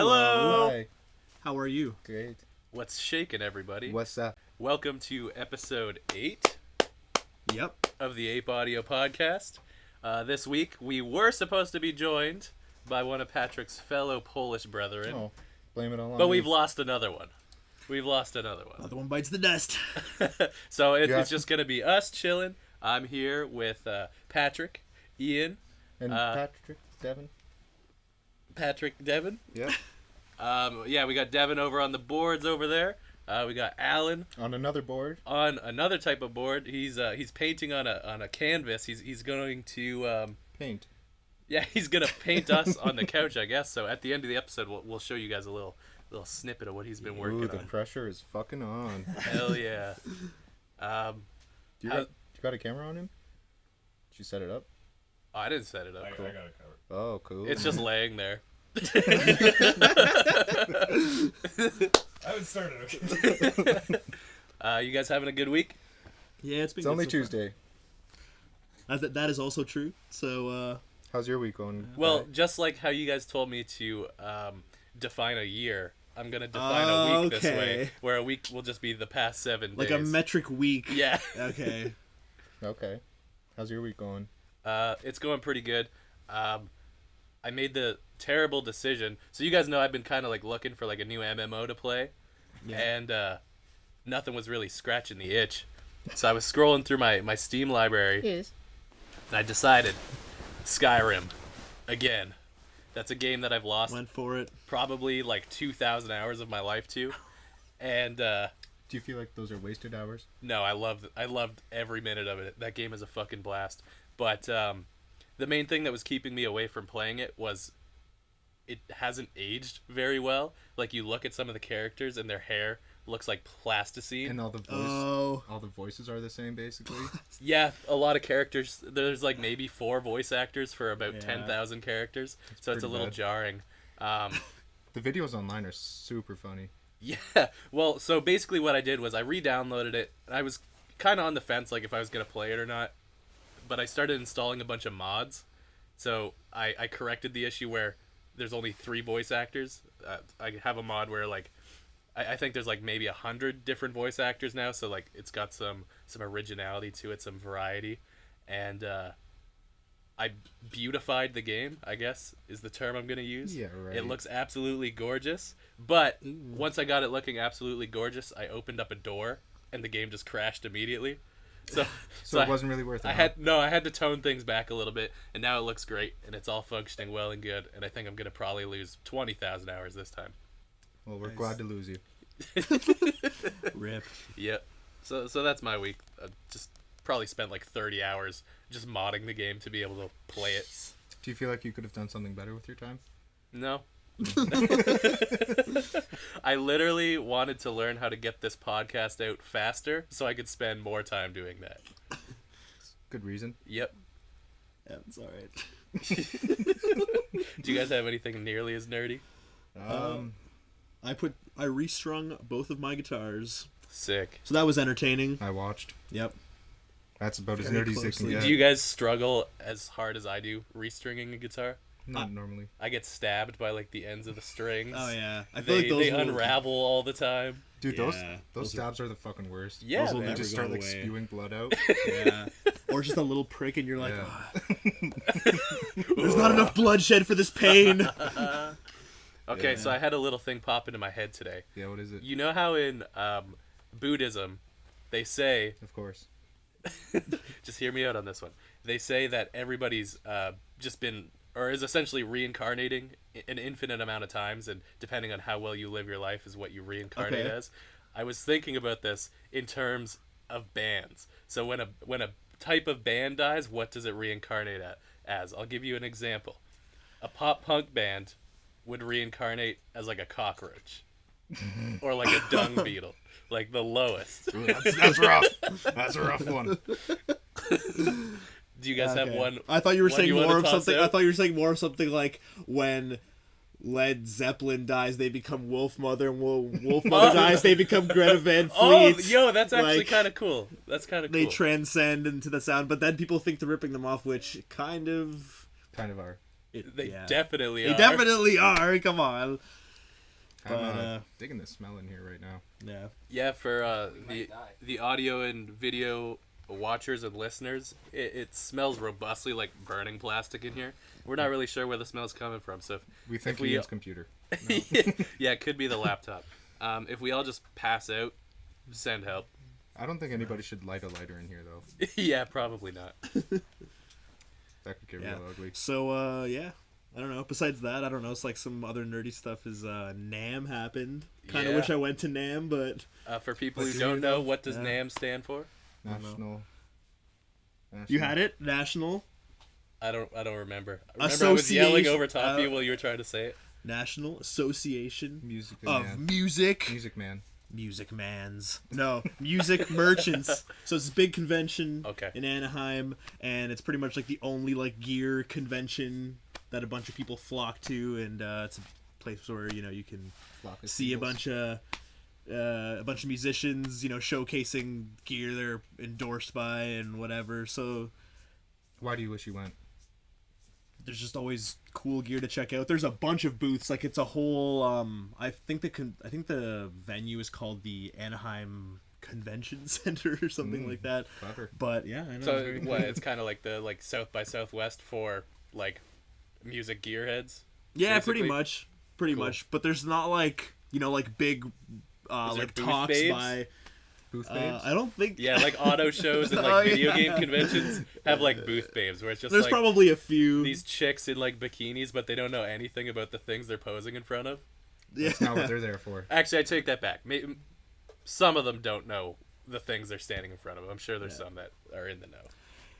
Hello. Hi. How are you? Great. What's shaking, everybody? What's up? Welcome to episode 8 Yep. of the Ape Audio Podcast. This week, we were supposed to be joined by one of Patrick's fellow Polish brethren, Oh, blame it all on but me. we've lost another one. Another one bites the dust. So Yeah. it's just going to be us chilling. I'm here with Patrick, Ian, And Patrick Devin. Yeah. Yeah, we got Devin over on the boards over there. We got Alan On another board. on another type of board. He's painting on a canvas. He's going to Paint. yeah, he's gonna paint us on the couch, I guess. So at the end of the episode, we'll show you guys a little snippet of what he's been working Ooh, the on. pressure is fucking on. Hell yeah. You got a camera on him? Did you set it up? Oh, I didn't set it up. I got it covered. Oh, cool. It's just laying there. I would start it. You guys having a good week? Yeah, it's been. It's good only so Tuesday. far. That is also true. So, How's your week going? Well, Pat? just like how you guys told me to define a year, I'm gonna define a week this way, Okay. where a week will just be the past 7 like days. a metric week. Yeah. Okay. Okay. How's your week going? It's going pretty good. I made the terrible decision. So you guys know I've been kind of like looking for like a new MMO to play, and nothing was really scratching the itch. So I was scrolling through my Steam library, Yes. and I decided Skyrim again. That's a game that I've lost Went for it. probably like 2,000 hours of my life to, and Do you feel like those are wasted hours? no, I loved every minute of it. That game is a fucking blast. But the main thing that was keeping me away from playing it was it hasn't aged very well. Like you look at some of the characters and their hair looks like plasticine. And all the voices are the same basically. Yeah, a lot of characters. There's like maybe 4 voice actors for about Yeah. 10,000 characters. So it's a pretty little bad. jarring. The videos online are super funny. Yeah. Well, so basically what I did was I re-downloaded it. I was kind of on the fence, like if I was going to play it or not. But I started installing a bunch of mods. So I corrected the issue where there's only 3 voice actors. I have a mod where like I think there's like maybe 100 different voice actors now. So like it's got some originality to it, some variety. And I beautified the game, I guess, is the term I'm going to use. Yeah, right. It looks absolutely gorgeous. But once I got it looking absolutely gorgeous, I opened up a door and the game just crashed immediately. So it wasn't really worth it. I had to tone things back a little bit, and now it looks great, and it's all functioning well and good, and I think I'm going to probably lose 20,000 hours this time. Well, we're Nice. glad to lose you. Rip. Yep. So that's my week. I just probably spent like 30 hours just modding the game to be able to play it. Do you feel like you could have done something better with your time? No. I literally wanted to learn how to get this podcast out faster so I could spend more time doing that. Good reason. Yep. Yeah, it's all right. Do you guys have anything nearly as nerdy? I restrung both of my guitars, Sick. so that was entertaining. I watched. Yep. That's about as Very nerdy as they can closely. get. Do you guys struggle as hard as I do restringing a guitar? Not normally. I get stabbed by like the ends of the strings. Oh yeah. I feel like those They will, unravel all the time. Dude, Yeah, those those are- stabs are the fucking worst. Yeah, Those will man. They never just go start like away. spewing blood out. Yeah. Or just a little prick, and you're like, Yeah. "Ah, there's not enough bloodshed for this pain. Okay, Yeah. so I had a little thing pop into my head today. Yeah, what is it? You know how in Buddhism they say, Of course. just hear me out on this one. They say that everybody's just been or is essentially reincarnating an infinite amount of times, and depending on how well you live your life is what you reincarnate Okay. as. I was thinking about this in terms of bands. So when a type of band dies, what does it reincarnate as? I'll give you an example. A pop punk band would reincarnate as like a cockroach or like a dung beetle, like the lowest. Ooh, that's rough. That's a rough one. Do you guys have Okay. one? I thought you were one saying you wanna more of toss something. out? I thought you were saying more of something like when Led Zeppelin dies, they become Wolf Mother, and Wolf Mother dies, they become Greta Van Oh, Fleet. yo, that's actually Like, kind of cool. That's kind of cool. They transcend into the sound, but then people think they're ripping them off, which kind of Kind of are. They yeah. definitely They are. definitely are. Come on. I'm digging the smell in here right now. Yeah. Yeah, for might die. the audio and video watchers and listeners, it smells robustly like burning plastic in here. We're not really sure where the smell's coming from, so We think we- he means computer. yeah, it could be the laptop. If we all just pass out, send help. I don't think anybody should light a lighter in here, though. Yeah, probably not. That could get Yeah. real ugly. So, yeah. I don't know. Besides that, I don't know. It's like some other nerdy stuff is NAM happened. Kind of Yeah. wish I went to NAM, but For people But who do don't you know, know? what does Yeah. NAM stand for? National. you had it? National? I don't remember. I remember I was yelling Association- over top of you while you were trying to say it. National Association Music of man. Music. Music man. Music Mans. No, Music Merchants. So it's this big convention Okay. in Anaheim, and it's pretty much like the only like gear convention that a bunch of people flock to, and it's a place where you can Flock of see a seagulls. bunch of musicians, showcasing gear they're endorsed by and whatever. So Why do you wish you went? there's just always cool gear to check out. There's a bunch of booths. Like it's a whole. I think the venue is called the Anaheim Convention Center or something like that. Clever. But yeah, I know. So it's very what? cool. It's kind of like the South by Southwest for music gearheads. Yeah, basically. pretty Cool. much. But there's not like big there like booth talks babes? by. Booth babes? I don't think. Yeah, like auto shows and Oh, video yeah. game conventions have like booth babes where it's just There's like probably a few. these chicks in like bikinis, but they don't know anything about the things they're posing in front of. Yeah. That's not what they're there for. Actually, I take that back. Maybe some of them don't know the things they're standing in front of. I'm sure there's some that are in the know.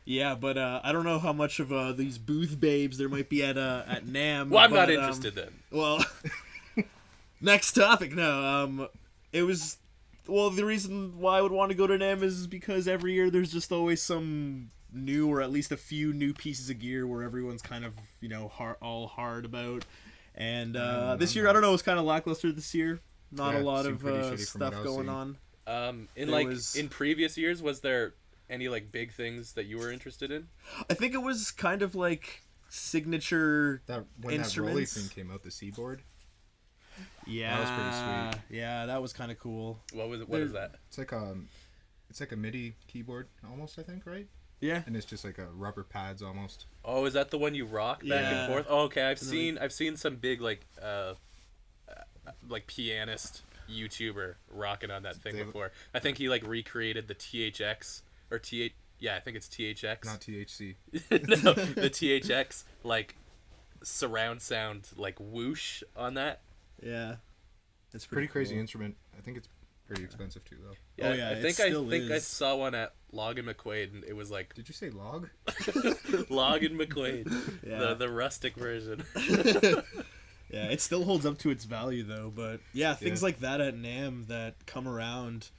Yeah, but I don't know how much of these booth babes there might be at NAM. Well, I'm not but, interested then. Well, next topic. No, it was. Well, the reason why I would want to go to NAM is because every year there's just always some new, or at least a few new pieces of gear where everyone's kind of all hard about. And this year, I don't know, it was kind of lackluster this year. Not Yeah, a lot seemed of pretty shitty from stuff what I was going seeing. on. In previous years, was there any like big things that you were interested in? I think it was kind of like signature. When that rolly Instruments. thing came out, the Seaboard, Yeah, That was pretty sweet. Yeah, that was kind of cool. What was it? What is that? it's like a MIDI keyboard almost, I think, right? Yeah. And it's just like a rubber pads almost. Oh, is that the one you rock back Yeah. and forth? Oh, okay. I've then, seen some big like pianist YouTuber rocking on that thing They- before. I think he like recreated the THX or TH. Yeah, I think it's THX. Not THC. No, the THX like surround sound like whoosh on that. Yeah. It's Pretty crazy cool. instrument. I think it's pretty expensive too, though. Yeah, Oh, yeah, I it think I still think I is. saw one at Log and McQuaid, and it was like Did you say log? Log and McQuaid, Yeah. the rustic version. Yeah, it still holds up to its value though, but yeah, things Yeah. like that at NAM that come around,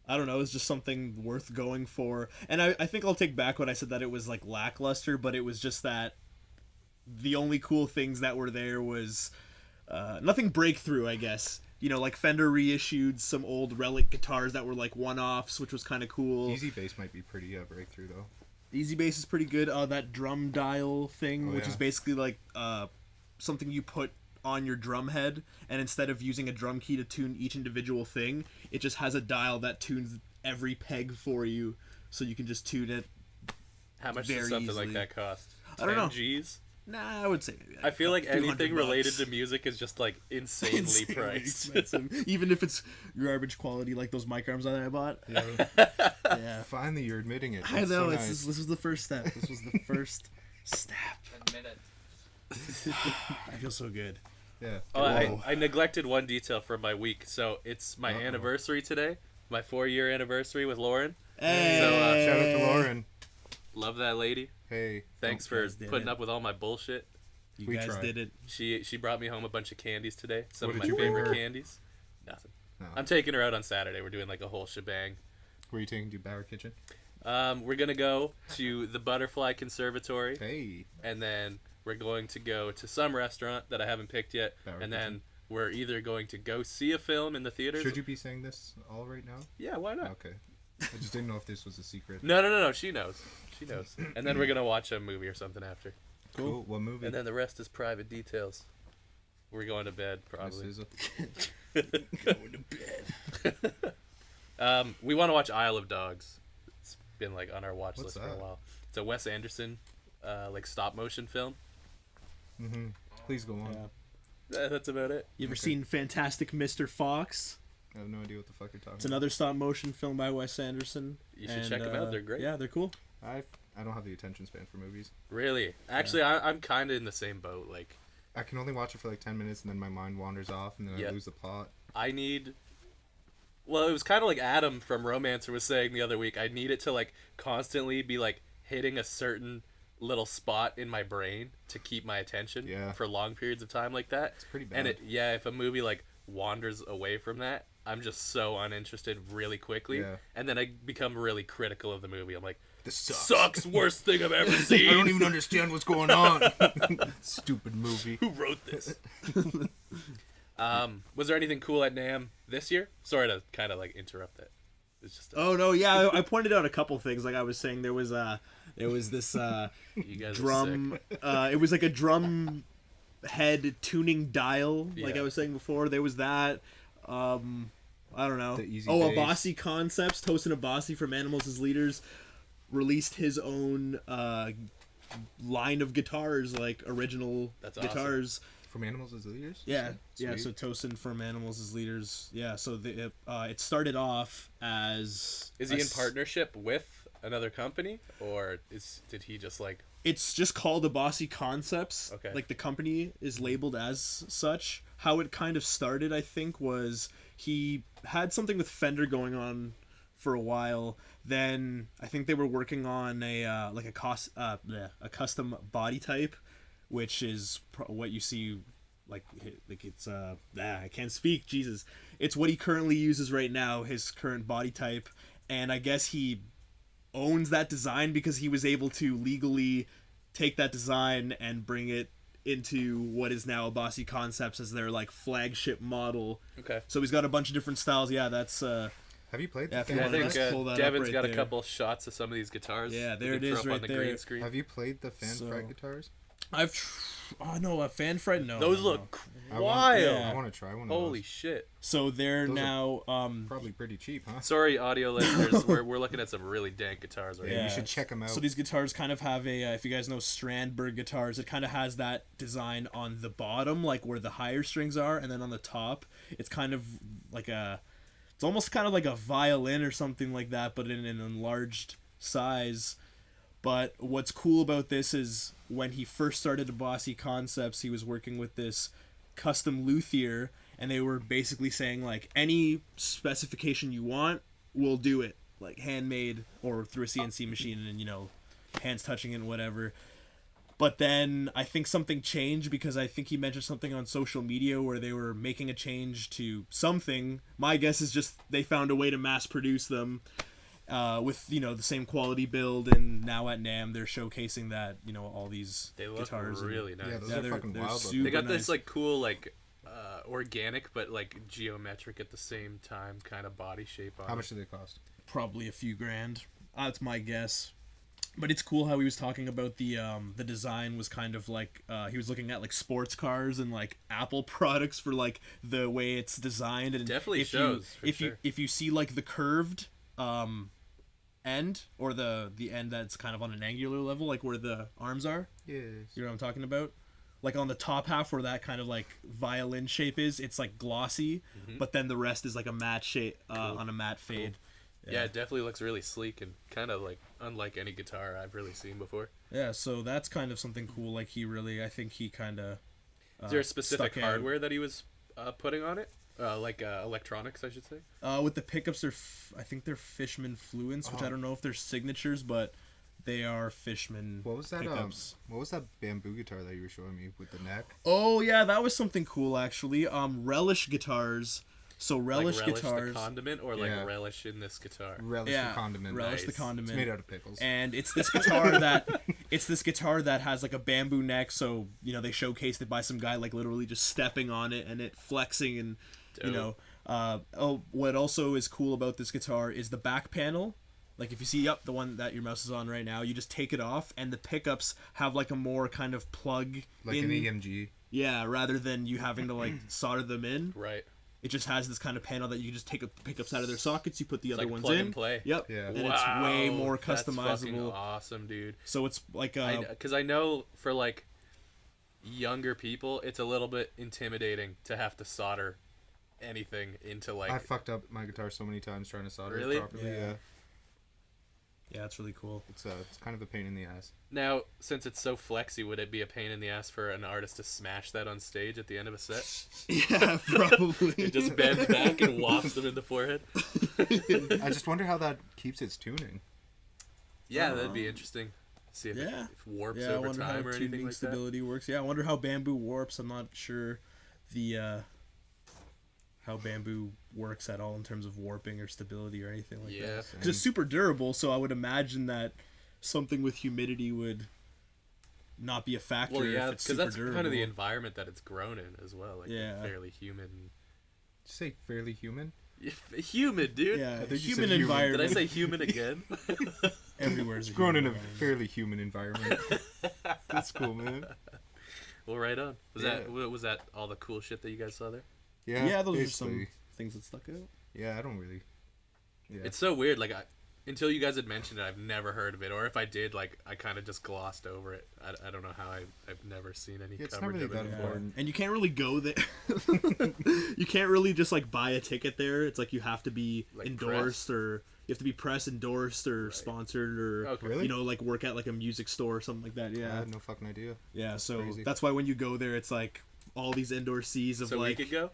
I don't know, it's just something worth going for. And I think I'll take back when I said that it was like lackluster, but it was just that the only cool things that were there was nothing breakthrough, I guess. Like Fender reissued some old relic guitars that were like one-offs, which was kind of cool. Easy bass might be pretty breakthrough though. Easy bass is pretty good. That drum dial thing, Oh, which yeah. is basically like something you put on your drum head, and instead of using a drum key to tune each individual thing, it just has a dial that tunes every peg for you, so you can just tune it. How much does Very something easily. like that cost? I don't know. 10 Gs? Nah, I would say maybe. I feel like a few anything $100. related to music is just like insanely Insanely priced. expensive. Even if it's garbage quality, like those mic arms that I bought. Yeah. Yeah, Finally, you're admitting it. I That's know. so This nice. was the first step. This was the first step. Admit it. I feel so good. Yeah. Oh, Whoa. I neglected one detail from my week. So it's my Uh-oh. anniversary today, my 4-year anniversary with Lauren. Hey, So, Shout out to Lauren. Love that lady. Hey. Thanks You for guys did putting it. up with all my bullshit. You We guys tried. did it. She brought me home a bunch of candies today. Some What of did my you bring favorite her? candies. Nothing. No. I'm taking her out on Saturday. We're doing like a whole shebang. Where are you taking to Bower Kitchen? We're gonna go to the Butterfly Conservatory, Hey. and then we're going to go to some restaurant that I haven't picked yet, Bower and Kitchen. then we're either going to go see a film in the theaters. Should you be saying this all right now? Yeah, why not? Okay. I just didn't know if this was a secret. No. She knows. She knows. And then we're gonna watch a movie or something after. Cool. What movie? And then the rest is private details. We're going to bed, probably. Going to bed. We want to watch Isle of Dogs. It's been like on our watch What's list for that? a while. It's a Wes Anderson, like stop motion film. Mm-hmm. Please go on. Yeah. That's about it. You ever seen Fantastic Mr. Fox? I have no idea what the fuck you're talking It's another stop motion film by Wes Anderson. You should check them out. They're great. Yeah, they're cool. about. I don't have the attention span for movies. Really? Actually, I'm kind of in the same boat. Like, I can only watch it for like 10 minutes and then my mind wanders off and then Yeah. I lose the plot. I need. Well, it was kind of like Adam from Romancer was saying the other week. I need it to like constantly be like hitting a certain little spot in my brain to keep my attention Yeah. for long periods of time like that. It's pretty bad. And if a movie like wanders away from that, I'm just so uninterested really quickly. Yeah. And then I become really critical of the movie. I'm like, This sucks, worst thing I've ever seen. I don't even understand what's going on. Stupid movie. Who wrote this? Was there anything cool at NAMM this year? Sorry to kind of like interrupt it. It's just Oh no, yeah, I pointed out a couple things. Like I was saying, there was this you guys drum. Are sick. It was like a drum head tuning dial. Like Yeah. I was saying before, there was that. I don't know. The Easy Oh, Days. Abasi Concepts, Tosin Abasi from Animals as Leaders, released his own line of guitars, like original That's awesome. guitars. From Animals as Leaders? Yeah, yeah. Sweet. So Tosin from Animals as Leaders. Yeah. So it started off as. Is he in partnership with another company, or did he just like? It's just called Abasi Concepts. Okay. Like the company is labeled as such. How it kind of started, I think, was he had something with Fender going on for a while. Then I think they were working on a custom body type, which is what you see, like it's I can't speak. Jesus, it's what he currently uses right now. His current body type, and I guess he owns that design because he was able to legally take that design and bring it into what is now Abasi Concepts as their like flagship model. Okay. So he's got a bunch of different styles. Yeah, that's Have you played the Yeah, if you Yeah, I wanna think just pull that up Devin's right got there. a couple shots of some of these guitars. Yeah, we there can it throw is up on right the there. green screen. Have you played the fan fret guitars? Oh no, a fan fret? No. Those no, look I wild. Yeah. I want to try one of Holy those. shit! So they're Those are now Probably pretty cheap, huh? Sorry, audio listeners, we're looking at some really dank guitars right Yeah, now. Yeah. you should check them out. So these guitars kind of have a, if you guys know Strandberg guitars, it kind of has that design on the bottom, like where the higher strings are, and then on the top, it's kind of like it's almost kind of like a violin or something like that, but in an enlarged size. But what's cool about this is when he first started Abasi Concepts, he was working with this custom luthier, and they were basically saying like any specification you want, we'll do it, like handmade or through a CNC machine, and hands touching it and whatever. But then I think something changed because I think he mentioned something on social media where they were making a change to something. My guess is just they found a way to mass produce them with the same quality build, and now at NAMM they're showcasing that all these They look guitars. really nice. Yeah, those Yeah, are they're- fucking they're wild. super looking. They got nice. this like cool like organic but like geometric at the same time kind of body shape on How it. much do they cost? Probably a few grand. That's my guess. But it's cool how he was talking about the design was kind of like he was looking at like sports cars and like Apple products for like the way it's designed, and Definitely if shows, for if sure. you see like the curved end or the end that's kind of on an angular level, like where the arms are, Yes. you know what I'm talking about? Like on the top half where that kind of like violin shape is, it's like glossy, but then the rest is like a matte shape on a matte fade. Yeah, it definitely looks really sleek and kind of like unlike any guitar I've really seen before. Yeah, so that's kind of something cool. Like I think he kind of. Is there a specific stuck out. hardware that he was putting on it? Like electronics, I should say. With the pickups, I think they're Fishman Fluence, which I don't know if they're signatures, but they are Fishman What was that? pickups. What was that bamboo guitar that you were showing me with the neck? Oh yeah, that was something cool actually. Relish guitars. So Relish like relish guitars. the condiment, or like Yeah. relish in this guitar. Relish Yeah, the condiment. Relish the Nice. condiment. It's made out of pickles. And it's this guitar that has like a bamboo neck, so they showcased it by some guy like literally just stepping on it and it flexing, and what also is cool about this guitar is the back panel. Like if you see the one that your mouse is on right now, you just take it off and the pickups have like a more kind of plug like in, an EMG. Yeah, rather than you having to like solder them in. Right. It just has this kind of panel that you can just take pickups out of their sockets. You put the It's other like ones plug in. and play. Yep. Yeah. And it's way more That's fucking customizable. awesome, dude. So it's like Because I know for like younger people, it's a little bit intimidating to have to solder anything into like. I fucked up my guitar so many times trying to solder Really? it properly. Yeah. Yeah. yeah, it's really cool. It's kind of a pain in the ass. Now, since it's so flexy, would it be a pain in the ass for an artist to smash that on stage at the end of a set? Yeah, probably. It just bends back and wafts them in the forehead. I just wonder how that keeps its tuning. Yeah, that'd be interesting. See if Yeah. it warps Yeah, I over wonder how time or anything tuning like that. stability works. Yeah, I wonder how bamboo warps. I'm not sure the how bamboo works at all in terms of warping or stability or anything like Yeah. that. Because it's super durable, so I would imagine that something with humidity would not be a factor. Well, yeah, if it's because super that's durable. kind of the environment that it's grown in as well. Like Yeah. fairly humid. Did you say fairly human? Humid, dude. Yeah, I the think you human said human. environment. Did I say human again? Everywhere is It's grown in a environment. fairly human environment. That's cool, man. Well, right on. Yeah. Was that all the cool shit that you guys saw there? Yeah, those are basically. some things that stuck out. Yeah, I don't really. Yeah. It's so weird. Like, until you guys had mentioned it, I've never heard of it. Or if I did, like, I kind of just glossed over it. I don't know how I've never seen any Yeah, it's not coverage really of it. that before. important. And you can't really go there. You can't really just like buy a ticket there. It's like you have to be Like endorsed press? or you have to be press endorsed or sponsored or Okay. Really? you know like work at like a music store or something like that. I Yeah, had no fucking idea. yeah. So crazy. that's why when you go there, it's like all these endorsees of So like we could go?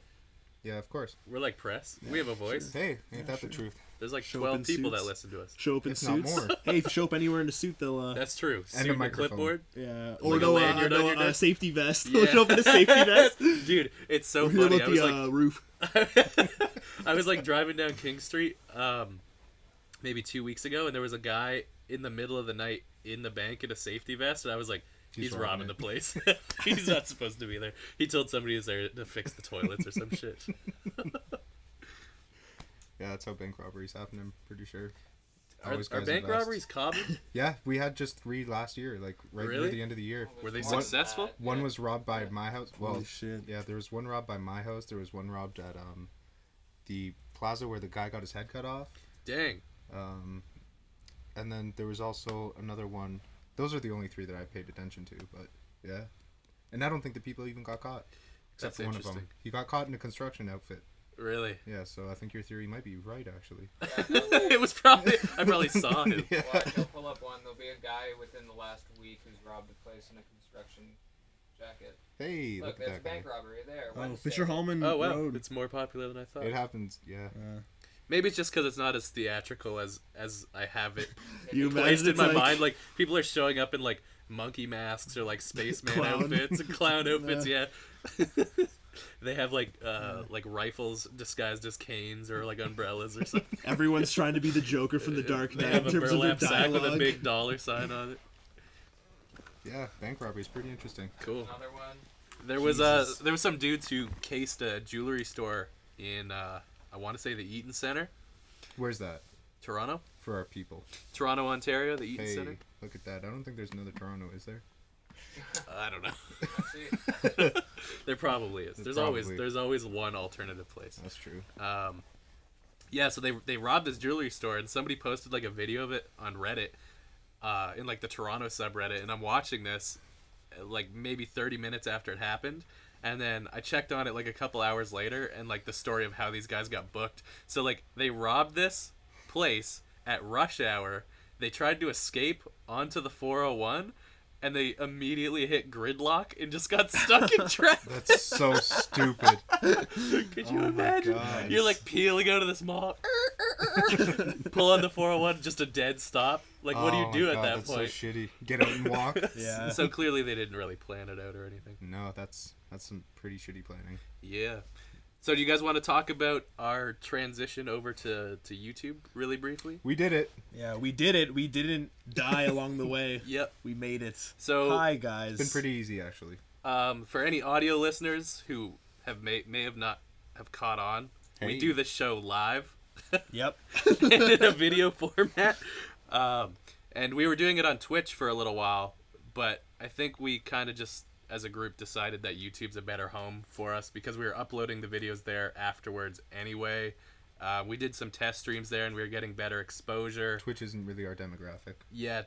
Yeah, of course. We're like press. We have a voice. Hey, ain't that the truth? There's like Show up 12 in people that suits. listen to us. show up in If not suits. more. Hey, if you show up anywhere in a suit, they'll That's true. And a Suit and microphone. clipboard. yeah. Like Or a no, lanyard on your no, neck? safety vest. Yeah. They'll show up in a safety vest. Dude, it's so We're here funny. about I was the like, roof. I was like driving down King Street, maybe 2 weeks ago, and there was a guy in the middle of the night in the bank in a safety vest, and I was like, he's robbing the place. He's not supposed to be there. He told somebody he was there to fix the toilets or some shit. Yeah, that's how bank robberies happen, I'm pretty sure. Are Always guys in bank vests. robberies common? Yeah, we had just 3 last year, like right Really? near the end of the year. Were they One- successful? One was robbed by my house. Well, Holy shit. yeah, there was one robbed by my house. There was one robbed at the plaza where the guy got his head cut off. Dang. And then there was also another one. Those are the only 3 that I paid attention to, but yeah. And I don't think the people even got caught. Except That's for one of them. interesting. He got caught in a construction outfit. Really? Yeah, so I think your theory might be right, actually. It was probably, I probably saw him. Yeah. Watch, I'll pull up one. There'll be a guy within the last week who's robbed a place in a construction jacket. Hey, Look, look that's at a that bank guy. robbery there. Oh, Wednesday. Fisher Hallman Oh, wow. Road. It's more popular than I thought. It happens, yeah. Maybe it's just because it's not as theatrical as I have it You placed imagine in it's my like- mind. Like, people are showing up in, like, monkey masks or, like, spaceman Clown. outfits and clown outfits, yeah. They have, like rifles disguised as canes or, like, umbrellas or something. Everyone's trying to be the Joker from the Dark They Knight have in a terms of their burlap sack with a dialogue. big dollar sign on it. Yeah, bank robbery is pretty interesting. Cool. Another one. There was Jesus. there was some dudes who cased a jewelry store in I want to say the Eaton Center, Where's that? Toronto, For our people. Toronto, Ontario, the Eaton Hey, Center. look at that. I don't think there's another Toronto, is there? I don't know. Let's see. There probably is. There There's always one alternative place. That's true. Yeah, so they robbed this jewelry store and somebody posted like a video of it on Reddit, in like the Toronto subreddit, and I'm watching this, like maybe 30 minutes after it happened, and then I checked on it like a couple hours later, and like the story of how these guys got booked. So like they robbed this place at rush hour. They tried to escape onto the 401. And they immediately hit gridlock and just got stuck in traffic. That's so stupid. Could you Oh my imagine? God. You're like peeling out of this mall. Pull on the 401, just a dead stop. Like, what do you Oh do my at God, that that's point? so shitty. Get out and walk. Yeah. So clearly they didn't really plan it out or anything. No, that's some pretty shitty planning. Yeah. So do you guys want to talk about our transition over to YouTube really briefly? We did it. Yeah, we did it. We didn't die along the way. Yep. We made it. So Hi, guys. It's been pretty easy, actually. for any audio listeners who may have not have caught on, we Hey. do this show live. Yep. In a video format. And we were doing it on Twitch for a little while, but I think we kind of just as a group decided that YouTube's a better home for us because we were uploading the videos there afterwards anyway. We did some test streams there and we were getting better exposure. Twitch isn't really our demographic. Yeah,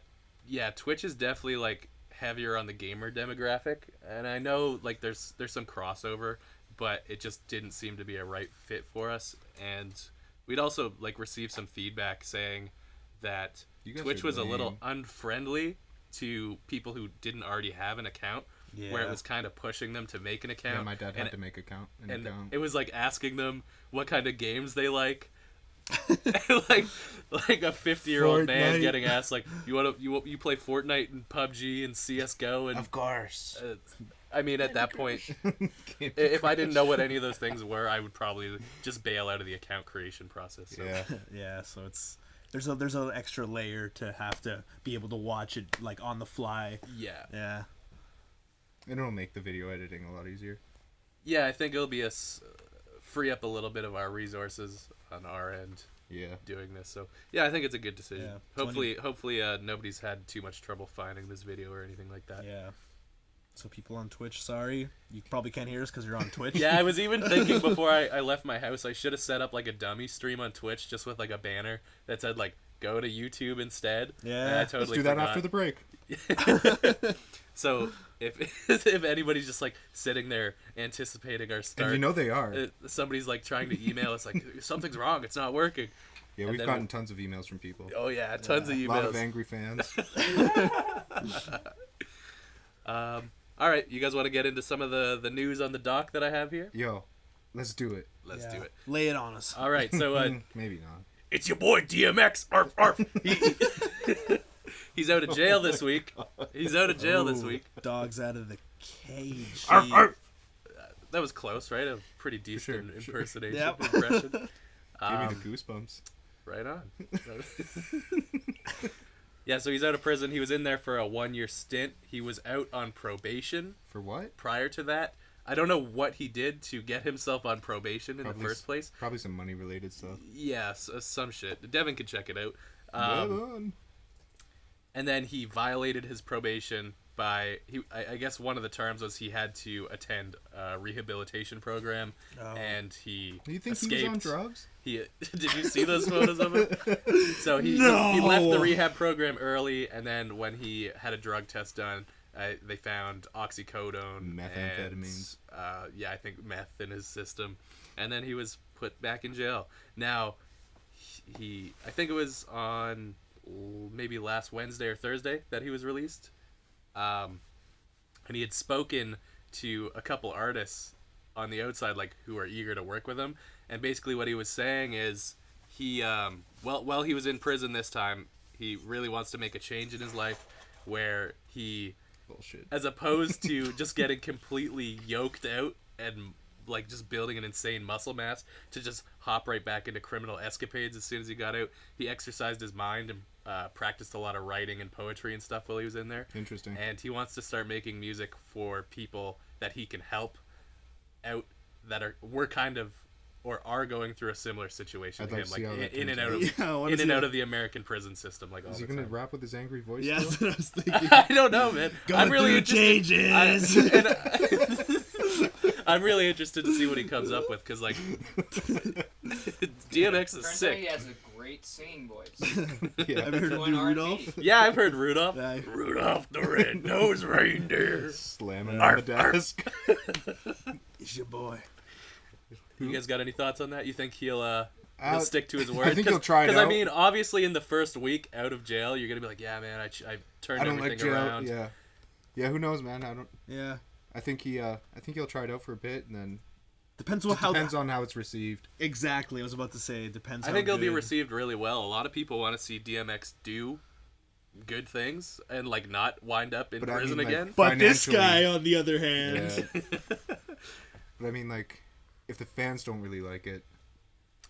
Twitch is definitely like heavier on the gamer demographic, and I know like there's some crossover, but it just didn't seem to be a right fit for us. And we'd also like received some feedback saying that Twitch was a little unfriendly to people who didn't already have an account, where it was kind of pushing them to make an account. Yeah, my dad had to make an account. It was like asking them what kind of games they like. like a 50-year-old man getting asked like, you play Fortnite and PUBG and CS:GO, and of course. I mean, at that point, if I didn't know what any of those things were, I would probably just bail out of the account creation process. So. Yeah. Yeah, so there's an extra layer to have to be able to watch it like on the fly. Yeah. And it'll make the video editing a lot easier. Yeah, I think it'll be free up a little bit of our resources on our end. Yeah. Doing this, so yeah, I think it's a good decision. Yeah. Hopefully, nobody's had too much trouble finding this video or anything like that. Yeah. So people on Twitch, sorry, you probably can't hear us because you're on Twitch. Yeah, I was even thinking before I left my house, I should have set up like a dummy stream on Twitch just with like a banner that said like go to YouTube instead. Yeah, and I totally Let's do that forgot. after the break. So if anybody's just like sitting there anticipating our start, And you know they are. Somebody's like trying to email us like something's wrong, it's not working. Yeah, and we've then gotten tons of emails from people. Oh yeah, tons of emails. A lot of angry fans. All right, you guys want to get into some of the news on the dock that I have here? Yo, let's do it. Let's do it. Lay it on us. All right, so Maybe not. it's your boy DMX. Arf, arf. He's out of jail this week. Dogs out of the cage. Arf, arf. That was close, right? A pretty decent Sure. impersonation. Yep. Impression. Gave me the goosebumps. Right on. Yeah, so he's out of prison. He was in there for a 1-year stint. He was out on probation For what? prior to that. I don't know what he did to get himself on probation in the first place. Probably some money related stuff. Yeah, some shit. Devin can check it out. Well done. And then he violated his probation by, I guess one of the terms was he had to attend a rehabilitation program, and he Do you think escaped. he was on drugs? Did you see those photos of him? So he left the rehab program early, and then when he had a drug test done, they found oxycodone, Methamphetamines. And, I think meth in his system, and then he was put back in jail. Now, I think it was on maybe last Wednesday or Thursday that he was released, and he had spoken to a couple artists on the outside, like who are eager to work with him. And basically what he was saying is he, while he was in prison this time, he really wants to make a change in his life where he, Bullshit. as opposed to just getting completely yoked out and like just building an insane muscle mass to just hop right back into criminal escapades as soon as he got out, he exercised his mind and practiced a lot of writing and poetry and stuff while he was in there. Interesting. And he wants to start making music for people that he can help out that are going through a similar situation I'd to like him, to see how like that in and turns out of the American prison system, like all Is the he gonna time. rap with his angry voice? Yeah, still? that's what I was thinking. I don't know, man. I'm really interested. changes. I'm really interested to see what he comes up with, because like DMX is Turns out sick. he has a great singing voice. Yeah. Have you heard of Join New R&B. Rudolph? Yeah, I've heard Rudolph. Yeah. Rudolph the red-nosed reindeer. Slamming on the desk. It's your boy. You guys got any thoughts on that? You think he'll Uh, stick to his word? I think he'll try it Because I out. mean, obviously, in the first week out of jail, you're gonna be like, "Yeah, man, I turned I don't everything like jail. around." Yeah. Who knows, man? I don't. Yeah. I think he'll try it out for a bit, and then Depends on how it's received. Exactly. I was about to say it depends. I how think it'll be good. received really well. A lot of people want to see DMX do good things and like not wind up in But I prison mean, like, again. But this financially. guy, on the other hand, Yeah. But I mean, like, if the fans don't really like it,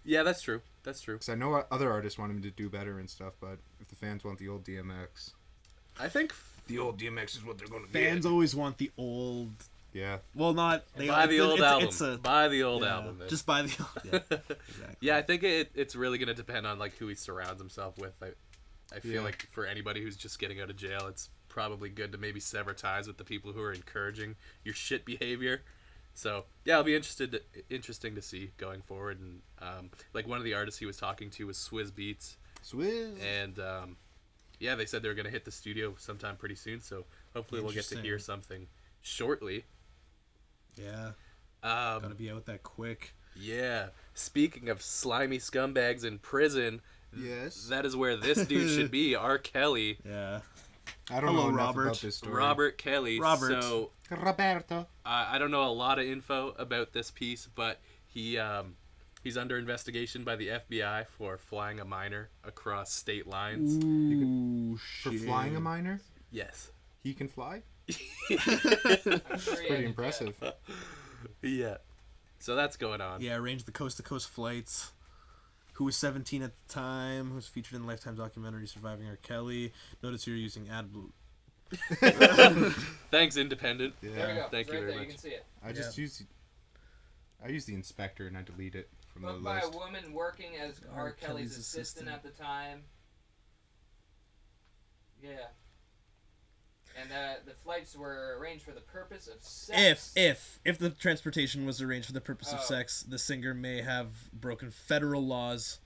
Yeah, that's true. That's true. because I know other artists want him to do better and stuff, but if the fans want the old DMX, I think the old DMX is what they're going to fans always want the old. Yeah. Well, not buy the old album. It's a, Buy the old yeah, album. Man. Just buy the old. Yeah, exactly. Yeah, I think it's really gonna depend on like who he surrounds himself with. I feel Yeah. like for anybody who's just getting out of jail, it's probably good to maybe sever ties with the people who are encouraging your shit behavior. So yeah, it'll be interesting to see going forward. And like one of the artists he was talking to was Swizz Beatz, and yeah, they said they were gonna hit the studio sometime pretty soon. So hopefully we'll get to hear something shortly. Yeah, gonna be out that quick. Yeah. Speaking of slimy scumbags in prison, yes, that is where this dude should be. R. Kelly. Yeah. I don't know enough about this story. Robert Kelly. Robert. So Roberto. I don't know a lot of info about this piece, but he's under investigation by the FBI for flying a minor across state lines. Ooh, For flying a minor? Yes. He can fly? I'm sure Pretty impressive. Yeah. So that's going on. Yeah, arranged the coast-to-coast flights. Who was 17 at the time, who was featured in the Lifetime documentary Surviving R. Kelly. Notice you're using Thanks, Independent. Yeah. There we go. Thank It's you right very there. much. You can see it. I just use the inspector and I delete it from Booked the by a list. woman working as R. R. Kelly's Kelly's assistant at the time. Yeah. And the flights were arranged for the purpose of sex. If the transportation was arranged for the purpose of Oh. sex, the singer may have broken federal laws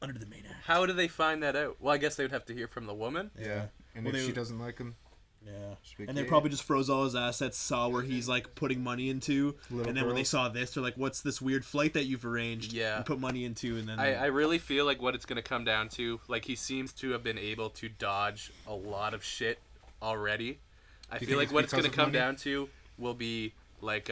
under the Main Act. How do they find that out? Well, I guess they would have to hear from the woman. Yeah. And Well, if they- she doesn't like him, Yeah. she'll be And they gay. probably just froze all his assets, saw where he's like putting money into, Little and then when they girls. saw this, they're like, "What's this weird flight that you've arranged?" Yeah. and put money into, and then I really feel like what it's going to come down to, like he seems to have been able to dodge a lot of shit already. I you feel think like it's what it's going because to of come money? down to will be like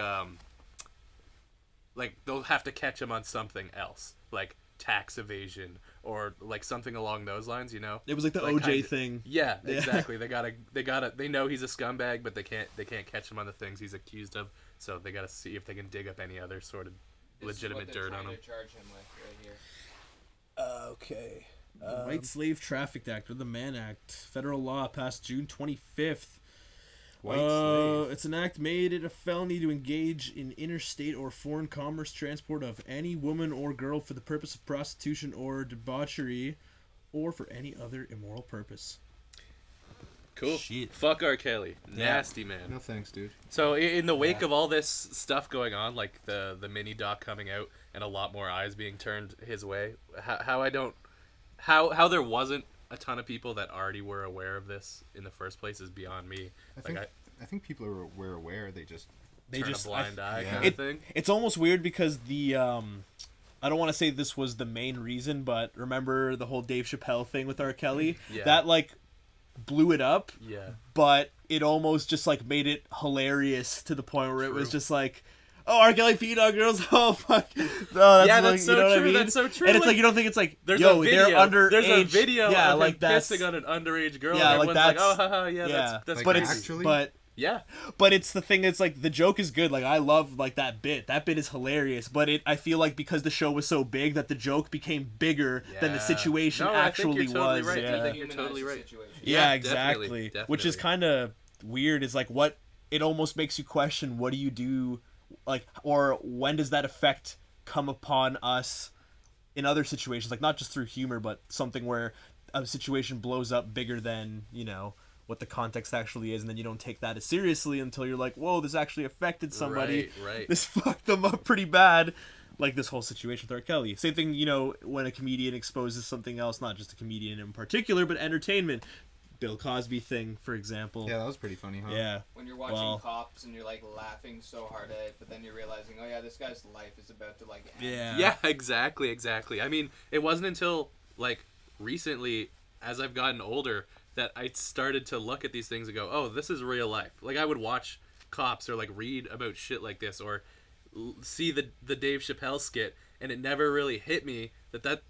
they'll have to catch him on something else, like tax evasion or like something along those lines, you know? it was like the Like, OJ kinda- thing. Yeah, Yeah. exactly. They know he's a scumbag, but they can't catch him on the things he's accused of. So they got to see if they can dig up any other sort of This is legitimate what they're dirt on trying him. to charge him with right here. Okay. The White Slave Traffic Act, or the Mann Act, federal law passed June 25th. White slave. It's an act made it a felony to engage in interstate or foreign commerce transport of any woman or girl for the purpose of prostitution or debauchery, or for any other immoral purpose. Cool. Shit. Fuck R. Kelly. Nasty man. No thanks, dude. So in the wake of all this stuff going on, like the mini doc coming out and a lot more eyes being turned his way, how there wasn't a ton of people that already were aware of this in the first place is beyond me. I think people were aware. They just They turn just a blind eye yeah. kind of thing. It's almost weird because the I don't want to say this was the main reason, but remember the whole Dave Chappelle thing with R. Kelly? Yeah. That like blew it up, Yeah. but it almost just like made it hilarious to the point where it was True. just like, oh, R. Kelly peed on girls. Oh fuck. No, Yeah, like, that's so you know what I true, mean? that's so true, And it's like, like you don't think it's like, There's yo, a video. they're underage. There's a video yeah, of like him that's pissing on an underage girl. yeah, and like everyone's like, that's oh, haha, yeah, yeah. that's Like, but crazy. it's actually? Yeah. but it's the thing that's like the joke is good. Like I love like that bit. That bit is hilarious. But I feel like because the show was so big that the joke became bigger than the Yeah. situation No, I think actually you're totally was. right. Yeah. I think you're Humanize totally the right. situation. Yeah, Yeah, exactly. definitely, Which is kind of weird. Is like what it almost makes you question. What do you do, like, or when does that effect come upon us in other situations? Like not just through humor, but something where a situation blows up bigger than what the context actually is, and then you don't take that as seriously until you're like, whoa, this actually affected somebody. Right. This fucked them up pretty bad. Like this whole situation with R. Kelly. Same thing, when a comedian exposes something else, not just a comedian in particular, but entertainment. Bill Cosby thing, for example. yeah, that was pretty funny, huh? Yeah. When you're watching Well- Cops and you're like laughing so hard at it, but then you're realizing, oh yeah, this guy's life is about to like end. Yeah. Yeah, exactly. I mean, it wasn't until like recently, as I've gotten older, that I started to look at these things and go, oh, this is real life. Like I would watch Cops or like read about shit like this or see the Dave Chappelle skit, and it never really hit me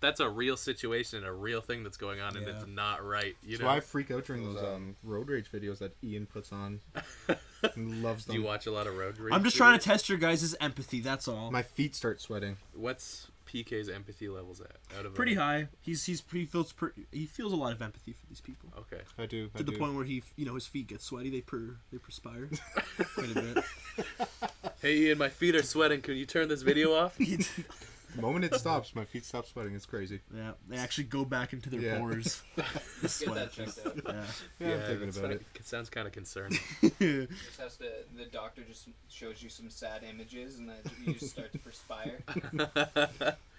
that's a real situation and a real thing that's going on, and Yeah. it's not right. That's why I freak out during those road rage videos that Ian puts on. He loves Do them. you watch a lot of road rage? I'm just trying to test your guys' empathy, that's all. My feet start sweating. What's PK's empathy levels at? Out of Pretty high. He feels a lot of empathy for these people. Okay. I do. To the point where his feet get sweaty, they perspire quite a bit. Hey Ian, my feet are sweating. Can you turn this video off? The moment it stops, my feet stop sweating. It's crazy. Yeah, they actually go back into their pores. The Get sweat. that checked out. Yeah, I'm thinking that's about funny. it. It sounds kind of concerning. Just has to, the doctor just shows you some sad images and then you just start to perspire.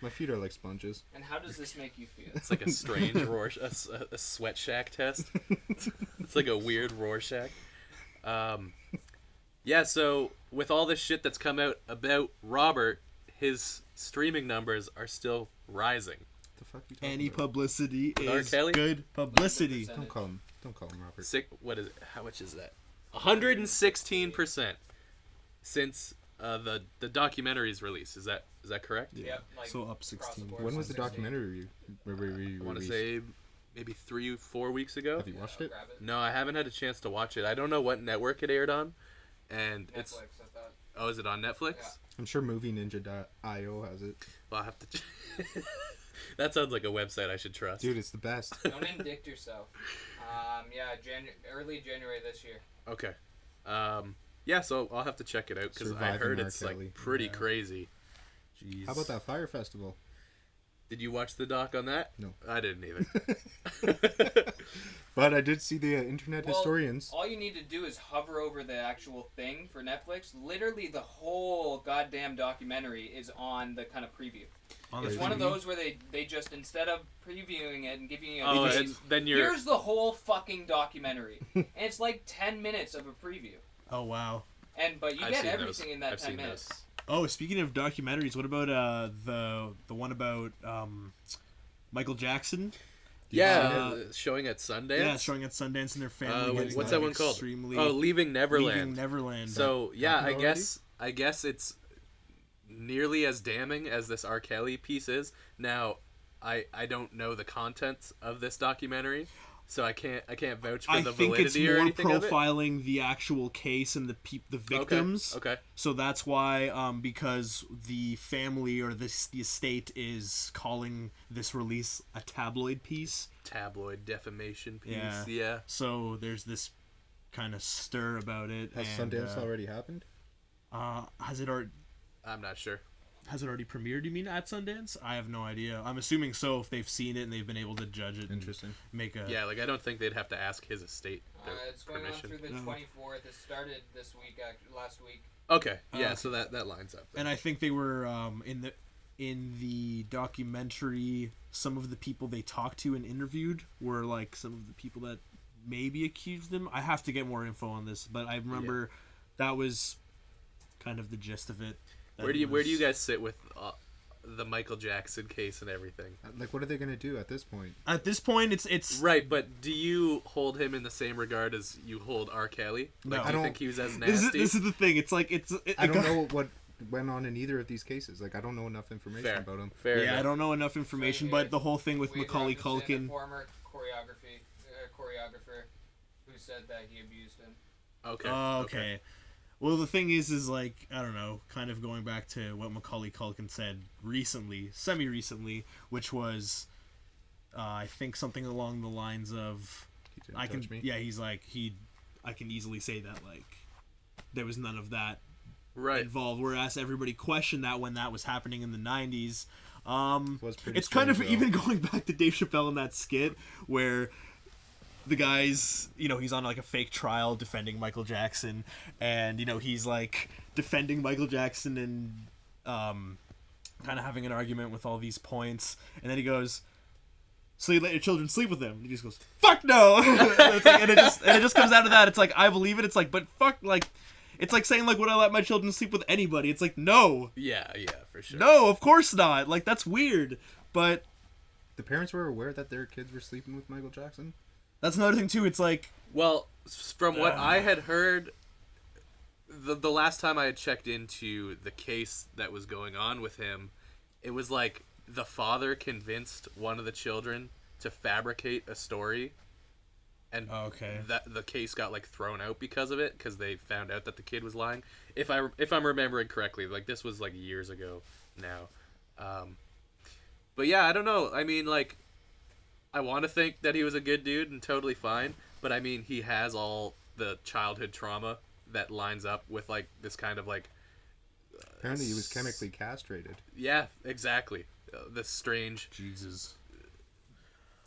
My feet are like sponges. And how does this make you feel? It's like a strange a sweat shack test. It's like a weird Rorschach. Yeah, so with all this shit that's come out about Robert, his streaming numbers are still rising. The fuck you talking Any about? publicity R. is Kelly? good publicity. Don't call him Robert. What is it? How much is that? 116% since the documentary's release. Is that correct? Yeah. Yep, like, So up across the 16. board, When was the 16. documentary I want to say maybe 3-4 weeks ago. Have you watched I'll it? grab it. No, I haven't had a chance to watch it. I don't know what network it aired on, and Netflix, it's I thought. oh, is it on Netflix? Yeah. I'm sure MovieNinja.io has it. Well, I'll have to. That sounds like a website I should trust. Dude, it's the best. Don't indict yourself. Yeah, early January this year. Okay. Yeah, so I'll have to check it out because I Surviving heard R. it's Kelly. like pretty Yeah. crazy. Jeez. How about that Fire Festival? Did you watch the doc on that? No. I didn't either. But I did see the internet Well, historians. All you need to do is hover over the actual thing for Netflix. Literally, the whole goddamn documentary is on the kind of preview. It's one of those where they just, instead of previewing it and giving you Oh, a and then you're here's the whole fucking documentary. And it's like 10 minutes of a preview. Oh wow. But you I've get seen everything those. in that I've 10 seen minutes. those. Oh, speaking of documentaries, what about the one about Michael Jackson? yeah, showing at Sundance. Yeah, showing at Sundance and their family. getting, what's like, that one called? extremely- Oh, Leaving Neverland. Leaving Neverland. So yeah, happened I guess it's nearly as damning as this R. Kelly piece is. Now, I don't know the contents of this documentary, so I can't vouch for I the think it's validity or more anything of it. profiling the actual case and the victims. Okay. So that's why, because the family or the estate is calling this release a tabloid piece. Tabloid defamation piece. Yeah. Yeah. So there's this kind of stir about it. Has and, Sundance already happened? Has it I'm not sure. already premiered? You mean at Sundance? I have no idea. I'm assuming so. If they've seen it and they've been able to judge it, and Interesting. make a Yeah, like I don't think they'd have to ask his estate their It's going permission. on through the No. 24th. It started this week, last week. Okay. Yeah. Okay. So that lines up. And I think they were in the documentary. Some of the people they talked to and interviewed were like some of the people that maybe accused them. I have to get more info on this, but I remember that was kind of the gist of it. that Where do it you was- guys sit with the Michael Jackson case and everything? Like, what are they going to do at this point? At this point, it's Right, but do you hold him in the same regard as you hold R. Kelly? Like, No. do I you don't- think he was as this nasty? is the thing. It's like I don't know what went on in either of these cases. Like, I don't know enough information Fair. about them. Fair Yeah, enough. I don't know enough information, Same here. but the whole thing with Wade Macaulay Robinson, a Culkin. former choreographer, who said that he abused him. Okay. Oh, okay. Well, the thing is like, I don't know, kind of going back to what Macaulay Culkin said recently, semi-recently, which was, I think something along the lines of, He didn't I can, judge me. yeah, he's like, I can easily say that, like, there was none of that Right. involved, whereas everybody questioned that when that was happening in the 90s. Was pretty It's kind of strange, though. even going back to Dave Chappelle in that skit where the guy's, he's on like a fake trial defending Michael Jackson, and he's like defending Michael Jackson and kind of having an argument with all these points, and then he goes, "So you let your children sleep with them?" And he just goes, "Fuck no!" It's like, and it just comes out of that. It's like, I believe it. It's like, but fuck, like, it's like saying, like, would I let my children sleep with anybody? It's like, no, Yeah, for sure. no, of course not. Like, that's weird. But The parents were aware that their kids were sleeping with Michael Jackson? that's another thing too. It's like, Well, from what I had heard, the last time I had checked into the case that was going on with him, it was like the father convinced one of the children to fabricate a story, and okay, that the case got like thrown out because of it, because they found out that the kid was lying. If I'm remembering correctly, like this was like years ago now. But yeah, I don't know. I mean, like, I want to think that he was a good dude and totally fine, but I mean, he has all the childhood trauma that lines up with like this kind of like Apparently, he was chemically castrated. Yeah, exactly. This strange, Jesus.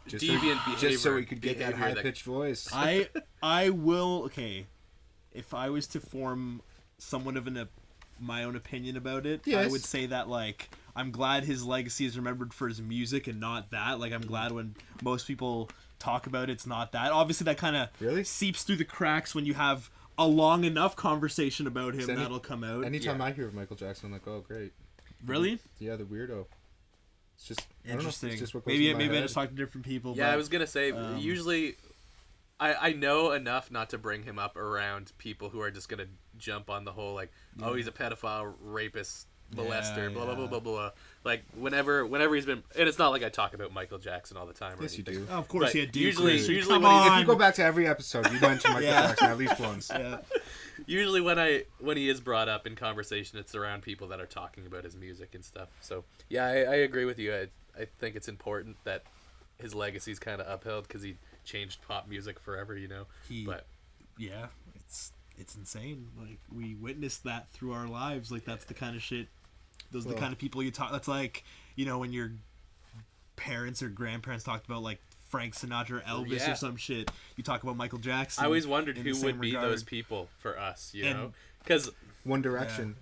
deviant behavior. Just so he could get that behavior high-pitched voice. I will. Okay, if I was to form somewhat of my own opinion about it, I Yes. would say that like I'm glad his legacy is remembered for his music and not that. Like I'm glad when most people talk about it's not that. Obviously, that kind of Really? seeps through the cracks when you have a long enough conversation about him. That'll come out. Anytime I hear of Michael Jackson, I'm like, oh, great. Really? Yeah, the weirdo. It's just I don't know, Interesting. it's just what goes Maybe through my I head. just talk to different people. Yeah, but, I was gonna say usually, I know enough not to bring him up around people who are just gonna jump on the whole like, oh, he's a pedophile, rapist, molester, blah blah blah blah blah. Like whenever he's been, and it's not like I talk about Michael Jackson all the time. Or Yes, you anything. do. of course, But he had usually Duke. when Come he's- on. If you go back to every episode, you mention Michael Jackson at least once. Yeah. Usually when he is brought up in conversation, it's around people that are talking about his music and stuff. So yeah, I agree with you. I think it's important that his legacy's kind of upheld because he changed pop music forever. But Yeah, it's insane. Like we witnessed that through our lives. Like that's the kind of shit. Those are the Well- kind of people you talk. That's like when your parents or grandparents talked about like Frank Sinatra, or Elvis, Yeah. or some shit. You talk about Michael Jackson. I always wondered in the who same would be regard. those people for us. You And- know, because One Direction.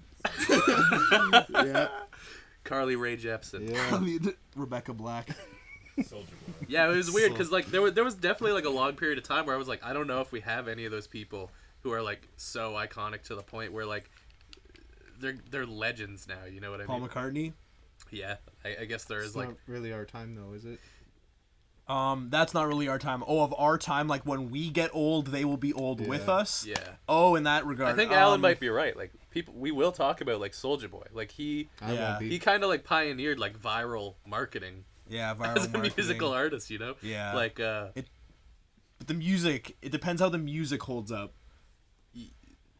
Yeah, Carly Rae Jepsen. Yeah. Rebecca Black. Soldier Boy. Yeah, it was weird because like there was definitely like a long period of time where I was like, I don't know if we have any of those people who are like so iconic to the point where like they're legends now. You know what I Paul mean? McCartney. Yeah, I guess there It's is like not really our time, though, is it? That's not really our time. Oh, of our time, like when we get old, they will be old with Yeah. us. yeah. Oh, in that regard. I think Alan might be right. Like people, we will talk about like Soldier Boy. Like he Yeah. won't be. kind of like pioneered like viral marketing Yeah, viral as a marketing. musical artist. You know? Yeah. Like But the music, it depends how the music holds up.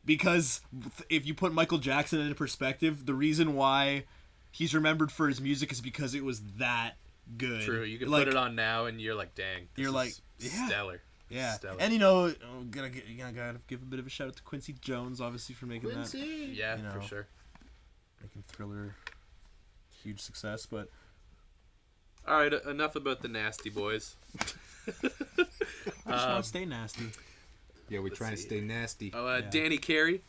Because if you put Michael Jackson into perspective, the reason why he's remembered for his music is because it was that good. true. You can like, put it on now and you're like, dang. This You're is like, yeah. stellar. Yeah, Stellar. and gotta give a bit of a shout out to Quincy Jones, obviously, for making that, Yeah, you know. for sure. making Thriller huge success. But All right, enough about the Nasty Boys. I just want to stay nasty. Yeah, we're trying to see. stay nasty. Oh, Yeah. Danny Carey,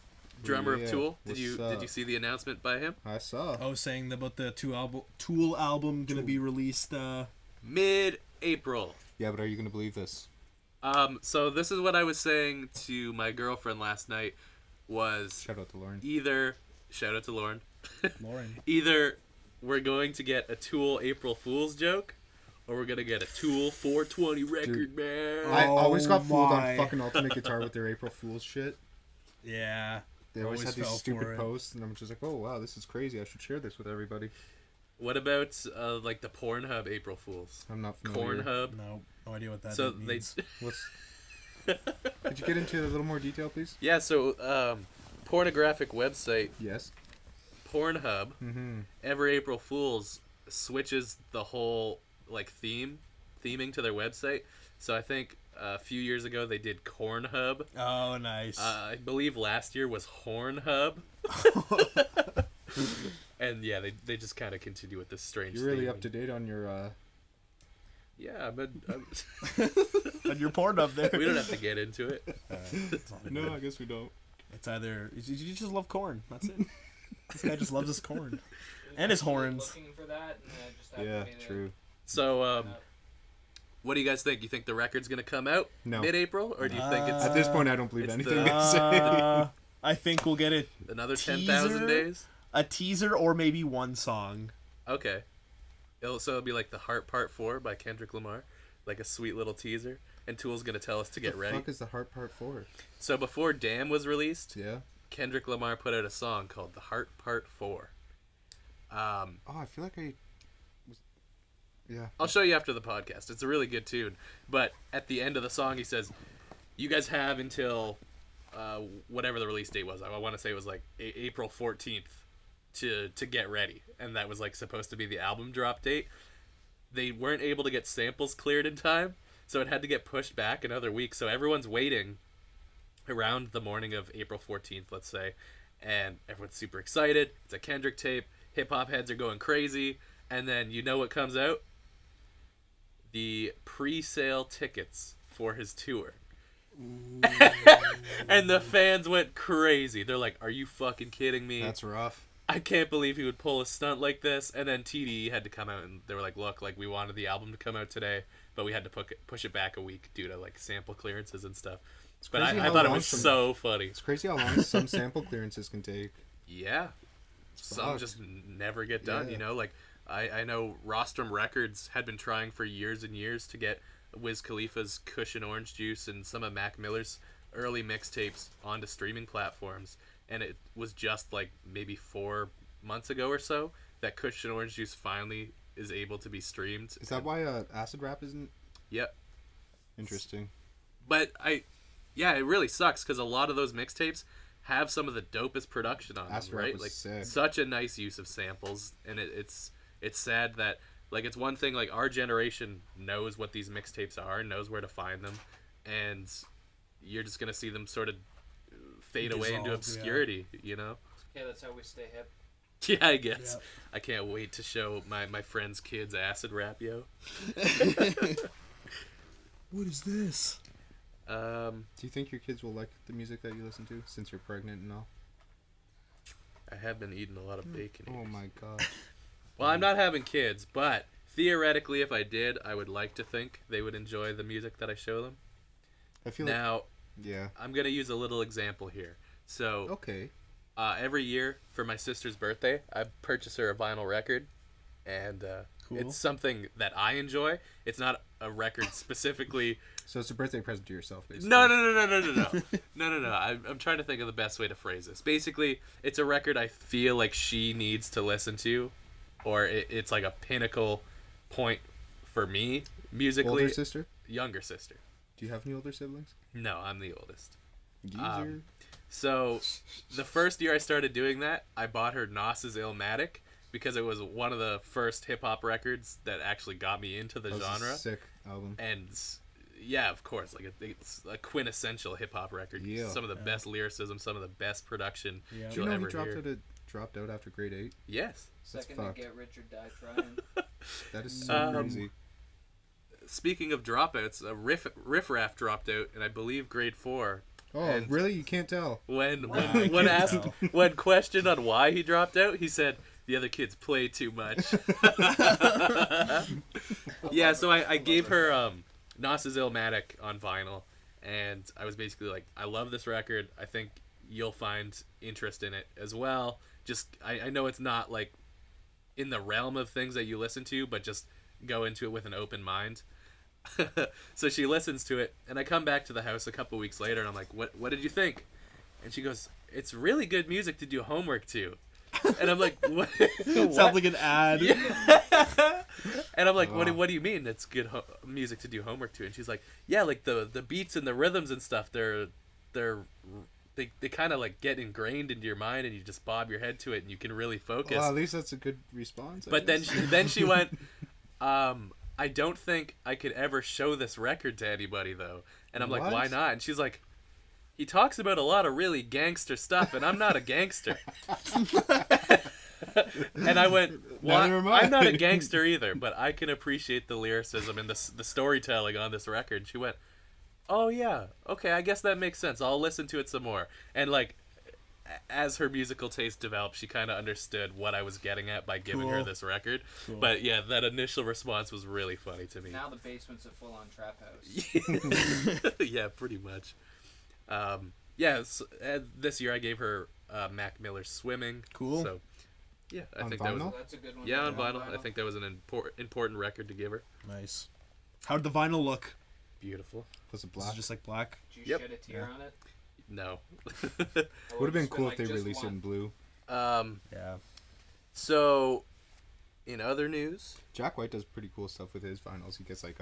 drummer Yeah, of Tool. Did what's you up? see the announcement by him? I saw. Oh, saying about the Tool album gonna be released. Mid-April. Yeah, but are you going to believe this? So this is what I was saying to my girlfriend last night was Shout out to Lauren. either shout out to Lauren. Lauren. Either we're going to get a Tool April Fool's joke or we're going to get a Tool 420 record, Dude. man. I always got fooled my. on fucking Ultimate Guitar with their April Fool's shit. Yeah. They always had these fell for stupid it. posts, and I'm just like, oh wow, this is crazy. I should share this with everybody. What about like the Pornhub April Fools? I'm not familiar. Cornhub. No idea what that So means. What's... Could you get into a little more detail, please? Yeah, so pornographic website Yes. Pornhub Mm-hmm. every April Fools switches the whole like theming to their website. So I think a few years ago they did Cornhub. Oh, nice. I believe last year was Hornhub. And yeah, they just kind of continue with this strange. You're really theming. up to date on your. Yeah, but And you're porn up there. we don't have to get into it. No, I guess we don't. It's either you just love corn. That's it. This guy just loves his corn and his horns. Looking for that, and I just happened Yeah, to be there. true. So, what do you guys think? You think the record's gonna come out No. mid-April, or do you think it's At this point, I don't believe It's anything the- they say. I think we'll get another teaser? 10,000 days? a teaser or maybe one song. Okay. It'll be like the Heart Part 4 by Kendrick Lamar, like a sweet little teaser. And Tool's gonna tell us to get the ready. fuck is the Heart Part 4? So before Damn was released, Yeah. Kendrick Lamar put out a song called The Heart Part 4. Oh, I feel like I was. Yeah. I'll show you after the podcast. It's a really good tune. But at the end of the song, he says, "You guys have until whatever the release date was. I want to say it was like April 14th to get ready." And that was like supposed to be the album drop date. They weren't able to get samples cleared in time, so it had to get pushed back another week. So everyone's waiting around the morning of April 14th, let's say, and everyone's super excited. It's a Kendrick tape. Hip-hop heads are going crazy. And then you know what comes out? The pre-sale tickets for his tour. And the fans went crazy. They're like, are you fucking kidding me? That's rough. I can't believe he would pull a stunt like this. And then TDE had to come out and they were like, look, like we wanted the album to come out today, but we had to push it back a week due to like sample clearances and stuff. But I thought it was so funny. It's crazy how long some sample clearances can take. Yeah. Some just never get done, you know? Like, I know Rostrum Records had been trying for years and years to get Wiz Khalifa's Cushion Orange Juice and some of Mac Miller's early mixtapes onto streaming platforms. And it was just like maybe 4 months ago or so that Cushion Orange Juice finally is able to be streamed. Is that why Acid Rap isn't? Yep. Interesting. But it really sucks because a lot of those mixtapes have some of the dopest production on them, right? Like sick. Such a nice use of samples, and it's sad that like it's one thing like our generation knows what these mixtapes are and knows where to find them, and you're just gonna see them sort of fade away into obscurity, you know? Yeah, that's how we stay hip. Yeah, I guess. Yep. I can't wait to show my friends' kids Acid Rap, yo. What is this? Do you think your kids will like the music that you listen to since you're pregnant and all? I have been eating a lot of bacon. Oh my gosh. Well, I'm not having kids, but theoretically, if I did, I would like to think they would enjoy the music that I show them. I feel now, yeah. I'm going to use a little example here. So, okay. Every year for my sister's birthday, I purchase her a vinyl record, and cool. It's something that I enjoy. It's not a record specifically. So it's a birthday present to yourself, basically. No. No. I'm trying to think of the best way to phrase this. Basically, it's a record I feel like she needs to listen to, or it's like a pinnacle point for me musically. Older sister? Younger sister. Do you have any older siblings? No, I'm the oldest. Geezer. So, the first year I started doing that, I bought her Nas's Illmatic because it was one of the first hip-hop records that actually got me into the genre. A sick album. And, yeah, of course, like it's a quintessential hip-hop record. Yeah. Some of the best lyricism, some of the best production Do you know ever he dropped out after grade 8? Yes. Second to get rich or die trying. That is so crazy. Speaking of dropouts, Riff Raff dropped out in, I believe, grade 4. Oh, and really? You can't tell. When questioned on why he dropped out, he said, the other kids play too much. Yeah, so I gave her Nas's Illmatic on vinyl, and I was basically like, I love this record. I think you'll find interest in it as well. Just, I know it's not like in the realm of things that you listen to, but just go into it with an open mind. So she listens to it, and I come back to the house a couple weeks later, and I'm like, what did you think? And she goes, it's really good music to do homework to. And I'm like, what? Sounds like an ad. Yeah. And I'm like, what do you mean it's good music to do homework to? And she's like, yeah, like the beats and the rhythms and stuff, they kind of like get ingrained into your mind, and you just bob your head to it, and you can really focus. Well, at least that's a good response. But then she went, I don't think I could ever show this record to anybody, though. And I'm like, why not? And she's like, he talks about a lot of really gangster stuff, and I'm not a gangster. And I went, well, I'm not a gangster either, but I can appreciate the lyricism and the storytelling on this record. And she went, oh, yeah, okay, I guess that makes sense. I'll listen to it some more. And, like, as her musical taste developed, she kind of understood what I was getting at by giving her this record. Cool. But yeah, that initial response was really funny to me. Now the basement's a full-on trap house. Yeah, pretty much. This year I gave her Mac Miller's Swimming. Cool. So yeah, I think vinyl? That's a good one. Yeah, on vinyl. I think that was an important record to give her. Nice. How'd the vinyl look? Beautiful. Was it Was black? it just like black? Did you shed a tear on it? No. Would have been cool if they released it in blue. Yeah. So, in other news, Jack White does pretty cool stuff with his vinyls. He gets like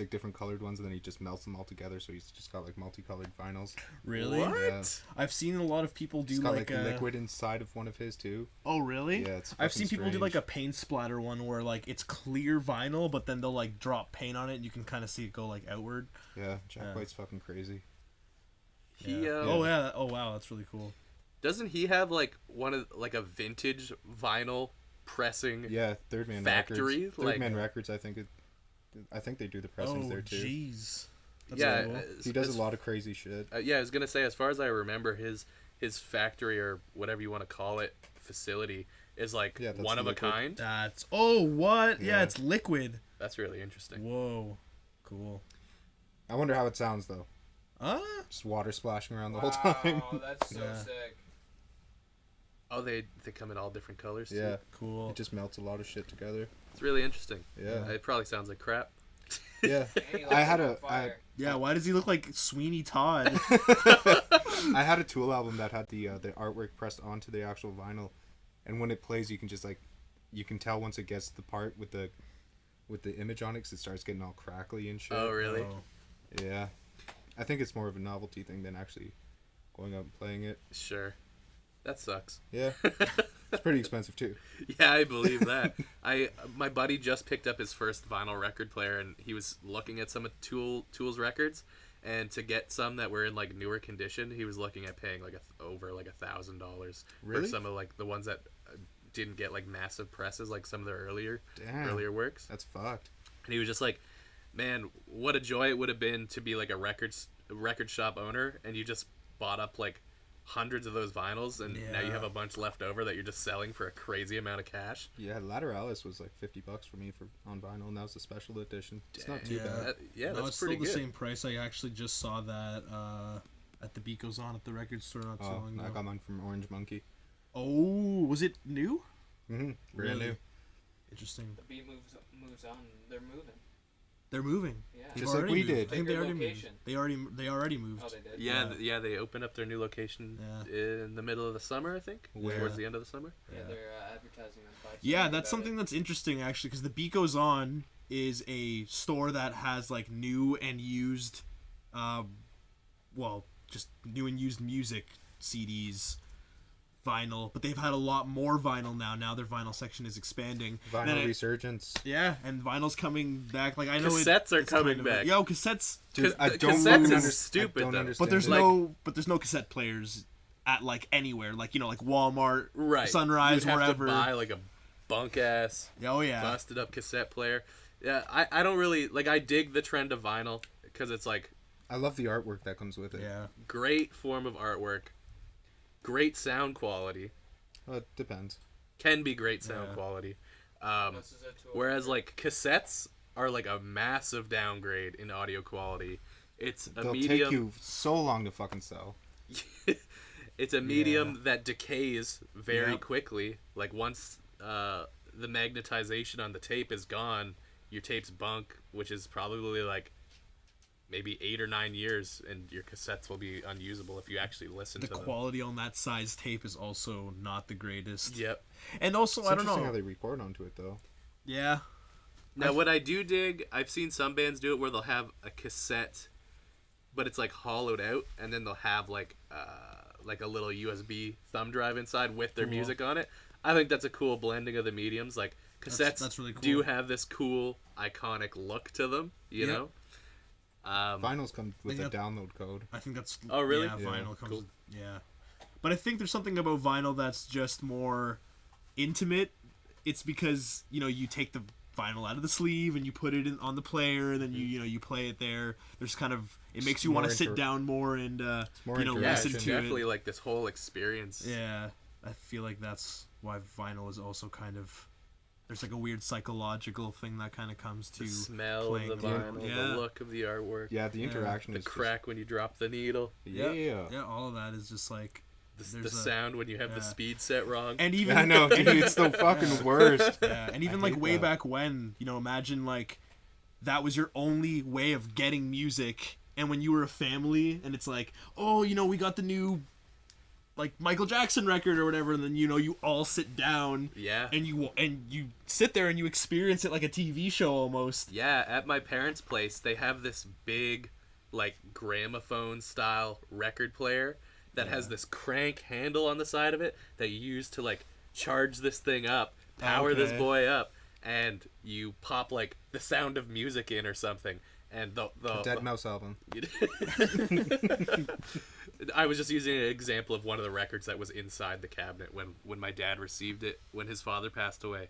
different colored ones, and then he just melts them all together. So he's just got like multicolored vinyls. Really? What? Yeah. I've seen a lot of people do He's got like a liquid inside of one of his too. Oh, really? Yeah, it's. I've seen people do strange. like a paint splatter one where like it's clear vinyl, but then they'll like drop paint on it, and you can kind of see it go like outward. Yeah, Jack White's fucking crazy. he Oh yeah. Oh wow, that's really cool. Doesn't he have like a vintage vinyl pressing? Yeah, Third Man Factory, Records. like- Third Man Records, I think they do the pressings Oh, there too. jeez. That's Yeah, cool. He does a lot of crazy shit. Yeah, I was gonna say, as far as I remember, his factory, or whatever you want to call it, facility, is like Yeah, that's one of a liquid. kind. That's what? Yeah, Yeah. it's liquid. That's really interesting. Whoa, cool. I wonder how it sounds though. Ah, Just water splashing around the whole time. Wow, that's so Yeah. sick. Oh, they come in all different colors. Too. Yeah, cool. it just melts a lot of shit together. It's really interesting. Yeah, It probably sounds like crap. yeah. And he I lights had it on a- fire. Yeah, why does he look like Sweeney Todd? I had a Tool album that had the artwork pressed onto the actual vinyl, and when it plays, you can just you can tell once it gets to the part with the image on it, 'cause it starts getting all crackly and shit. Oh, really? Oh. Yeah, I think it's more of a novelty thing than actually going out and playing it. Sure. That sucks. Yeah, it's pretty expensive too. Yeah, I believe that. My buddy just picked up his first vinyl record player, and he was looking at some of Tool's records, and to get some that were in like newer condition, he was looking at paying like over like $1,000 Really? for some of like the ones that didn't get like massive presses, like some of their earlier Damn, works. that's fucked. And he was just like, man, what a joy it would have been to be like a record shop owner, and you just bought up like hundreds of those vinyls, and now you Yeah. have a bunch left over that you're just selling for a crazy amount of cash. Yeah, Lateralis was like $50 for me on vinyl, and that was the special edition. It's not too Yeah. bad. Yeah, No, that's it's pretty still the good. same price. I actually just saw that at the Beat Goes On at the record store not too Oh, long I ago. got mine from Orange Monkey. Oh, was it new? Mm-hmm. Brand Really? new. Interesting. The beat moves on. They're moving. They're moving. Yeah. They've Just like already we moved. did. I think they Bigger already location. moved. They already moved. Oh, they did. Yeah, Yeah. they opened up their new location in the middle of the summer, I think. Where? Towards the end of the summer. Yeah, they're advertising on Five. Yeah, that's something that's interesting actually, because the Beat Goes On is a store that has like new and used, just new and used music CDs, vinyl. But they've had a lot more vinyl now. Now their vinyl section is expanding. And Vinyl resurgence. yeah, and vinyl's coming back. Like I know Cassettes are it's coming kind of back. Yo, cassettes. Dude, I Cassettes don't is even understand. stupid, I don't though. understand But there's it. no cassette players at like anywhere. Like like Walmart, Right. Sunrise, You'd have wherever. to buy like a bunk ass, Oh yeah. busted up cassette player. Yeah, I don't really like. I dig the trend of vinyl because it's like I love the artwork that comes with it. Yeah. great form of artwork, great sound quality. Well, it depends. Can be great sound Yeah. quality. This is a tool. Whereas like cassettes are like a massive downgrade in audio quality. It's a They'll medium. take you so long to fucking sell. It's a medium that decays very Yep. quickly. Like once the magnetization on the tape is gone, your tape's bunk, which is probably like maybe 8 or 9 years, and your cassettes will be unusable if you actually listen The to them. quality on that size tape is also not the greatest. Yep. And also, It's I don't interesting how know. they record onto it though. Yeah. Now, what I do dig, I've seen some bands do it where they'll have a cassette, but it's like hollowed out, and then they'll have like a little USB thumb drive inside with their Cool. music on it. I think that's a cool blending of the mediums. Like cassettes That's really do cool. have this cool, iconic look to them. You Yep. know. Vinyls come with a think download code. I think that's. Oh, really? Yeah, Yeah. vinyl comes. Cool. Yeah. But I think there's something about vinyl that's just more intimate. It's because, you take the vinyl out of the sleeve and you put it on the player, and then you play it there. There's kind of. It makes you more want to sit inter- down more and, more Yeah, listen it's to definitely it. like this whole experience. Yeah. I feel like that's why vinyl is also kind of. There's like a weird psychological thing that kind of comes to The smell playing of the the- vinyl, Yeah. the look of the artwork, Yeah, the interaction the is crack when you drop the needle, Just, yeah. Yeah, all of that is just like. the There's a- sound when you have the yeah. speed set wrong. And even I know, dude. It's the fucking worst. Yeah, and even I like hate way that. back when, imagine like that was your only way of getting music, and when you were a family, and it's like, oh, we got the new like Michael Jackson record or whatever, and then you all sit down Yeah. and you sit there and you experience it like a TV show almost. Yeah, at my parents' place, they have this big, like, gramophone style record player that has this crank handle on the side of it that you use to, like, charge this thing up, power this Okay. boy up, and you pop, like, the Sound of Music in or something, And The Dead Mouse album. I was just using an example of one of the records that was inside the cabinet when my dad received it when his father passed away.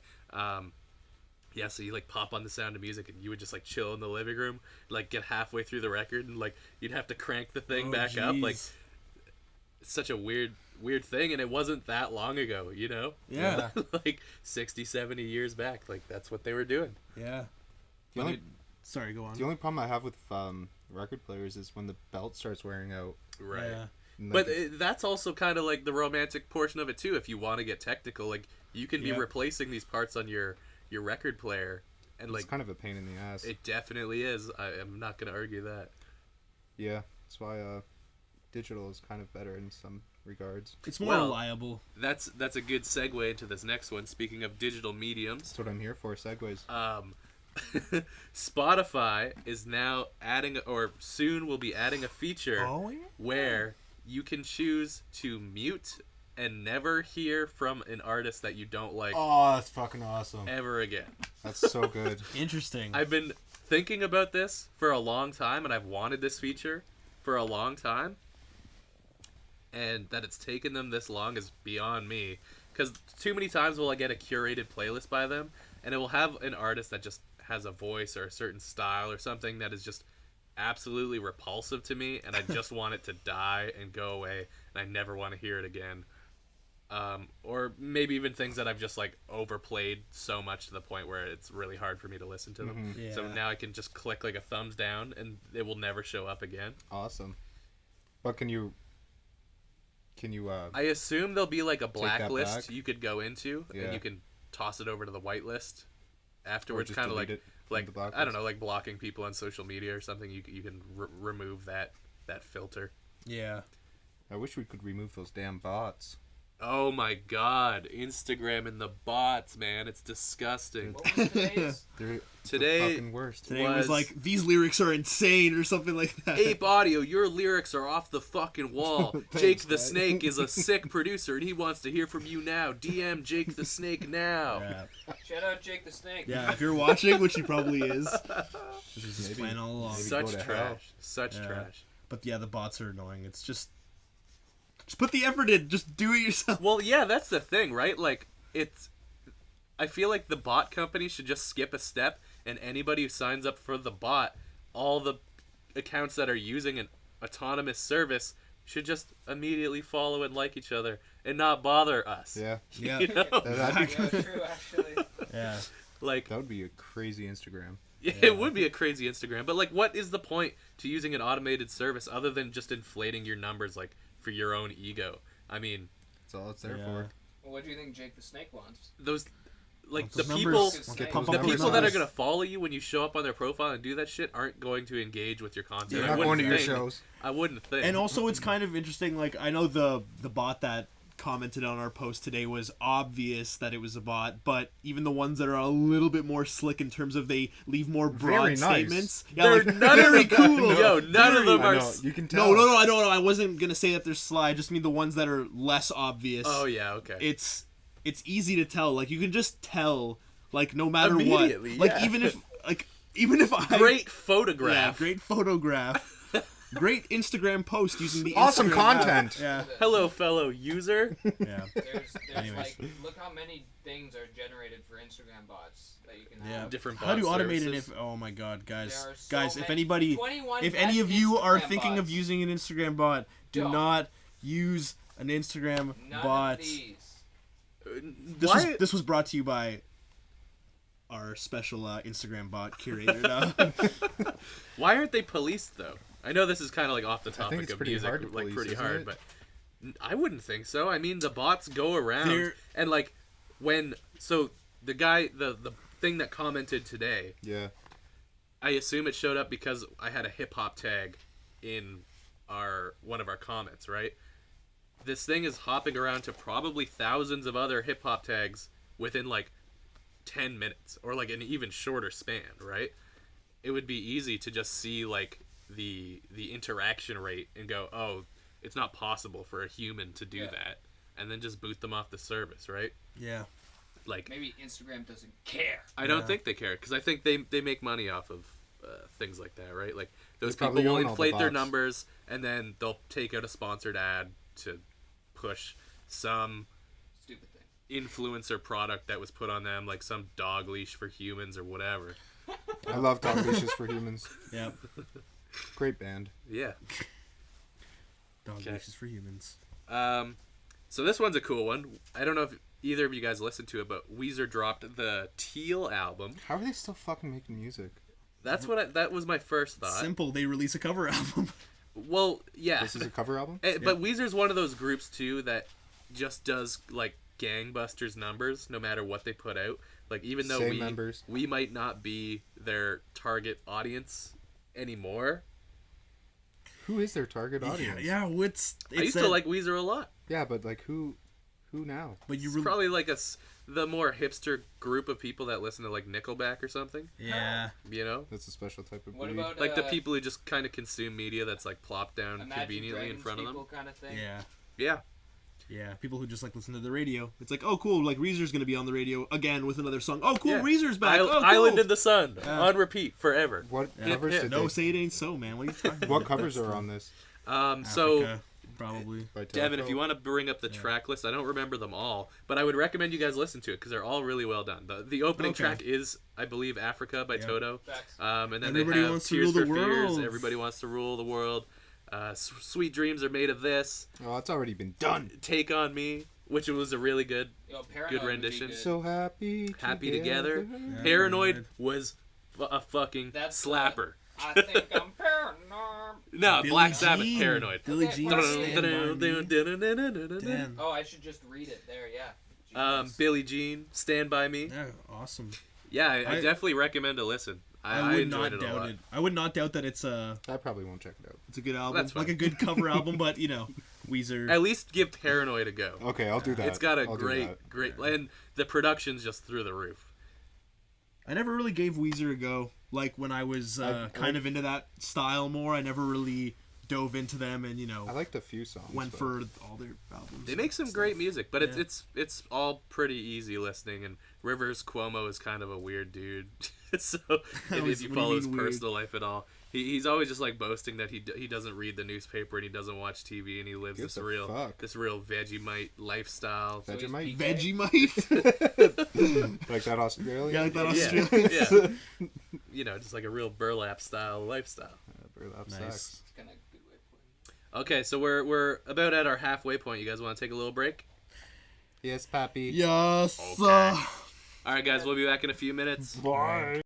Yeah, so you like pop on The Sound of Music and you would just like chill in the living room, like get halfway through the record and like you'd have to crank the thing back up. Like it's such a weird thing, and it wasn't that long ago, you know? Yeah. Like 60, 70 years back, like that's what they were doing. Yeah. Sorry, go on. The only problem I have with record players is when the belt starts wearing out. Right. Yeah. But that's also kind of like the romantic portion of it too. If you want to get technical, like you can be replacing these parts on your record player, and it's like kind of a pain in the ass. It definitely is. I'm not gonna argue that. Yeah, that's why digital is kind of better in some regards. It's more reliable. That's a good segue into this next one. Speaking of digital mediums, that's what I'm here for. Segues. Spotify is now adding, or soon will be adding, a feature where you can choose to mute and never hear from an artist that you don't like. Oh, that's fucking awesome. Ever again. That's so good. Interesting. I've been thinking about this for a long time, and I've wanted this feature for a long time. And that it's taken them this long is beyond me. Because too many times will I get a curated playlist by them, and it will have an artist that just has a voice or a certain style or something that is just absolutely repulsive to me, and I just want it to die and go away, and I never want to hear it again. Or maybe even things that I've just like overplayed so much to the point where it's really hard for me to listen to them. Yeah. So now I can just click like a thumbs down and it will never show up again. Awesome. But can you I assume there'll be like a take that blacklist back? you could go into, and you can toss it over to the whitelist afterwards, kind of like I don't know, like blocking people on social media or something. You can remove that filter. Yeah. I wish we could remove those damn bots. Oh my god, Instagram and the bots, man, it's disgusting. What was today's? They're Today the fucking worst. Today was like, these lyrics are insane or something like that. Ape Audio, your lyrics are off the fucking wall. Thanks, Jake the man. Snake is a sick producer and he wants to hear from you now. DM Jake the Snake now. Yeah. Shout out Jake the Snake. Yeah, if you're watching, which he probably is. This is his Maybe. plan all along. Maybe. Such go to trash. hell. Such Yeah. trash. But yeah, the bots are annoying. It's just put the effort in. Just do it yourself. Well, yeah, that's the thing, right? Like, I feel like the bot company should just skip a step, and anybody who signs up for the bot, all the accounts that are using an autonomous service should just immediately follow and like each other and not bother us. Yeah. Yeah. You know? That'd be, Yeah, true, actually. Yeah. Like, that would be a crazy Instagram. it would be a crazy Instagram, but like, what is the point to using an automated service other than just inflating your numbers, like, for your own ego? I mean, That's all it's there Yeah. for. Well, what do you think Jake the Snake wants? those, like, Those the numbers- people, Those Get numbers. those the numbers people that are up. going to follow you when you show up on their profile and do that shit aren't going to engage with your content. They're I not going wouldn't to your think. shows. I wouldn't think. And also, it's kind of interesting. Like, I know the bot that commented on our post today was obvious that it was a bot, but even the ones that are a little bit more slick in terms of they leave more broad Very nice. statements. Yeah, They're like, none very of them, cool. yo, none of them I are. know, you can tell. No, I don't know. I wasn't gonna say that they're sly. I just mean the ones that are less obvious. Oh yeah, okay. It's easy to tell. Like, you can just tell. Like, no matter what. Immediately, Like, yeah. even if I Great photograph. Yeah, great photograph. Great Instagram post using the Awesome Instagram content. app. Yeah. Hello, fellow user. Yeah. There's Anyways. like, look how many things are generated for Instagram bots that you can Yeah. have. Different How do you bot automate it services. if oh my god, guys. There are so Guys, if many- anybody 21 if any of you are Instagram thinking of bots. using an Instagram bot, do Don't. not use an Instagram None bot. of these. This was brought to you by our special Instagram bot curator. Why aren't they policed though? I know this is kind of like off the topic it's of pretty music, hard to like police, pretty isn't hard, it? but I wouldn't think so. I mean, the bots go around They're- and like so the guy the thing that commented today, Yeah. I assume it showed up because I had a hip hop tag in one of our comments, right? This thing is hopping around to probably thousands of other hip hop tags within like 10 minutes or like an even shorter span, right? It would be easy to just see like the interaction rate and go, oh, it's not possible for a human to do that, and then just boot them off the service, right? yeah. Like, Maybe Instagram doesn't care. I don't Yeah. think they care because I think they make money off of things like that, right? Like those They people probably will own all the inflate their bots. numbers and then they'll take out a sponsored ad to push some Stupid thing. influencer product that was put on them, like some dog leash for humans or whatever. I love Dog Leashes for Humans. Yep. Great band. Yeah. Dog Okay. leashes for humans. So this one's a cool one. I don't know if either of you guys listened to it, but Weezer dropped the Teal album. How are they still fucking making music? That was my first thought. Simple. They release a cover album. Well, yeah. This is a cover album? But Weezer's one of those groups too that just does like gangbusters numbers no matter what they put out. Like even though Same members. we might not be their target audience anymore. Who is their target audience? Yeah, what's... I used to like Weezer a lot. Yeah, but like who now? But you It's probably like the more hipster group of people that listen to like Nickelback or something. Yeah. You know? That's a special type of What breed. about Like the people who just kind of consume media that's like plopped down Imagine conveniently in Dragons front of them. people kind of thing? Yeah. Yeah. Yeah, people who just like listen to the radio. It's like, oh, cool, like Weezer's gonna be on the radio again with another song. Oh, cool, Yeah. Weezer's back. Oh, cool. Island in the Sun Yeah. on repeat forever. What Yeah. covers Yeah. did No, they... say it ain't so, man. What are you talking about? What covers are on this? So Africa, probably. By Devin, Telco? if you want to bring up the track list, I don't remember them all, but I would recommend you guys listen to it because they're all really well done. The opening Okay. track is, I believe, Africa by Toto. Facts. And then Everybody they have wants to Tears rule for the Fears. world. Everybody wants to rule the world. Sweet Dreams are made of this. Oh, it's already been done. Take on Me, which was a really good. Yo, Paranoid Good would be rendition. good. So happy Together. Yeah, Paranoid Paranoid. was a fucking That's slapper. I think I'm paranoid. No, Billie Black Sabbath, Jean. Paranoid. Billie Okay, Jean. well, Stand By Me. Damn. Oh, I should just read it there, yeah. Genius. Billie Jean, Stand By Me. Yeah, awesome. Yeah, I I- definitely recommend a listen. I would enjoyed not it a doubt lot. it. I would not doubt that it's a I probably won't check it out. good album, That's fine. like a good cover album. But you know, Weezer. At least give Paranoid a go. Okay, I'll do that. It's got a I'll do great, that. great, and the production's just through the roof. I never really gave Weezer a go. Like when I was kind of into that style more, I never really dove into them and I liked a few songs. went but- for all their albums. They make some and great stuff. music, but Yeah. it's all pretty easy listening. And Rivers Cuomo is kind of a weird dude. So if you what do follow you his mean weird? personal life at all, he's always just like boasting that he doesn't read the newspaper and he doesn't watch TV and he lives Gives this a real fuck. Vegemite lifestyle. So he's Vegemite? PK? Vegemite. Like that Australian? Yeah, like that Yeah, Australian. yeah. You know, just like a real burlap style lifestyle. Burlap Nice. sacks. It's kind of a good way of putting it. Okay, so we're about at our halfway point. You guys want to take a little break? Yes, Pappy. Yes. Okay. All right, guys, we'll be back in a few minutes. Bye.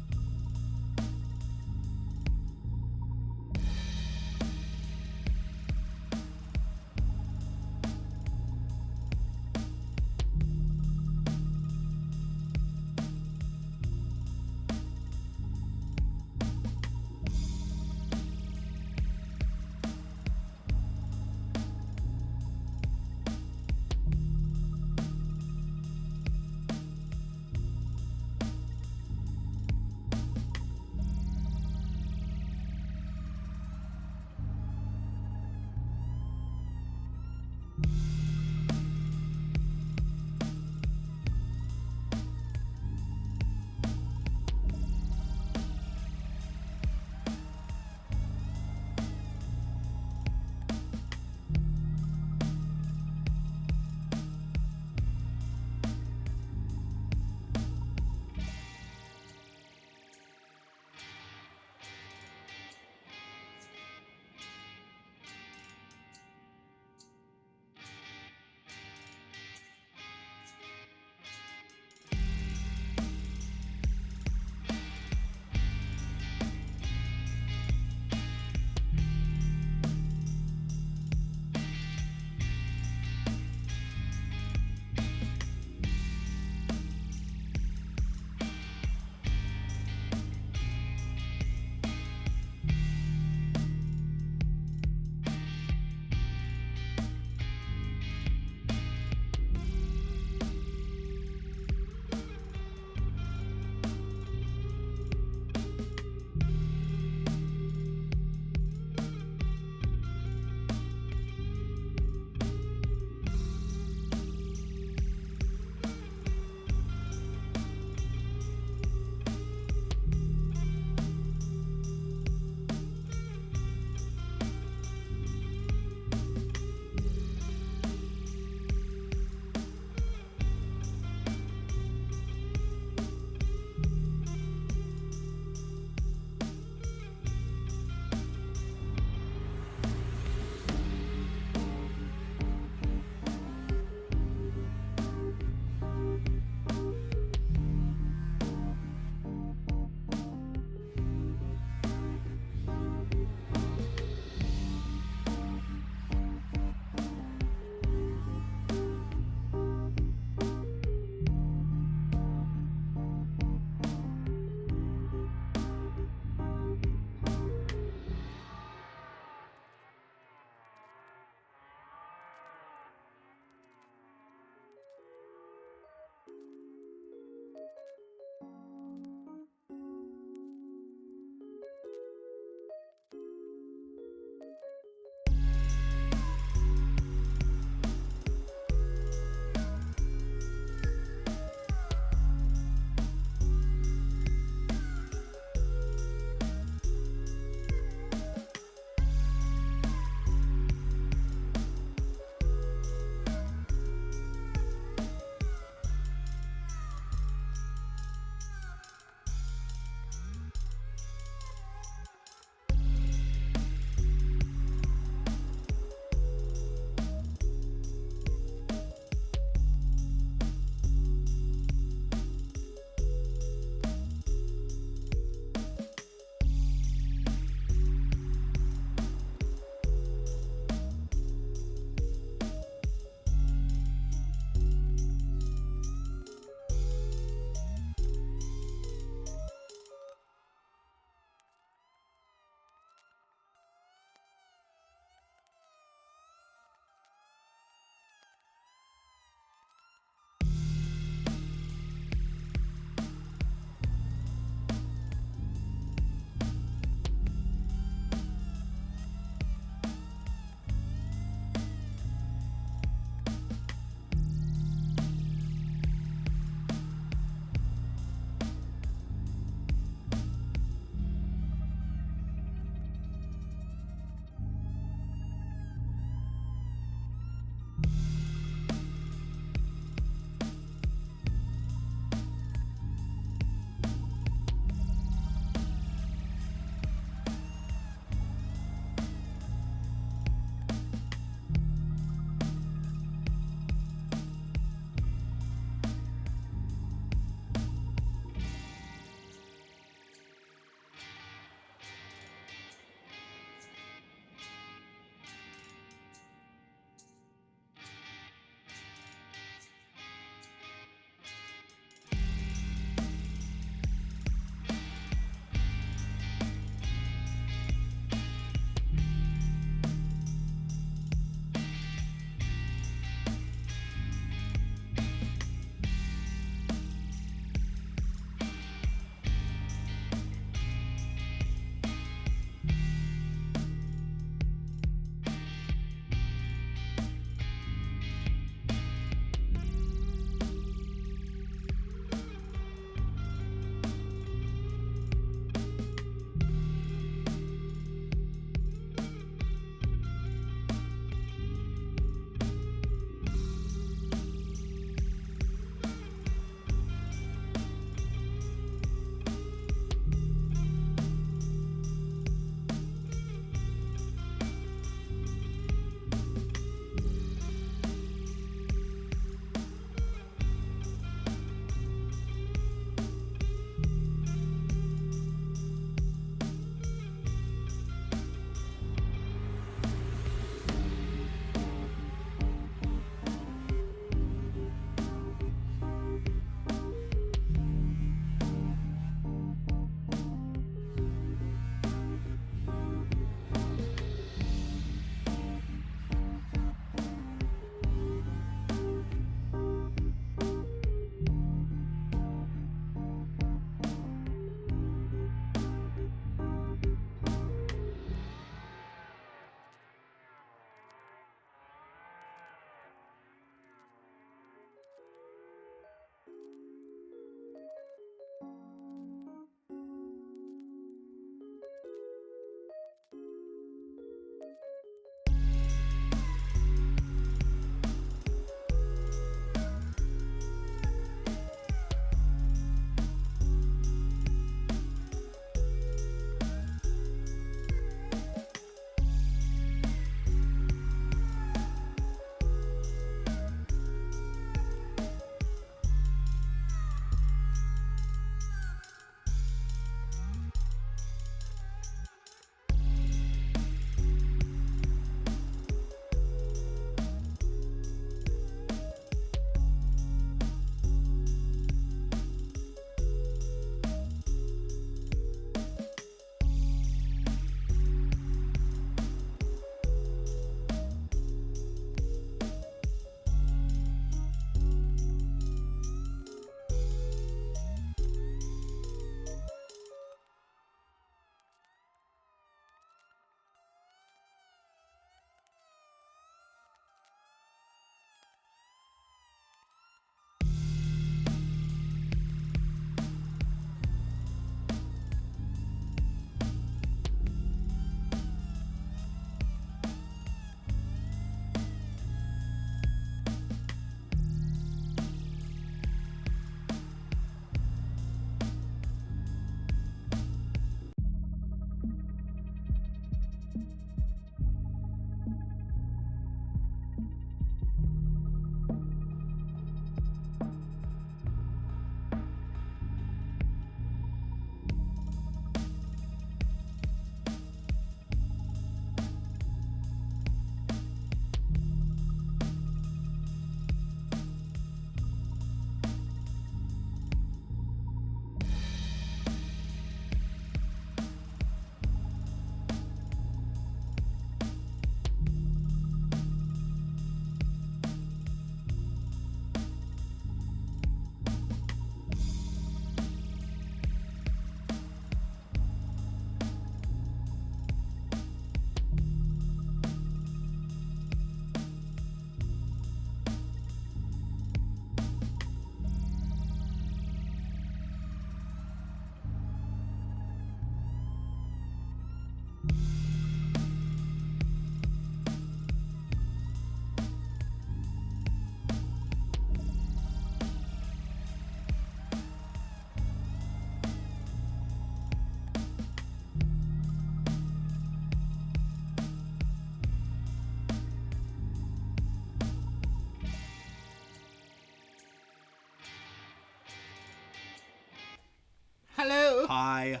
Hi.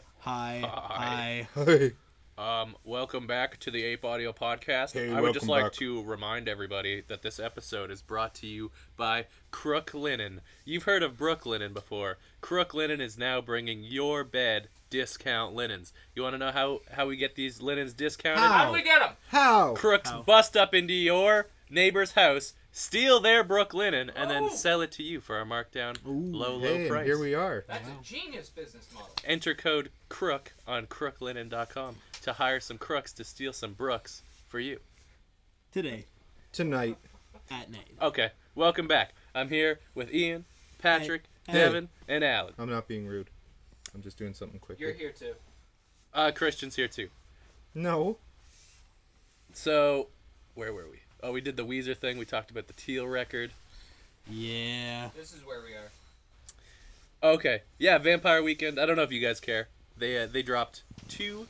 Hey. Welcome back to the Ape Audio Podcast. Hey, I would just welcome like back. to remind everybody that this episode is brought to you by Crook Linen. You've heard of Brook Linen before. Crook Linen is now bringing your bed discount linens. You want to know how we get these linens discounted? How do we get them? How? Crooks bust up into your neighbor's house, steal their Brook Linen, and then sell it to you for a marked down low Hey, price. and here we are. That's a genius business model. Enter code CROOK on crooklinen.com to hire some crooks to steal some brooks for you. Today Tonight. at night. Okay, welcome back. I'm here with Ian, Patrick, Hey. Devin, and Alan. I'm not being rude. I'm just doing something quickly. You're here too. Christian's here too. No. So, where were we? Oh, we did the Weezer thing. We talked about the Teal record. Yeah. This is where we are. Okay, yeah, Vampire Weekend. I don't know if you guys care. They dropped 2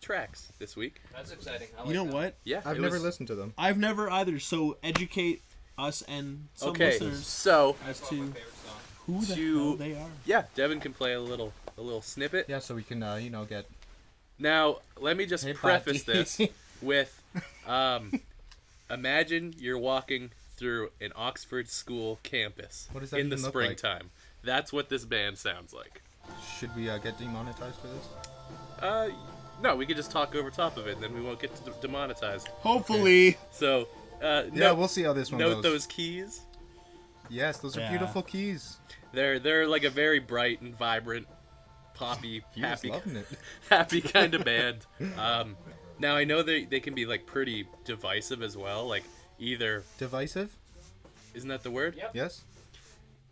tracks this week. That's exciting. I like You know that. what? Yeah, I've it never was- listened to them. I've never either, so educate us and some Okay, listeners so as That's one of to my favorite songs. who the to- hell they are. yeah, Devin can play a little snippet. Yeah, so we can, get... Now, let me just Hey, preface Patty. this with, imagine you're walking through an Oxford school campus What does that in the even look like? springtime. That's what this band sounds like. Should we get demonetized for this? No, we could just talk over top of it, and then we won't get demonetized. Hopefully. So, Yeah, note, we'll see how this one note goes. those keys. Yes, those are Yeah. beautiful keys. They're like a very bright and vibrant, poppy, He was happy, loving it. happy kind of band. Now I know they can be like pretty divisive as well. Like either Divisive? isn't that the word? Yep. Yes?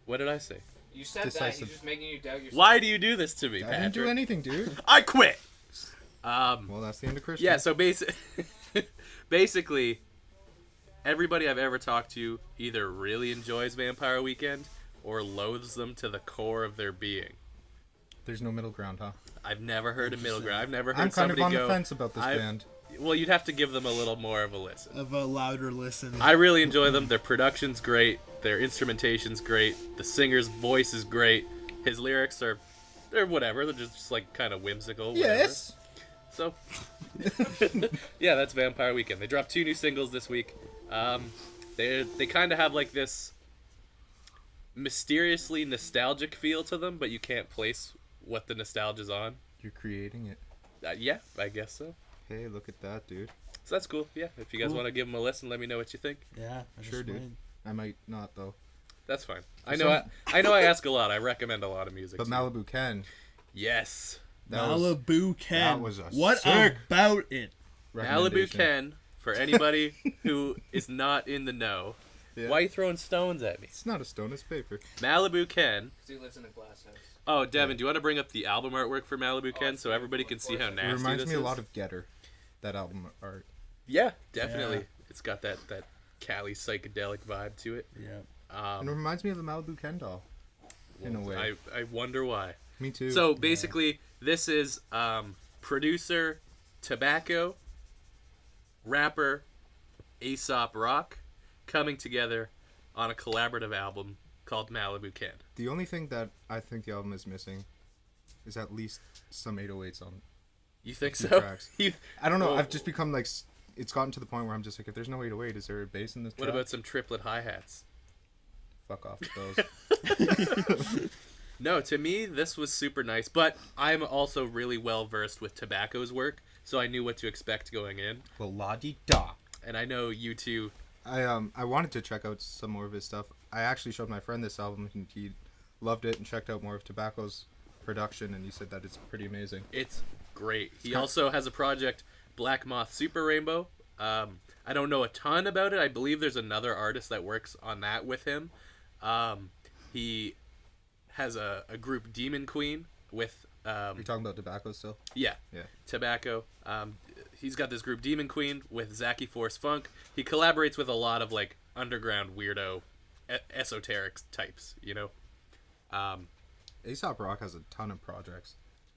What did I say? You said that. Decisive. He's just making you doubt yourself. Why do you do this to me, I Patrick? didn't do anything, dude. I quit. Well, that's the end of Christian. Yeah. So basically, everybody I've ever talked to either really enjoys Vampire Weekend or loathes them to the core of their being. There's no middle ground, huh? I've never heard a middle ground. I've never heard I'm kind of somebody on go. the fence about this band. Well, you'd have to give them a little more of a listen. Of a louder listen. I really enjoy them. Their production's great. Their instrumentation's great. The singer's voice is great. His lyrics they're whatever. They're just like kind of whimsical. Whatever. Yes. So, yeah, that's Vampire Weekend. They dropped 2 new singles this week. They kind of have like this mysteriously nostalgic feel to them, but you can't place what the nostalgia's on. You're creating it. Yeah, I guess so. Hey, look at that, dude. So that's cool. Yeah, if you guys Cool. want to give them a listen, let me know what you think. Yeah, I Sure, just dude. might. I might not, though. That's fine. I know. I know. I ask a lot. I recommend a lot of music. But too. Malibu can. Yes. That was Malibu Ken. that was a what sick about it? Malibu recommendation. Ken, for anybody who is not in the know. Yeah. Why are you throwing stones at me? It's not a stone, it's paper. Malibu Ken. 'Cause he lives in a glass house. Oh, Devin, do you want to bring up the album artwork for Malibu Ken it's so everybody can see how It nasty It reminds this me a is? lot of Getter, that album art. Yeah, definitely. Yeah. It's got that Cali psychedelic vibe to it. Yeah. And it reminds me of the Malibu Ken doll, in a way. I wonder why. Me too. So basically, this is producer Tobacco, rapper Aesop Rock coming together on a collaborative album called Malibu Ken. The only thing that I think the album is missing is at least some 808s on. You think few so? tracks. You- I don't know. Well- I've just become like. It's gotten to the point where I'm just like, if there's no 808, is there a bass in this What track? about some triplet hi-hats? Fuck off with those. No, to me, this was super nice, but I'm also really well versed with Tobacco's work, so I knew what to expect going in. Well, la-di-da. And I know you two. I wanted to check out some more of his stuff. I actually showed my friend this album, and he loved it and checked out more of Tobacco's production, and he said that it's pretty amazing. It's great. He also has a project, Black Moth Super Rainbow. I don't know a ton about it. I believe there's another artist that works on that with him. He has a group, Demon Queen, with Are you talking about Tobacco still? yeah, Yeah. Tobacco. He's got this group, Demon Queen, with Zachy Force Funk. He collaborates with a lot of like underground weirdo, esoteric types. You know, Aesop Rock has a ton of projects.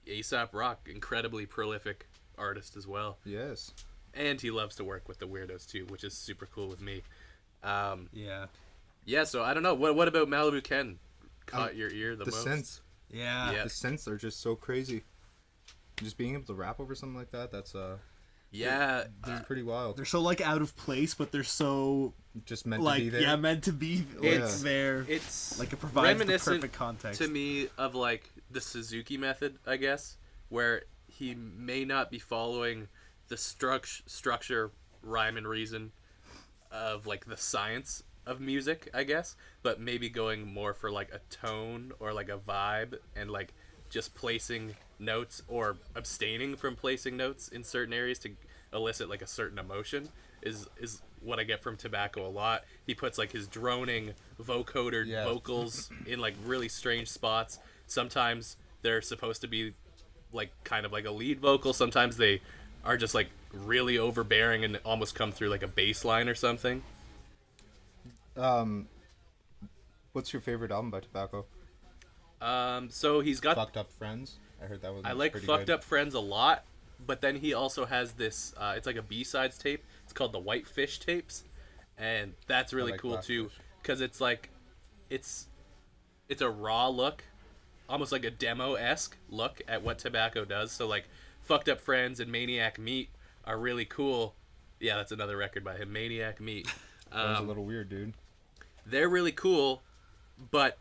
Aesop Rock, incredibly prolific artist as well, Yes. and he loves to work with the weirdos too, which is super cool with me. Yeah. Yeah, so I don't know. What about Malibu Ken caught your ear the The most? synths. Yeah. Yeah. The synths are just so crazy. Just being able to rap over something like that, that's Yeah. pretty wild. They're so like out of place, but they're so Just meant like to be there. yeah, meant to be It's- there. It's Like it provides the reminiscent perfect context. to me of like the Suzuki method, I guess, where he may not be following the structure, rhyme, and reason of like the science of music, I guess, but maybe going more for like a tone or like a vibe and like just placing notes or abstaining from placing notes in certain areas to elicit like a certain emotion is what I get from Tobacco a lot. He puts like his droning vocoder Yeah. vocals in like really strange spots. Sometimes they're supposed to be like kind of like a lead vocal. Sometimes they are just like really overbearing and almost come through like a bass line or something. What's your favorite album by Tobacco? So he's got Fucked Up Friends. I heard that was I like pretty Fucked good. Up Friends a lot, but then he also has this it's like a B-sides tape. It's called the White Fish tapes, and that's really like cool Black too Fish. because it's like it's a raw look, almost like a demo-esque look at what Tobacco does. So like Fucked Up Friends and Maniac Meat are really cool. Yeah, that's another record by him, Maniac Meat. That was a little weird, dude. They're really cool, but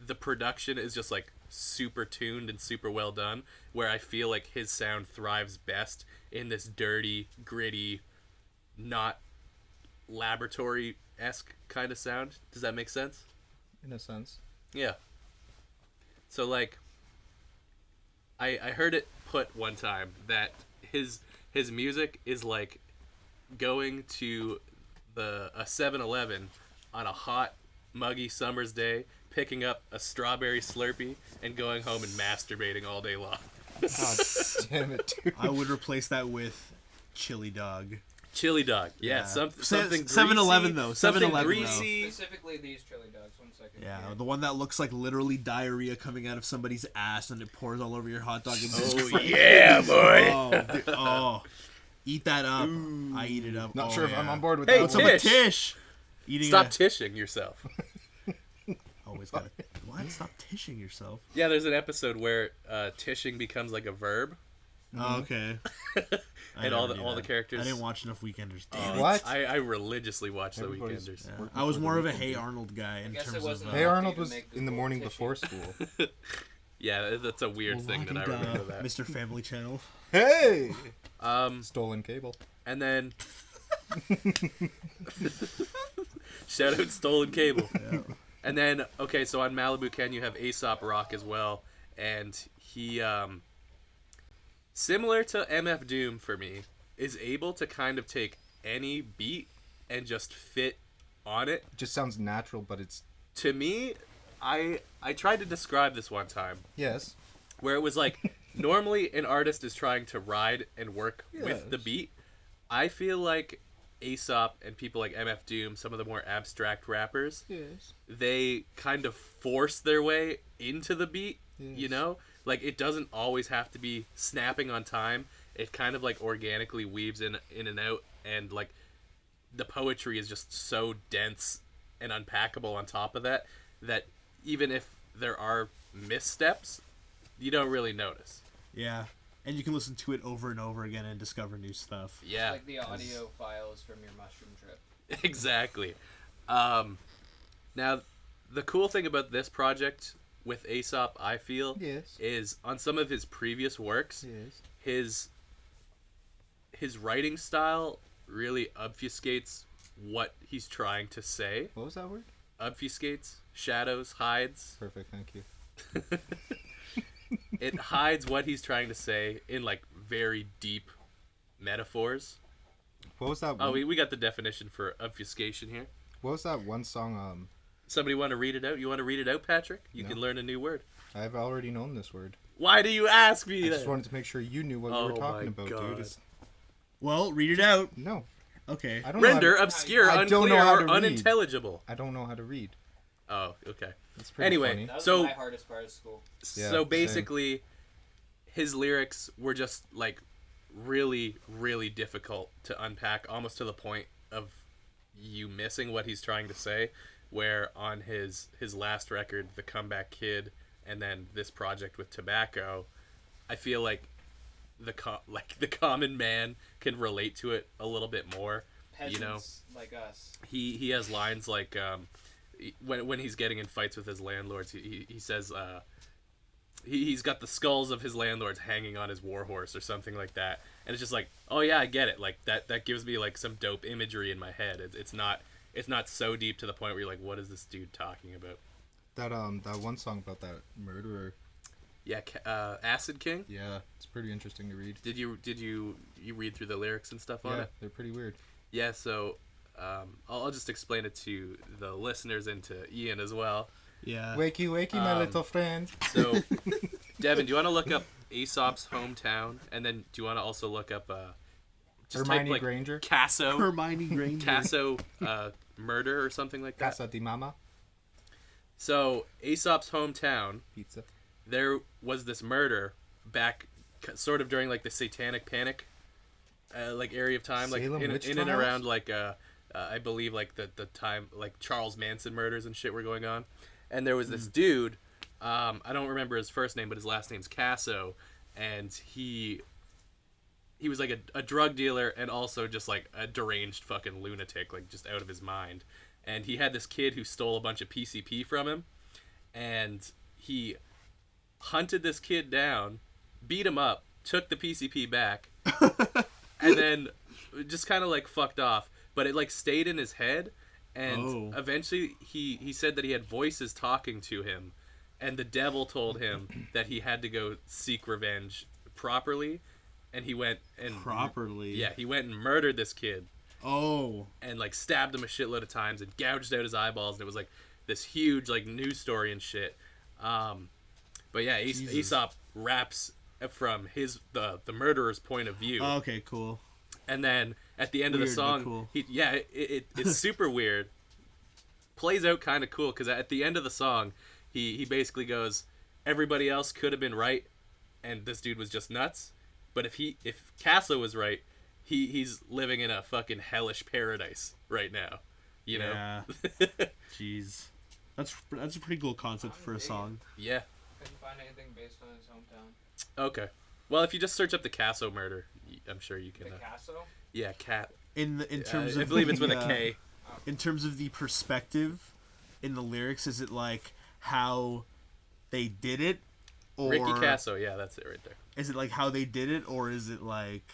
the production is just like super tuned and super well done, where I feel like his sound thrives best in this dirty, gritty, not laboratory-esque kind of sound. Does that make sense? In a sense. Yeah. So like I heard it put one time that his music is like going to a 7-Eleven on a hot, muggy summer's day, picking up a strawberry Slurpee and going home and masturbating all day long. God damn it, dude. I would replace that with Chili Dog. Chili dog. Yeah, Yeah. something greasy. 7-Eleven though. Something 7-Eleven though. greasy. Specifically these chili dogs. 1 second. Yeah, the one that looks like literally diarrhea coming out of somebody's ass and it pours all over your hot dog. And just Oh yeah, boy. oh, dude, oh, eat that up. I eat it up. Not Oh, sure if yeah. I'm on board with Hey, that. What's one. up with Tish. Tish? Eating Stop a, tishing yourself. always gotta. What? Stop tishing yourself. Yeah, there's an episode where tishing becomes like a verb. Oh, okay. I And all never knew the that. characters- I didn't watch enough Weekenders. Damn it. What? I religiously watch the Everybody's- Weekenders. Yeah. Working I was for the more of a weekend, Hey dude. Arnold guy in guess it terms wasn't of. Hey enough Arnold to was make in the Google morning tissue. before school. Yeah, that's a weird thing that I remember that. Mr. Family Channel. Hey! Um, Stolen cable. and then shout out Stolen Cable. And then okay, so on Malibu Ken you have Aesop Rock as well, and he similar to MF Doom for me is able to kind of take any beat and just fit on it. It just sounds natural, but it's... To me, I tried to describe this one time Yes. where it was like normally an artist is trying to ride and work with the Yes. beat. I feel like Aesop and people like MF Doom, some of the more abstract rappers, Yes. they kind of force their way into the beat, you Yes. know? Like it doesn't always have to be snapping on time. It kind of like organically weaves in and out, and like the poetry is just so dense and unpackable on top of that even if there are missteps, you don't really notice. Yeah, and you can listen to it over and over again and discover new stuff. Yeah. Like the audio files from your mushroom trip. Exactly. Now, the cool thing about this project with Aesop, I feel, Yes. is on some of his previous works, Yes. his writing style really obfuscates what he's trying to say. What was that word? Obfuscates, shadows, hides. Perfect, thank you. It hides what he's trying to say in like very deep metaphors. What was that Oh, one? we got the definition for obfuscation here. What was that one song? Somebody want to read it out? You want to read it out, Patrick? You No. can learn a new word. I've already known this word. Why do you ask me I that? just wanted to make sure you knew what we Oh were talking my about, God. dude. It's... Well, read it out. No, Okay. I don't know. Render How to... obscure, I don't unclear, know how or to read. unintelligible. I don't know how to read. Oh, okay. It's pretty Anyway, funny. That was So- my hardest part of school. Yeah, So same. basically, his lyrics were just like really, really difficult to unpack, almost to the point of you missing what he's trying to say. Where on his last record, The Comeback Kid, and then this project with Tobacco, I feel like the common man can relate to it a little bit more. Peasants like us. He has lines like when he's getting in fights with his landlords, he says he's got the skulls of his landlords hanging on his warhorse or something like that, and it's just like, oh yeah, I get it. Like that gives me like some dope imagery in my head. It's not so deep to the point where you're like, what is this dude talking about? That one song about that murderer. Yeah, Acid King. Yeah, it's pretty interesting to read. Did you read through the lyrics and stuff on it? They're pretty weird. Yeah, so I'll just explain it to the listeners and to Ian as well. Yeah. Wakey, wakey, my little friend. So, Devin, do you want to look up Aesop's hometown, and then do you want to also look up just Hermione type, like, Granger? Casso Hermione Granger. Casso murder or something like that? Casa di Mama. So Aesop's hometown, Pizza. there was this murder back sort of during like the Satanic Panic like area of time, like Salem witch in and trials? around like I believe like the time like Charles Manson murders and shit were going on. And there was this dude, I don't remember his first name, but his last name's Casso, and he was like a drug dealer and also just like a deranged fucking lunatic, like just out of his mind. And he had this kid who stole a bunch of PCP from him, and he hunted this kid down, beat him up, took the PCP back, and then just kind of like fucked off. But it like stayed in his head, and eventually he said that he had voices talking to him, and the devil told him that he had to go seek revenge properly, and he went and he went and murdered this kid. And like stabbed him a shitload of times and gouged out his eyeballs, and it was like this huge like news story and shit. But yeah, Aesop raps from the murderer's point of view. Okay, cool. And then at the end of the song, cool. it's super weird. Plays out kind of cool because at the end of the song, he basically goes, everybody else could have been right, and this dude was just nuts. But if Casso was right, he's living in a fucking hellish paradise right now, you know? Yeah. Jeez. That's a pretty cool concept for a song. Yeah. Couldn't find anything based on his hometown. Okay. Well, if you just search up the Casso murder, I'm sure you can. The Casso? Yeah, cat. In terms of I believe it's with a K. In terms of the perspective in the lyrics, is it like how they did it, or Ricky Casso? Yeah, that's it right there. Is it like how they did it, or is it like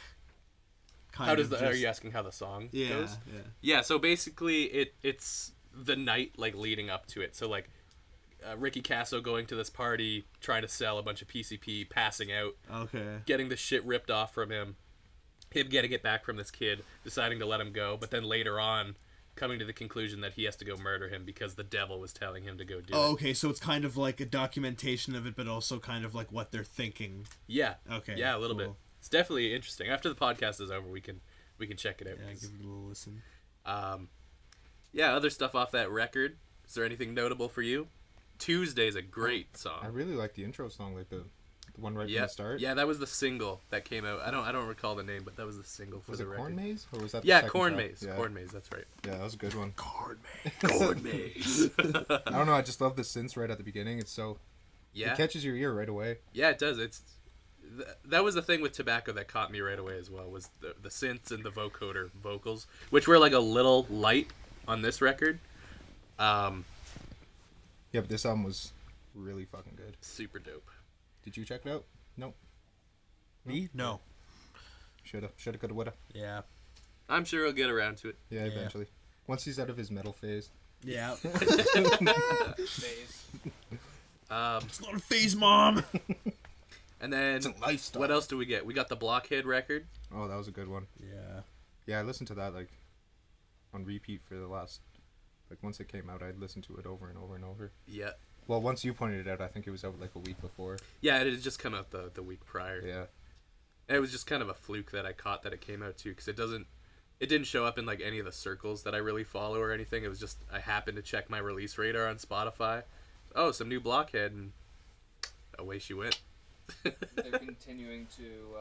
are you asking how the song goes? Yeah, so basically it's the night like leading up to it. So like Ricky Casso going to this party, trying to sell a bunch of PCP, passing out, getting the shit ripped off from him getting it back from this kid, deciding to let him go, but then later on coming to the conclusion that he has to go murder him because the devil was telling him to go do it. Okay, so it's kind of like a documentation of it, but also kind of like what they're thinking. Yeah. Okay. Yeah, a little bit. It's definitely interesting. After the podcast is over, we can check it out. Yeah, give it a little listen. Yeah, other stuff off that record. Is there anything notable for you? Tuesday's a great song. I really like the intro song, like the one right from the start. Yeah, that was the single that came out. I don't recall the name, but that was the single for the record. Was it Corn Maze? Or was that the Corn Maze. Yeah. Corn Maze, that's right. Yeah, that was a good one. Corn Maze. Corn Maze. I don't know, I just love the synths right at the beginning. It's so... Yeah. It catches your ear right away. Yeah, it does. That was the thing with Tobacco that caught me right away as well, was the synths and the vocoder vocals, which were like a little light on this record. Yeah, but this album was really fucking good. Super dope. Did you check it out? Nope. Me? No. Shoulda, coulda, woulda. Yeah. I'm sure he'll get around to it. Yeah, eventually. Once he's out of his metal phase. Yeah. Phase. It's not a phase, Mom! And then, It's a lifestyle. what else do we get? We got the Blockhead record. Oh, that was a good one. Yeah. Yeah, I listened to that, like, on repeat for the last... Like, once it came out, I'd listen to it over and over and over. Yeah. Well, once you pointed it out, I think it was out, like, a week before. Yeah, it had just come out the week prior. Yeah. And it was just kind of a fluke that I caught that it came out too, because it didn't show up in like any of the circles that I really follow or anything. It was just I happened to check my release radar on Spotify. Oh, some new Blockhead, and away she went. They're continuing to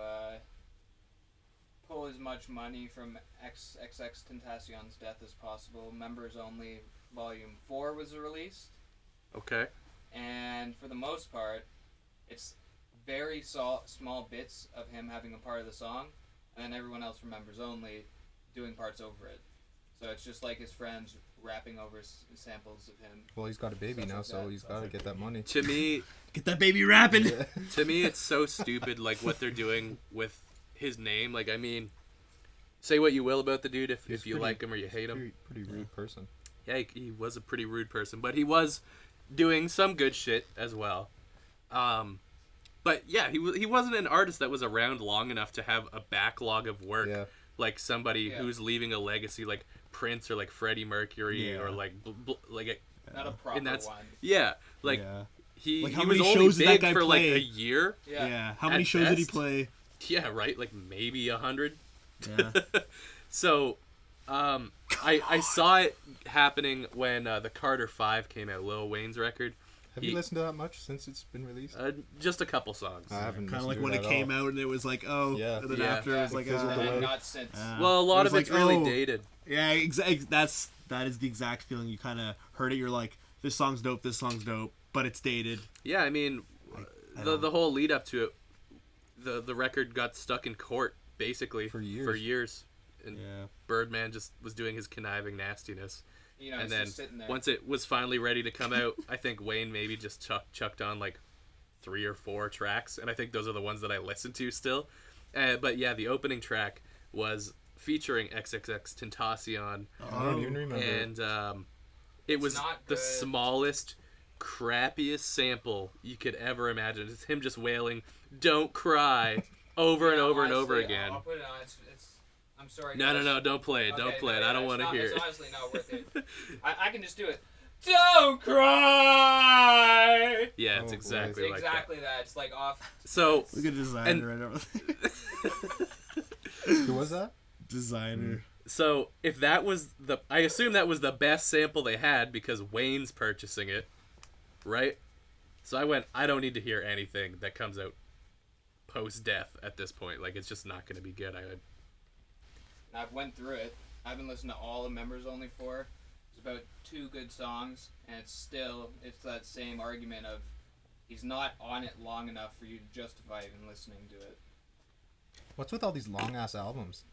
pull as much money from XXX Tentacion's death as possible. Members Only Volume 4 was released. Okay. and for the most part, it's very small bits of him having a part of the song, and then everyone else from members only doing parts over it. So it's just like his friends rapping over samples of him. Well, he's got a baby now, so he's got to get that money. To me, Get that baby rapping. Yeah. to me, it's so stupid, like, what they're doing with his name. Like, I mean, say what you will about the dude, if you like him or you hate him. Pretty rude person. Yeah, he was a pretty rude person, but he was doing some good shit as well. But yeah, he wasn't an artist that was around long enough to have a backlog of work, Yeah. like somebody who's leaving a legacy like Prince or like Freddie Mercury or like Not a proper one. yeah, like Yeah. he Like, how was many only shows did that big guy for like play? a year. Yeah. How many At shows did he best. play? Yeah, right, like maybe 100. Yeah. So, I saw it happening when the Carter 5 came out, Lil Wayne's record. Have you listened to that much since it's been released? Just a couple songs. I haven't. Kind of listened like to when it at came all. out and it was like, oh, Yeah. and then Yeah. after it was like, fizzled oh. away. Not since. Well, a lot It of was it's like, really oh. dated. Yeah, exactly. That is the exact feeling. You kind of heard it. You're like, this song's dope. This song's dope, but it's dated. Yeah, I mean, I the don't- whole lead up to it, the record got stuck in court basically For years. And Yeah. Birdman just was doing his conniving nastiness. You know, And it's then just sitting there. once it was finally ready to come out, I think Wayne maybe just chucked on like 3 or 4 tracks, and I think those are the ones that I listen to still. But yeah, the opening track was featuring XXX Tentacion, I don't even remember. and it was not the good. smallest, crappiest sample you could ever imagine. It's him just wailing "Don't Cry" over and over and over Honestly, again. I'll put it on. I'm sorry. No, guys. don't play it. Don't Okay, play it. no, I don't it's want to not- hear It's it. honestly not worth it. I can just do it. Don't cry. Yeah, it's Oh, boy. exactly It's like exactly that. It's like off. So Look at designer And- right over there. Who was that? Designer. So if that was I assume that was the best sample they had because Wayne's purchasing it, right? So I don't need to hear anything that comes out post-death at this point. Like, it's just not going to be good. I've went through it. I haven't listened to all the members only 4. It's about 2 good songs, and it's that same argument of he's not on it long enough for you to justify even listening to it. What's with all these long ass albums?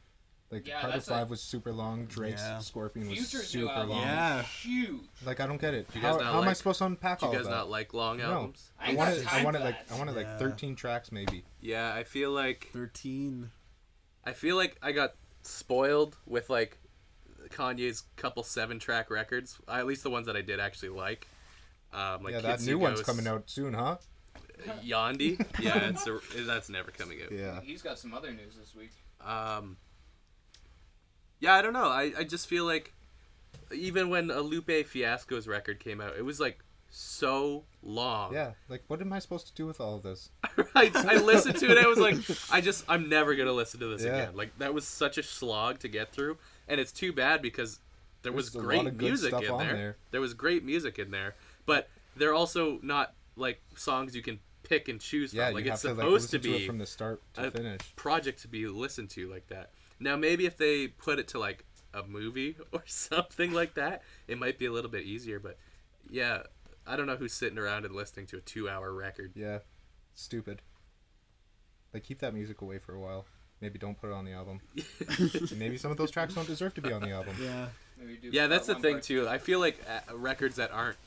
Like Yeah, Carter that's 5 was super long. Drake's Yeah. Scorpion was Future's new super album long. Yeah. is huge. Like, I don't get it. Do you guys How, not how am I like- supposed to unpack Do all you of guys that? not like long No. albums? I I ain't wanted, got I time wanted for like, that. I wanted like Yeah. 13 tracks maybe. Yeah, I feel like 13. I got spoiled with like Kanye's couple 7-track records. At least the ones that I did actually like. Like Yeah, that Kitsy new one's Ghost, coming out soon, huh? Yandi. Yeah, that's never coming out. Yeah. He's got some other news this week. Yeah, I don't know. I just feel like even when a Lupe Fiasco's record came out, it was like so long. Yeah. Like, what am I supposed to do with all of this? I listened to it and I was like, I'm never gonna listen to this Yeah. again. Like, that was such a slog to get through, and it's too bad because there was There's a lot great of good music stuff in on there. there. There was great music in there, but they're also not like songs you can pick and choose Yeah, from. Like, you it's have to like supposed listen to to be it from the start to a finish. project to be listened to like that. Now, maybe if they put it to like a movie or something like that, it might be a little bit easier. But yeah, I don't know who's sitting around and listening to a 2-hour record. Yeah. Stupid. Like, keep that music away for a while. Maybe don't put it on the album. Maybe some of those tracks don't deserve to be on the album. Yeah. Maybe do Yeah, that's the one thing part. too. I feel like records that aren't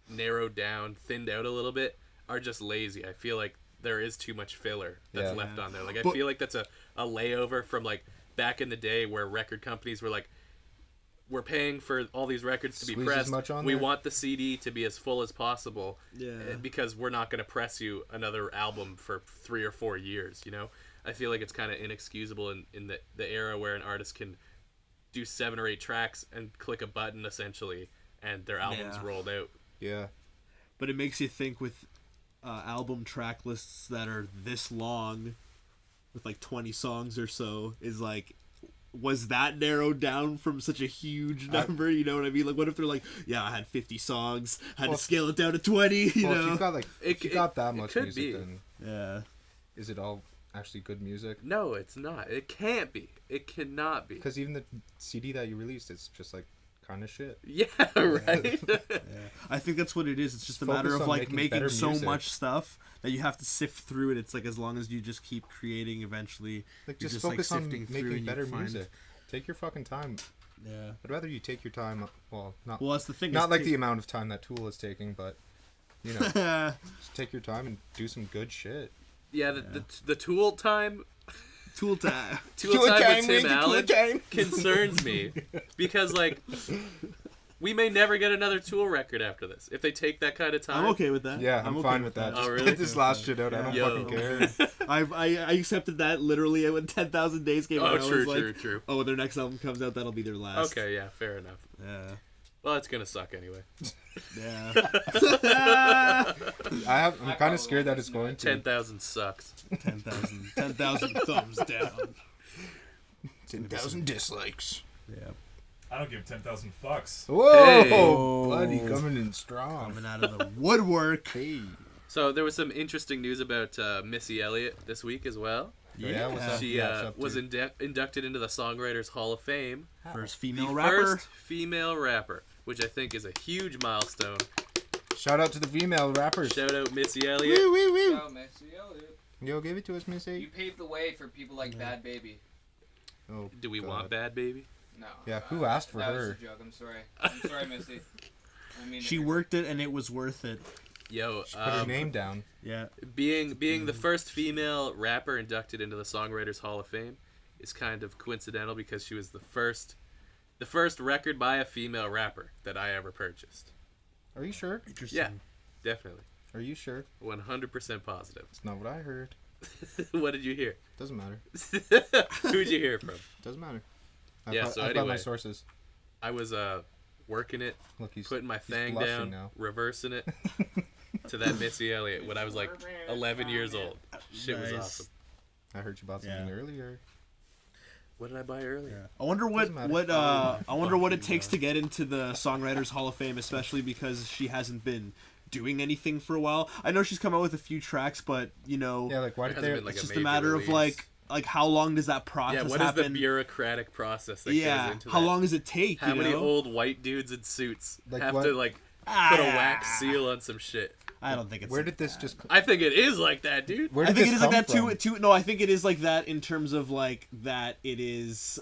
narrowed down, thinned out a little bit, are just lazy. I feel like there is too much filler that's Yeah. left on there. Like, I But- feel like that's a layover from like back in the day where record companies were like, we're paying for all these records to be Squeeze as pressed. much on We there. want the CD to be as full as possible. Yeah. Because we're not going to press you another album for 3 or 4 years, you know? I feel like it's kind of inexcusable in the era where an artist can do 7 or 8 tracks and click a button essentially and their album's Yeah. rolled out. Yeah. But it makes you think with album track lists that are this long, with like 20 songs or so, is like, was that narrowed down from such a huge number? You know what I mean? Like, what if they're like, yeah, I had 50 songs, had Well, to scale it down to 20, you Well, know? if you've got like, if you got that much could music, be. then Yeah. is it all actually good music? No, it's not. It can't be. It cannot be. Because even the CD that you released, it's just like kind of shit. Yeah, right. Yeah. I think that's what it is. It's just a matter Focus of on like making better making so music. much stuff that you have to sift through it. It's like as long as you just keep creating, eventually Like you're just like focus on sifting through making and better you find... music. Take your fucking time. Yeah. I'd rather you take your time. Well, not Well, that's the thing. not is like the amount of time that Tool is taking, but you know, the just take your time and do some good shit. Yeah, the Tool time. tool time. Tool time with Tim Allen concerns me because like we may never get another Tool record after this if they take that kind of time. I'm okay with that. Yeah, I'm okay fine with that. Oh, Just really? Get this last shit out. I don't Yo. fucking care. I accepted that literally when 10,000 Days came out. Oh, I true, was true, like, true. oh, when their next album comes out, that'll be their last. Okay, yeah, fair enough. Yeah. Well, it's gonna suck anyway. Yeah. I'm kind probably of scared that won't it's listen to going it. to. 10,000 sucks. 10,000 thumbs down. 10,000 dislikes. Yeah. I don't give 10,000 fucks. Whoa, Hey. buddy, coming in strong. Coming out of the woodwork. Hey. So there was some interesting news about Missy Elliott this week as well. Yeah, what's up? She Yeah, what's up, was dude? inducted into the Songwriters Hall of Fame. First The female rapper. first female rapper, which I think is a huge milestone. Shout out to the female rappers. Shout out Missy Elliott. Woo, woo, woo. Oh, Missy Elliott. Yo, give it to us, You Missy. paved the way for people like Bad Baby. Oh, Do we God. want Bad Baby? No. Yeah, who asked for that her? was a joke. I'm sorry. I'm sorry, Missy. I mean, She worked it and it was worth it. Yo, Just put her name down. Yeah. being the first female rapper inducted into the Songwriters Hall of Fame is kind of coincidental because she was the first record by a female rapper that I ever purchased. Are you sure? Interesting. Yeah, definitely. Are you sure? 100% positive. It's not what I heard. What did you hear? Doesn't matter. Who'd you hear from? Doesn't matter. Yeah, so I've got my anyway. sources. I was working it, Look, he's putting my he's thing blushing down, now. reversing it to that Missy Elliott when I was like 11 years old. Shit was Nice. awesome. I heard you bought something Yeah. earlier. What did I buy earlier? I wonder Doesn't matter. I wonder what it takes to get into the Songwriters Hall of Fame, especially because she hasn't been doing anything for a while. I know she's come out with a few tracks, but you know, Yeah, like why There did hasn't they? been, like, it's a just a major matter of release. like how long does that process Yeah, what is happen? the bureaucratic process that Yeah, goes into how that? long does it take? How you many know? old white dudes in suits Like have what? to like Ah, put a wax seal on some shit? I don't think it's. Where like did this that. just? I think it is like that, dude. Where I did think it this is like come that too. from? Too. No, I think it is like that in terms of like that. It is.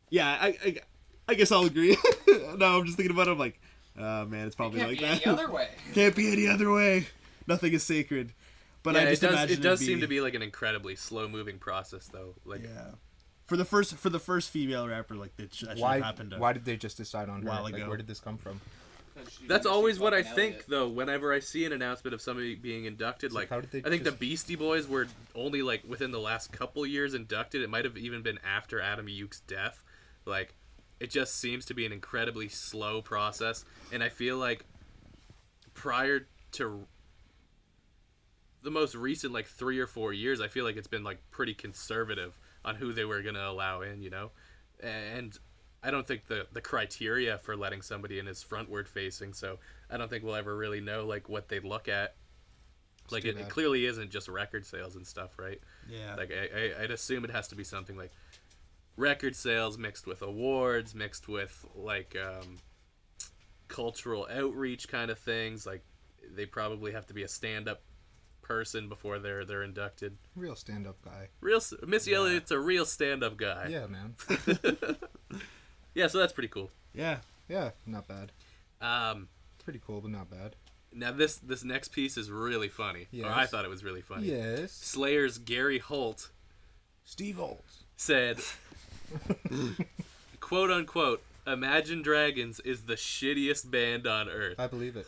Yeah, I guess I'll agree. No, I'm just thinking about it. I'm like, oh man, it's It probably can't like be that. any other way. Can't be any other way. Nothing is sacred. But Yeah, I just imagine it does it'd seem to be like an incredibly slow moving process though. Like Yeah. For the first female rapper, like that should Why? have happened. Why did they just decide on her? while Like, ago. where did this come from? that's always what I Fucking think Elliott. though. Whenever I see an announcement of somebody being inducted, It's like, like how did they I think the just- Beastie Boys were only like within the last couple years inducted. It might have even been after Adam Yuke's death. Like it just seems to be an incredibly slow process, and I feel like prior to the most recent like 3 or 4 years, I feel like it's been like pretty conservative on who they were gonna allow in, you know, and I don't think the criteria for letting somebody in is frontward facing, so I don't think we'll ever really know like what they look at. Like too it bad. clearly isn't just record sales and stuff, right? Yeah. Like I'd assume it has to be something like record sales mixed with awards, mixed with like cultural outreach kind of things. Like they probably have to be a stand-up person before they're inducted. Real stand-up guy. Missy Elliott's a real stand-up guy. Yeah, man. Yeah, so that's pretty cool. Yeah. Yeah, not bad. Pretty cool, but not bad. Now this next piece is really funny. Yes. Or I thought it was really funny. Yes. Slayer's Gary Holt Steve Olds. said, quote unquote, Imagine Dragons is the shittiest band on earth. I believe it.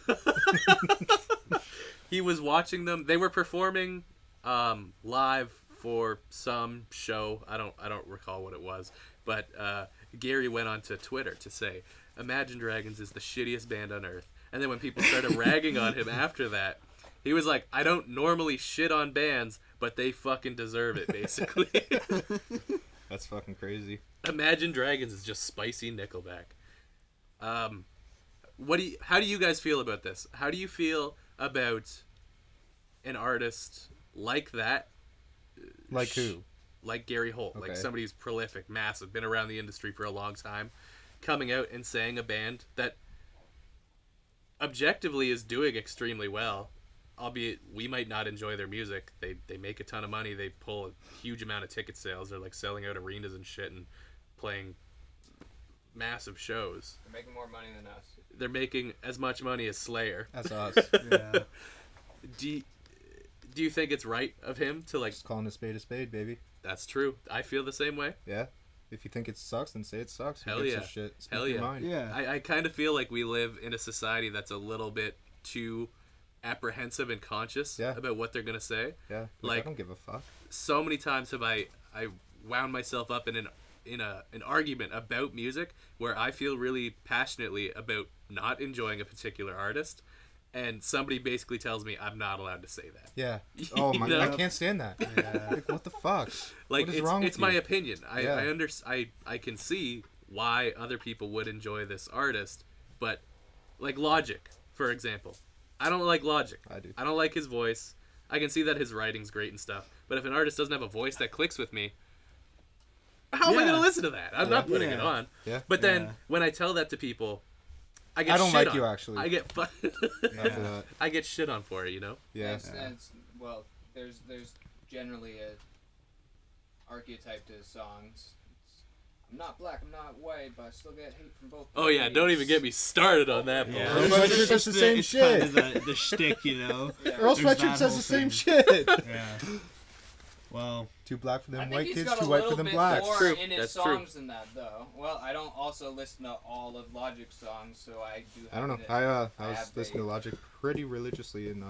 He was watching them. They were performing live for some show. I don't recall what it was. But Gary went onto Twitter to say, Imagine Dragons is the shittiest band on earth. And then when people started ragging on him after that, he was like, I don't normally shit on bands, but they fucking deserve it, basically. That's fucking crazy. Imagine Dragons is just spicy Nickelback. How do you guys feel about this? How do you feel about an artist like that? Like who? Like Gary Holt, like Okay. somebody who's prolific, massive, been around the industry for a long time, coming out and saying a band that objectively is doing extremely well, albeit we might not enjoy their music. They make a ton of money. They pull a huge amount of ticket sales. They're like selling out arenas and shit and playing massive shows. They're making more money than us. They're making as much money as Slayer. That's us. Yeah. Do you think it's right of him to like... Just calling a spade, baby. That's true. I feel the same way. Yeah. If you think it sucks, then say it sucks. Who Hell gives yeah. a shit? Speak Hell your yeah. mind. Yeah. I kind of feel like we live in a society that's a little bit too apprehensive and conscious about what they're going to say. Yeah. Like, I don't give a fuck. So many times have I wound myself up in an argument about music where I feel really passionately about not enjoying a particular artist, and somebody basically tells me I'm not allowed to say that. Yeah. Oh my! know? I can't stand that. Yeah. Like, what the fuck? Like, what is wrong with it's my you? opinion. Yeah. I can see why other people would enjoy this artist, but like Logic, for example, I don't like Logic. I do. I don't like his voice. I can see that his writing's great and stuff, but if an artist doesn't have a voice that clicks with me, how am I going to listen to that? I'm not putting it on. Yeah. But then when I tell that to people, I don't shit like on. you, actually. I get After that. I get shit on for it, you know. Yeah. Well, there's generally a archetype to songs. I'm not black, I'm not white, but I still get hate from both Oh yeah, don't even get me started on that. Yeah. bullshit. Earl Sweatshirt says the same It's shit. kind of the shtick, you know. Earl There's Sweatshirt that says whole the same thing. shit. Yeah. Well, Too black for I them think white he's kids, got too a white little for them bit blacks. more True. in his That's songs than that, though. Well, I don't also listen to all of Logic songs, so I do. I don't know. have I was have listening to a- Logic pretty religiously in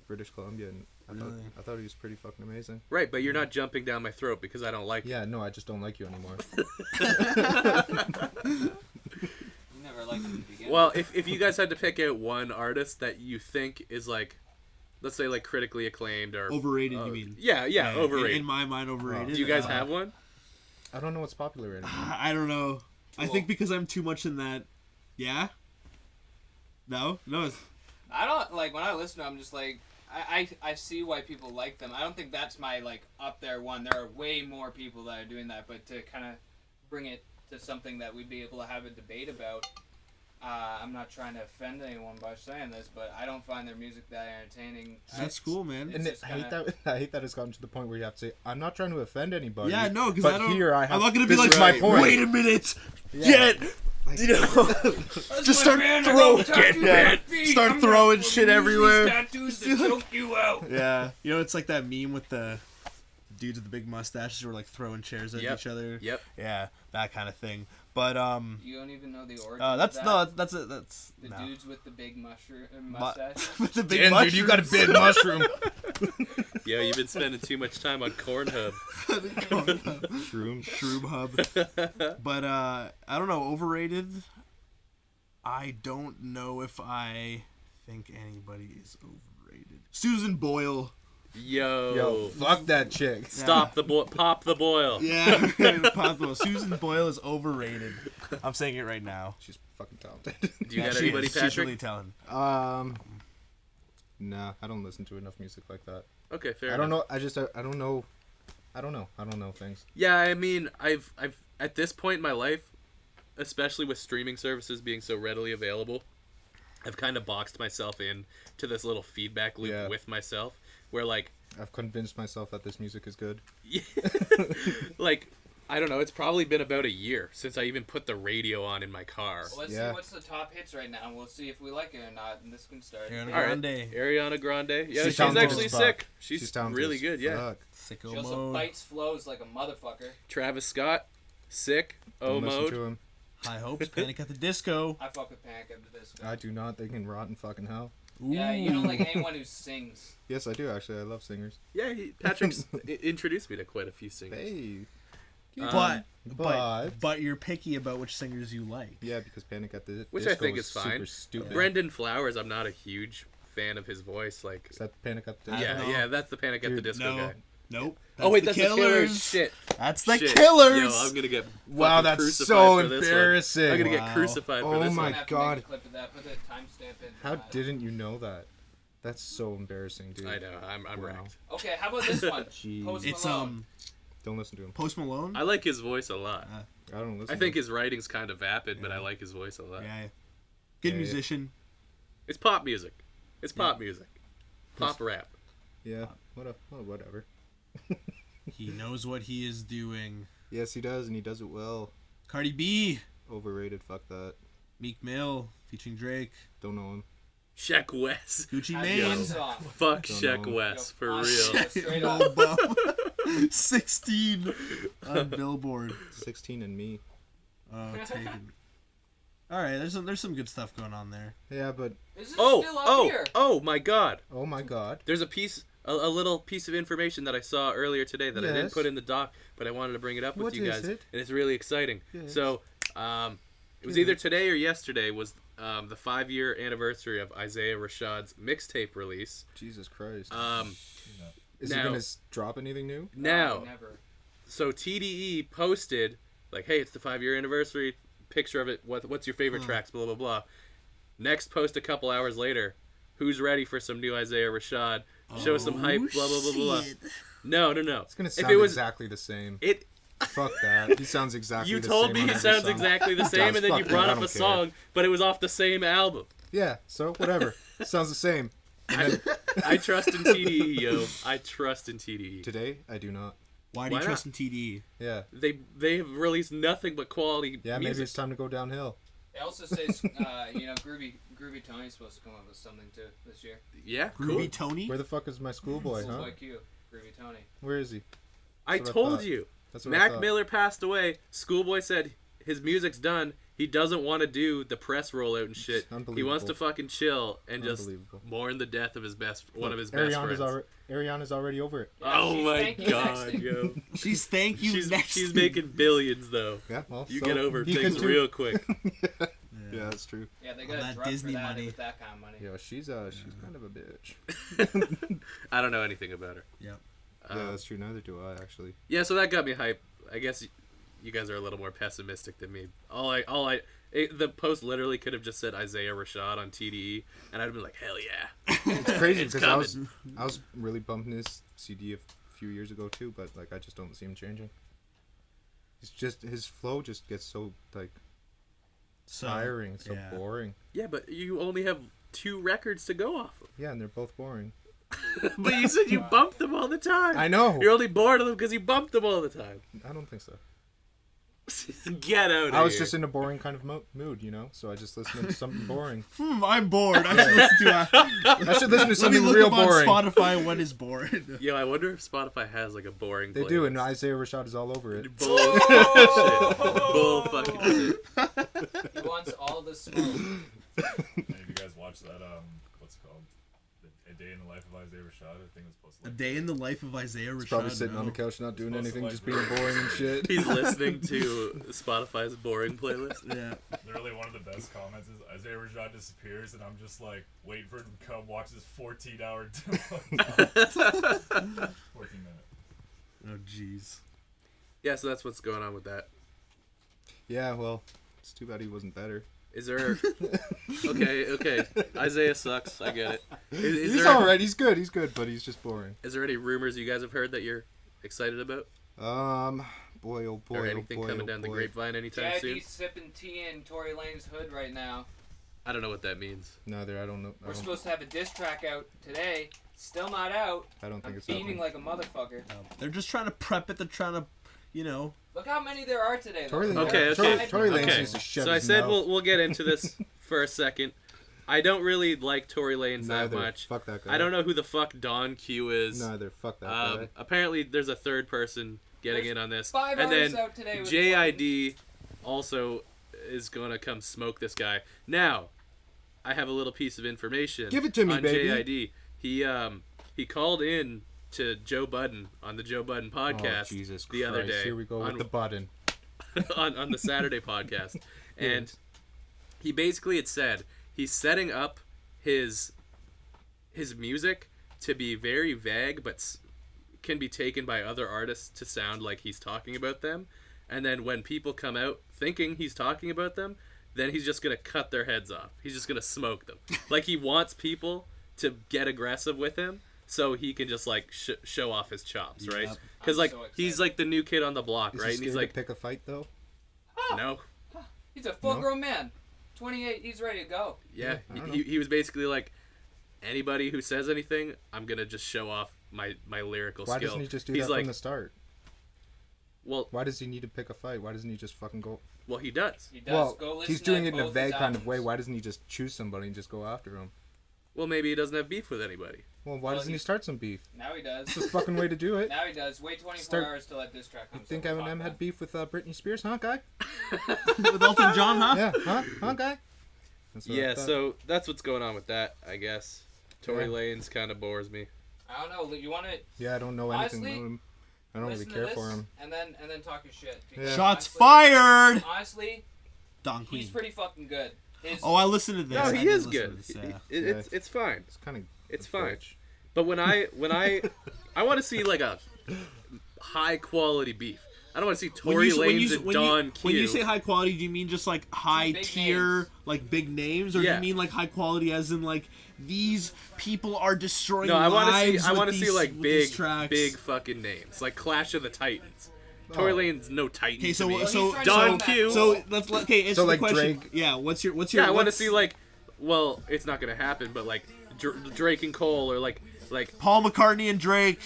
British Columbia, and Really? I thought he was pretty fucking amazing. Right, but you're not jumping down my throat because I don't like it. Yeah, no, I just don't like you anymore. You never liked him to begin Well, with. if you guys had to pick out one artist that you think is like, let's say like critically acclaimed or overrated, you mean? Yeah, overrated. In my mind, overrated. Do you guys have one? I don't know what's popular anymore. I don't know. I Tool. think because I'm too much in that. Yeah. No. It's, I don't like when I listen to them. I'm just like I see why people like them. I don't think that's my like up there one. There are way more people that are doing that, but to kind of bring it to something that we'd be able to have a debate about. I'm not trying to offend anyone by saying this, but I don't find their music that entertaining. that's cool, man. And It's I just hate that. I hate that it's gotten to the point where you have to say, "I'm not trying to offend anybody." Yeah, no, because but I don't. here I have. I'm not gonna be this like, is my point. wait a minute, Yeah. get. You know, just start throwing shit everywhere. Tattoos to choke you out. Yeah, you know, it's like that meme with the dudes with the big mustaches who are like throwing chairs at Yep. each other. Yep. Yeah, that kind of thing. But You don't even know the origin. that's of no, that? that's it. That's The no. dudes with the big mustache. With the big Damn, dude, you got a big mushroom. Yo, you've been spending too much time on Cornhub. Shroom Hub. But I don't know, overrated. I don't know if I think anybody is overrated. Susan Boyle. Yo, fuck that chick. Stop the boil. Pop the boil. Yeah, possible. Susan Boyle is overrated. I'm saying it right now. She's fucking talented. Do you got She anybody, is. She's Patrick? really talented. Nah, I don't listen to enough music like that. Okay, fair I enough. don't know. I don't know. I don't know things. Yeah, I mean, I've at this point in my life, especially with streaming services being so readily available, I've kind of boxed myself in to this little feedback loop with myself, where like I've convinced myself that this music is good. like I don't know, it's probably been about a year since I even put the radio on in my car. Well, let's see what's the top hits right now, and we'll see if we like it or not. And this can start. Ariana All right, Grande. Ariana Grande. Yeah, She's she's talented actually as fuck. sick. She's talented really as good. Yeah. fuck. Sicko She also mode. bites flows like a motherfucker. Travis Scott, sick. O Don't listen mode. to him. High Hopes, Panic at the Disco. I fuck with Panic at the Disco. I do not. They can rot in fucking hell. Yeah, you don't like anyone who sings. Yes, I do actually. I love singers. Yeah, Patrick's introduced me to quite a few singers. Hey. But you're picky about which singers you like. Yeah, because Panic at the Which Disco I think is super fine. stupid. Brendan Flowers, I'm not a huge fan of his voice. Like, Is that Panic at the I Disco? don't know. yeah, that's the Panic at the Dude, Disco No. guy. Nope. Oh wait, that's the Killers. Shit. That's the Shit. Killers. Yo, I'm gonna get Wow, fucking that's crucified so for this one. embarrassing. I'm gonna Wow. get crucified for Oh this my one. Have to God. make a clip of that. Put the timestamp in. How didn't you know that? That's so embarrassing, dude. I know. I'm Wow. wrecked. Okay, how about this one? Jeez. Post It's Malone. Don't listen to him. Post Malone. I like his voice a lot. I don't listen. I think his writing's kind of vapid, but I like his voice a lot. Yeah. Good Yeah, musician. It's pop music. It's pop music. Pop rap. Yeah. Whatever. He knows what he is doing. Yes, he does, and he does it well. Cardi B. Overrated. Fuck that. Meek Mill featuring Drake. Don't know him. Sheck West. Gucci How's Mane. your song? Fuck Don't Sheck know. West, for Yo, real. Straight No up. bum. 16 on Billboard. 16 and me. Oh, taken. All right, there's some good stuff going on there. Yeah, but Is it still up here? Oh my God. oh my god. There's a little piece of information that I saw earlier today that I didn't Yes. put in the doc, but I wanted to bring it up with What you is guys, it? and it's really exciting. Yes. So, it was either today or yesterday was the 5-year anniversary of Isaiah Rashad's mixtape release. Jesus Christ. Is now- he gonna drop anything new? Now, Oh, never. so TDE posted like, "Hey, it's the 5-year anniversary. Picture of it. What's your favorite tracks? Blah blah blah." Next post a couple hours later. Who's ready for some new Isaiah Rashad? Show some hype. Blah blah blah blah. No. It's gonna sound If it was exactly the same. it. Fuck that. He sounds exactly You the told same. me on he every sounds song. exactly the He same, does. and then you Fuck brought that. I up a don't care. song, but it was off the same album. Yeah, so whatever. Sounds the same. I trust in TDE, yo. I trust in TDE. Today, I do not. Why do Why you trust in not? TDE? Yeah. They have released nothing but quality Yeah, maybe music. it's time to go downhill. It also says, Groovy Tony's supposed to come up with something too this year. Yeah, Groovy cool. Tony? Where the fuck is my schoolboy, huh? Schoolboy Q, Groovy Tony. Where is he? I That's what I told thought. you. That's what I Mac thought. Miller passed away. Schoolboy said his music's done. He doesn't want to do the press rollout and shit. He wants Unbelievable. to fucking chill and just Unbelievable. mourn the death of one of his best friends. Ariana's already over it. Yeah, Oh she's my thank you god, next. yo. She's thank you She's next. making billions though. Yeah, well, You so get over he things could too. real quick. Yeah, that's true. Yeah, they All got a that drug Disney for that money. with that kind of money. Yeah, she's kind of a bitch. I don't know anything about her. Yep. Yeah, that's true. Neither do I, actually. Yeah, so that got me hype. I guess you guys are a little more pessimistic than me. The post literally could have just said Isaiah Rashad on TDE, and I'd have been like, hell yeah. It's crazy It's because I was really bumping his CD a few years ago too, but like I just don't see him changing. It's just his flow just gets so like tiring, so yeah. boring. Yeah, but you only have 2 records to go off of. Yeah, and they're both boring. But you said you bumped them all the time. I know. You're only bored of them because you bumped them all the time. I don't think so. Get out of here. I was just in a boring kind of mood, you know, so I just listened to something boring. I'm bored. I should listen to I should listen to Let me something look real up on boring. Spotify what is bored. Yo, I wonder if Spotify has like a boring They playlist. do, and Isaiah Rashad is all over it. Bull shit. Bull fucking shit. He wants all the smoke. Hey, have you guys watched that? What's it called? A Day in the Life of Isaiah Rashad. I think it was supposed to. A day in the life of Isaiah Rashad. He's probably sitting no. on the couch not doing Supposed to anything, like just being boring and shit. He's listening to Spotify's boring playlist. Yeah. Literally, one of the best comments is Isaiah Rashad disappears, and I'm just like waiting for him to come watch this 14-hour 14 minutes. Oh jeez. Yeah, so that's what's going on with that. Yeah, well, it's too bad he wasn't better. Is there... Okay. Isaiah sucks. I get it. Is He's there... alright, he's good, but he's just boring. Is there any rumors you guys have heard that you're excited about? Boy, oh boy, Or oh anything boy, coming oh down the boy. grapevine anytime soon? JID's sipping tea in Tory Lane's hood right now. I don't know what that means. Neither, I don't know. We're supposed to have a diss track out today. Still not out. I don't think I'm it's beaming happening. like a motherfucker. They're just trying to prep it. They're trying to, Look how many there are today. though. Tory Lane, Okay. Tory Lane Okay. needs to shut So I his said mouth. we'll get into this for a second. I don't really like Tory Lanez that Neither. much. Fuck that guy. I don't know who the fuck Don Q is. Neither. Fuck that guy. Apparently, there's a third person getting There's in on this, 5 and artists then out today with JID also is gonna come smoke this guy. Now, I have a little piece of information. Give it to me, on baby. JID. He called in to Joe Budden on the Joe Budden podcast Oh, Jesus the other Christ, day. Here we go on, with the button. on the Saturday podcast, and he basically had said he's setting up his music to be very vague, but can be taken by other artists to sound like he's talking about them. And then when people come out thinking he's talking about them, then he's just gonna cut their heads off. He's just gonna smoke them. Like he wants people to get aggressive with him, so he can just like show off his chops, right? Yep. Because I'm like so he's excited. like the new kid on the block, Is right? he And he's scared like, to pick a fight though? No. He's a full-grown man. 28, he's ready to go. Yeah, I don't know. he was basically like, anybody who says anything, I'm gonna just show off my lyrical Why skill. doesn't he just do He's that like, from the start? well, Why does he need to pick a fight? Why doesn't he just fucking go? well, he does. He does. Well, Go listen he's doing to it in a both vague his kind of way. albums. Why doesn't he just choose somebody and just go after him? Well, maybe he doesn't have beef with anybody. Well, why Well, doesn't he he's- start some beef? Now he does. It's the fucking way to do it. Now he does. Wait 24 Start- hours till that diss track You comes think out. We'll Eminem talk had beef with Britney Spears, huh, guy? With Elton John, huh? Yeah, huh, guy? That's what I Yeah, thought. so that's what's going on with that, I guess. Tory Yeah. Lanez kind of bores me. I don't know. You want to Yeah, I don't know anything Honestly, about him. I don't really listen care to for this him. and then talk your shit. Yeah. Because Shots honestly- fired. Honestly, Don Queen. he's pretty fucking good. His, Oh, I listened to this. No, I he did is listen good. to this, yeah. It's fine. It's kind of It's fine. But when I want to see like a high quality beef. I don't want to see Tory Lanez and Don Q. When you say high quality, do you mean just like high big tier, names. like big names, or do Yeah. you mean like high quality as in like these people are destroying No, I want lives to see. I with want to see these- like with these big, tracks? big fucking names, like Clash of the Titans. Tory Lanez, no Titan. Okay, to me. so trying to Don sound that Q. cool. So let's okay. Answer So, the like, question. Drake? Yeah. What's your Yeah, I want to what's- see like, well, it's not gonna happen, but like Drake and Cole, or like Paul McCartney and Drake.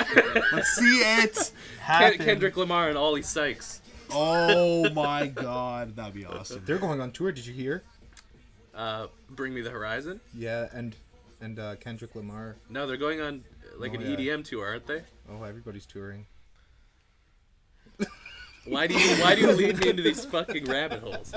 Let's see it happen. Kendrick Lamar and Ollie Sykes. Oh my God, that'd be awesome. They're going on tour. Did you hear? Bring Me the Horizon. Yeah, and Kendrick Lamar. No, they're going on like Oh, an yeah. EDM tour, aren't they? Oh, everybody's touring. Why do you lead me into these fucking rabbit holes?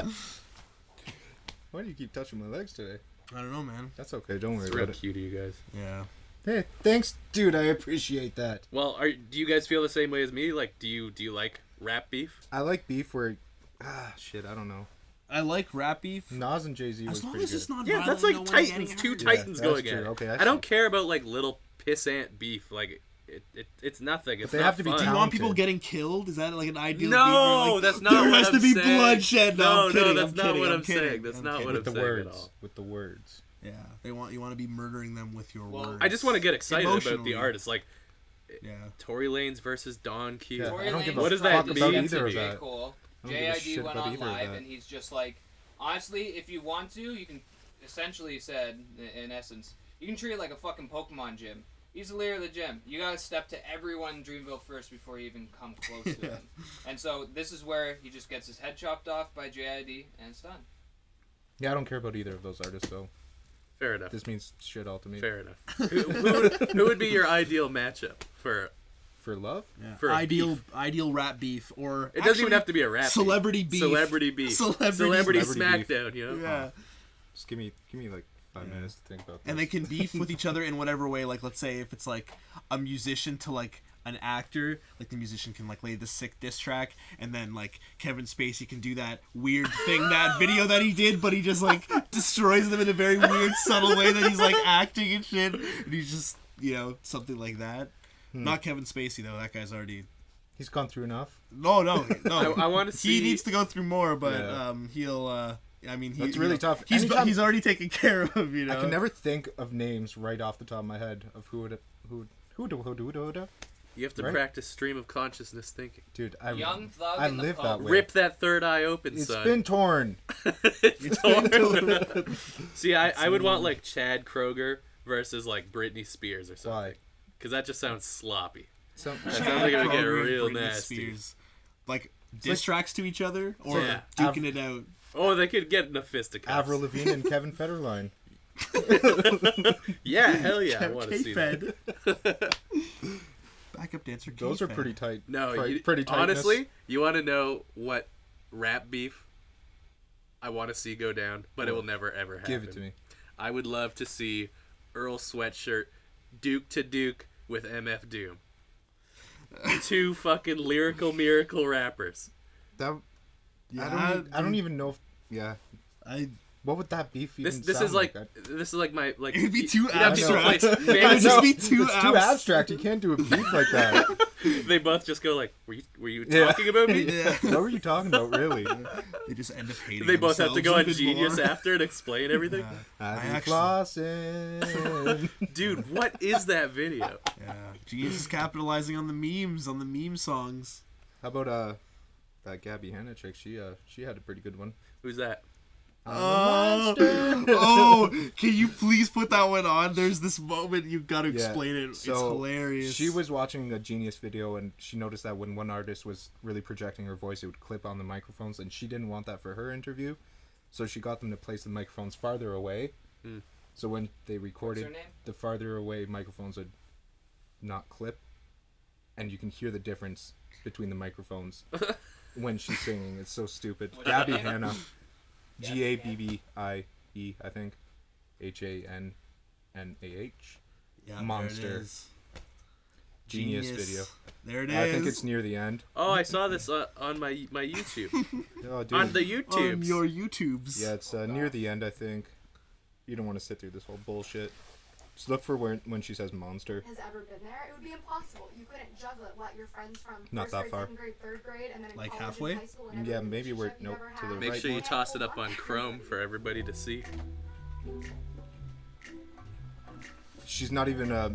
Why do you keep touching my legs today? I don't know, man. That's okay. Don't worry It's real about it. cute of you guys. Yeah. Hey, thanks, dude. I appreciate that. Well, do you guys feel the same way as me? Like, do you like rap beef? I like beef where, shit, I don't know. I like rap beef. Nas and Jay-Z was As long pretty as it's good. not Yeah, violent, that's like no one's Titans. getting Two hurt. Titans that's going true. at it. Okay, that's I don't true. care about like little pissant beef. Like, it's nothing. It's they not have to be fun. Do you want talented. people getting killed? Is that like an ideal? No, beef where, like, that's not There what has I'm to be saying. bloodshed. No, I'm kidding. that's I'm not kidding, what I'm I'm kidding, saying. That's I'm not kidding. what With I'm the saying at words. all. With the words. Yeah, you want to be murdering them with your Well, words. I just want to get excited about Emotionally. the artists, like Yeah. Tory Lanez versus Don Q. Yeah. Tory I don't give a Lanez What does tried that to mean get to to me? J. Cole. I don't give a JID shit went about on either of live that. and he's just like, honestly, if you want to, you can essentially said, in essence, you can treat it like a fucking Pokemon gym. He's the leader of the gym. You gotta step to everyone in Dreamville first before you even come close to him. And so this is where he just gets his head chopped off by JID and it's done. Yeah, I don't care about either of those artists, so Fair enough. this means shit all to me. Fair enough. Who would be your ideal matchup for? For love? Yeah. For a ideal rap beef or It doesn't even have to be a rap. celebrity beef. Celebrity beef. Celebrity Celebrity beef. Smackdown. You know. Yeah. Just give me like 5 minutes to think about this. And they can beef with each other in whatever way. Like, let's say if it's like a musician to like an actor, like the musician can like lay the sick diss track, and then like Kevin Spacey can do that weird thing, that video that he did, but he just like destroys them in a very weird, subtle way that he's like acting and shit, and he's just something like that. Not Kevin Spacey though. That guy's already. He's gone through enough. No. I want to see. He needs to go through more, but Yeah. he'll. I mean, That's really tough. He's Anytime- he's already taken care of. I can never think of names right off the top of my head of who You have to Right? practice stream of consciousness thinking. Dude, Young Thug I in the live pub. that way. Rip that third eye open, It's son. been torn. It's torn. See, I would want like Chad Kroger versus like Britney Spears or something. Why? Because that just sounds sloppy. So, That sounds like it would get Kroger and real Britney nasty. Spears. Like diss tracks to each other, or Yeah. duking it out. Oh, they could get in a fisticuffs. Avril Lavigne and Kevin Federline. Yeah, hell yeah, I want to see that. K-Fed. Backup dancer. Those are K-Fed. pretty tight. No, pretty tight. honestly, you want to know what rap beef I want to see go down, but it will never ever happen. Give it to me. I would love to see Earl Sweatshirt Duke to Duke with MF Doom. Two fucking lyrical miracle rappers. That Yeah, I don't even know if what would that beef even This sound is like that? this is like my like. It'd be too you'd have people play abstract. I It would fantasy- just be too It's too abstract. You can't do a beef like that. They both just go like, "Were you Yeah. talking about me?" Yeah. What were you talking about, really? They just end up hating. They both have to go on themselves even Genius more. after and explain everything. I've been actually- flossing. Dude, what is that video? Yeah, Genius is capitalizing on the memes, on the meme songs. How about that Gabby Hanna chick, she had a pretty good one. Who's that? Oh, can you please put that one on? There's this moment you've got to explain it. So it's hilarious. She was watching a Genius video and she noticed that when one artist was really projecting her voice, it would clip on the microphones, and she didn't want that for her interview, so she got them to place the microphones farther away. So when they recorded, the farther away microphones would not clip, and you can hear the difference between the microphones when she's singing. It's so stupid. Gabby Hanna. Gabbie, I think. Hannah. Yeah, Monster. there it is. Genius video. There it is. I think it's near the end. Oh, I saw this on my YouTube. Oh, dude. On the YouTube. On your YouTubes. Yeah, it's near the end, I think. You don't want to sit through this whole bullshit. Just look for when she says monster. Has ever been there. It would be impossible. You couldn't juggle it. What, your friends from Not first that grade, far. second grade, third grade, and then in Like college halfway? and high school, and Yeah, every maybe we're- relationship you nope, ever to the had. Make right sure you one. toss it up on Chrome for everybody to see. She's not even a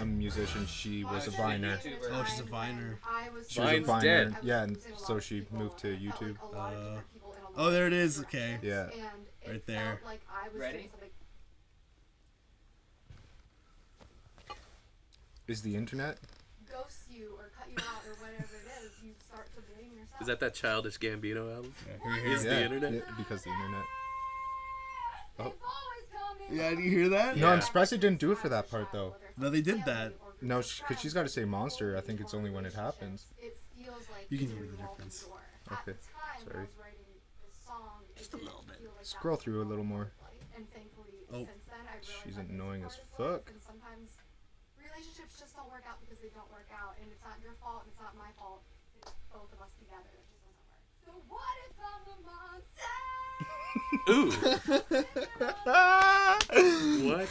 musician. She was a viner. Oh, she's a viner. She was a Vine's viner. dead. Yeah, and so she moved to YouTube. Oh, there it is. Okay. Yeah. Right there. Ready? Is the internet? Ghosts you or cut you out or whatever it is, you start to blame yourself. Is that Childish Gambino album? Here, Is the internet? Yeah, because the internet. Oh. Yeah, do you hear that? No, I'm surprised they didn't do it for that part though. No, they did that. No, because she's got to say monster. I think it's only when it happens. You can hear the difference. Okay, sorry. Just a little bit. Scroll through a little more. Oh. She's annoying as fuck. Sometimes relationships just don't work out because they don't work out, and it's not your fault and it's not my fault. It's both of us together. It just doesn't work. So what if I'm a monster? Ooh. What?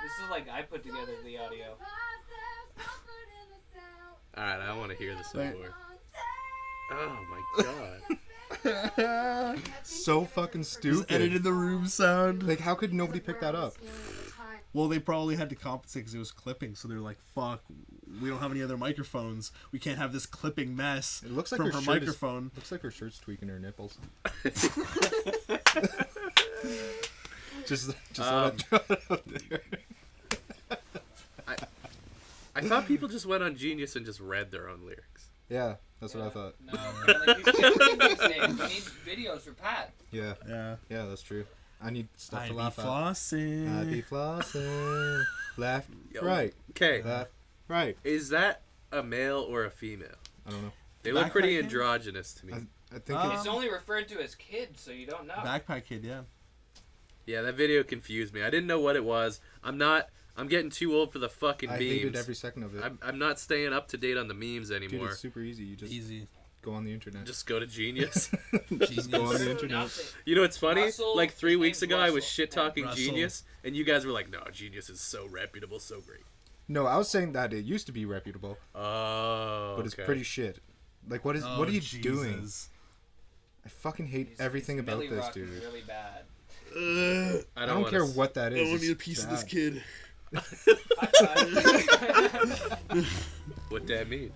This is like I put together the audio. Alright, I want to hear this some more. Oh my god. So fucking Just stupid. edited the room sound. Like, how could nobody pick that up? Well, they probably had to compensate because it was clipping, so they're like, "Fuck, we don't have any other microphones. We can't have this clipping mess It looks like from her her shirt microphone." Looks like her shirt's tweaking her nipples. just let it out there. I thought people just went on Genius and just read their own lyrics. Yeah, that's what I thought. No, like these kids these days, we need videos for Pat. Yeah, Yeah. yeah, that's true. I need stuff I'd to be laugh at. flossing. I'd be flossing. Left, Yo. right, Okay, left, right. is that a male or a female? I don't know. They look pretty Backpacking? androgynous to me. I think It's only referred to as kids, so you don't know. Backpack Kid, yeah. Yeah, that video confused me. I didn't know what it was. I'm getting too old for the fucking I memes. hated every second of it. I'm not staying up to date on the memes Dude, anymore. it's super easy. You just Easy. go on the internet. Just go to Genius. Just go on the internet. Nothing. You know what's funny? Russell, Like 3 his weeks name's ago, I was Russell. shit talking Russell. Genius, and you guys were like, "No, Genius is so reputable, so great." No, I was saying that it used to be reputable, Oh, but it's okay. pretty shit. Like, what Oh, are you doing? Jesus. I fucking hate He's- everything he's about Millie this, rocking dude. really bad. I I don't care what that I is. don't want to be a it's piece of this bad. kid. What that mean?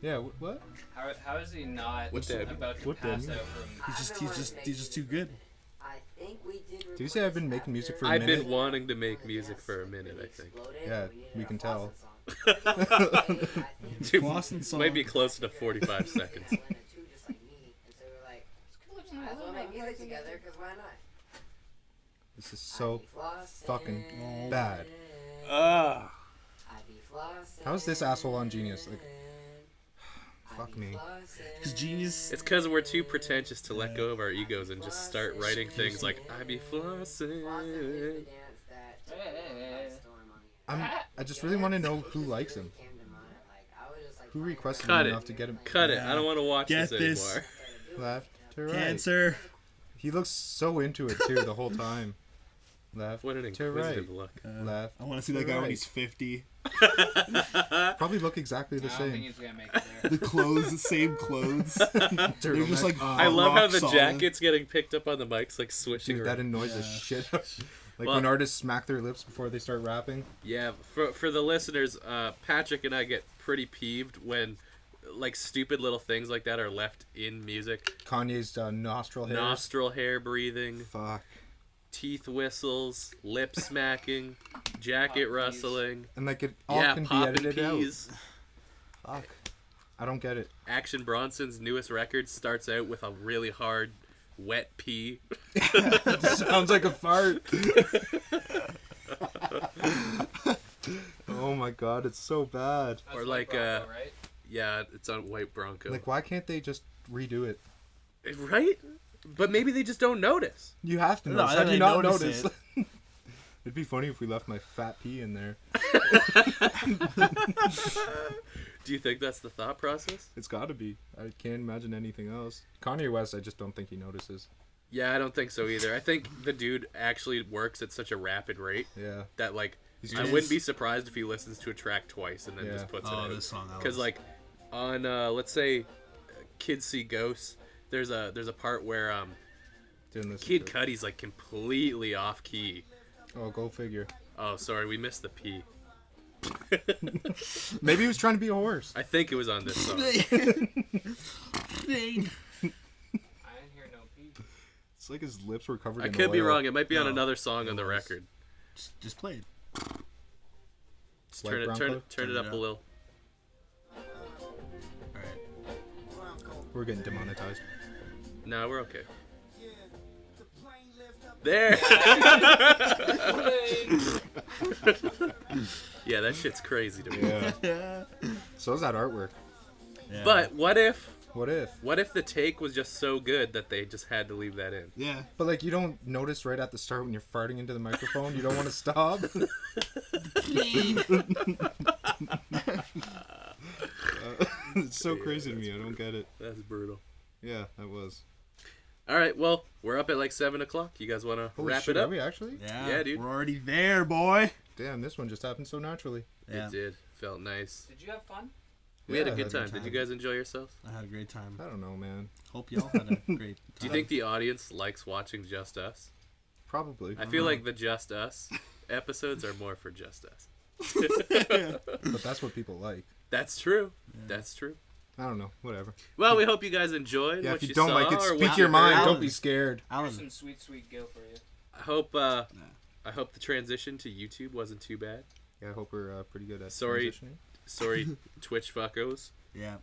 Yeah, what? How is he not What's that? about to What pass that out from? He's just too good. I think we did. Did you say I've been making music for a I've minute? been wanting to make music for a minute, I think. Yeah, we can tell. Dude, Flossing song. might be close to 45 seconds. This is so fucking bad. How's this asshole on Genius? Like, fuck me. Because Genius. It's because we're too pretentious to let go of our egos and just start writing things like, "I be flossing." I just really want to know who likes him. Who requested Cut him it. enough to get him Cut it. I don't want to watch Get this this. anymore. left to right? Cancer. He looks so into it too the whole time. Left What an to right. inquisitive look. Left. I want to see that to guy when right. he's 50. Probably look exactly the I don't think same. he's gonna make it there. The clothes, the same clothes. They're just like. I love how rock the solid. jacket's getting picked up on the mics, like switching Dude, that around. annoys the Yeah. shit. Like Well- when artists smack their lips before they start rapping. Yeah, for the listeners, Patrick and I get pretty peeved when like stupid little things like that are left in music. Kanye's nostril hair. Nostril hair breathing, Fuck. teeth whistles, lip smacking, jacket Pop rustling. And like it all can be popping edited peas. out. Fuck. I don't get it. Action Bronson's newest record starts out with a really hard, wet pee. Sounds like a fart. Oh my god, it's so bad. That's Or White like, Bronco, right? Yeah, it's on White Bronco. Like, why can't they just redo it? Right? But maybe they just don't notice. You have to No, notice. I Have you didn't not notice noticed? It'd be funny if we left my fat pee in there. Do you think that's the thought process? It's gotta be. I can't imagine anything else. Kanye West, I just don't think he notices. Yeah, I don't think so either. I think the dude actually works at such a rapid rate Yeah. that, like, He's I just- wouldn't be surprised if he listens to a track twice and then Yeah. just puts it Oh, out. this song. Because, like, on, let's say, Kids See Ghosts, there's a part where Didn't listen Kid to it. Cudi's, like, completely off key. Oh, go figure. Oh, sorry, we missed the P. Maybe he was trying to be a horse. I think it was on this song. I didn't hear no peep. It's like his lips were covered I in could be oil. wrong. It might be on No, another song on the was. record. just play it. Just White turn it Bronco? turn it up a little. All right. We're getting demonetized. No, we're okay. There. Yeah, that shit's crazy to me. Yeah. So is that artwork. Yeah. But what if What if? the take was just so good that they just had to leave that in? Yeah. But like, you don't notice right at the start when you're farting into the microphone. You don't want to stop. It's so crazy to me. I don't get it. That's brutal. Yeah, that was. All right, well, we're up at like 7 o'clock. You guys want to Holy wrap shit, it are up? we actually? Yeah, dude. We're already there, boy. Damn, this one just happened so naturally. Yeah. It did. Felt nice. Did you have fun? We had a Yeah, good time. Did you guys enjoy yourselves? I had a great time. I don't know, man. Hope y'all had a great time. Do you think the audience likes watching Just Us? Probably. I feel like the Just Us episodes are more for Just Us. But that's what people like. That's true. That's true. I don't know. Whatever. Well, we hope you guys enjoyed Yeah, what if you don't saw like it, or speak what your you mind. heard. Don't be scared. Here's Alan, some sweet, sweet Gil for you. I hope the transition to YouTube wasn't too bad. Yeah, I hope we're pretty good at Sorry. transitioning. Sorry, Twitch fuckos. yeah.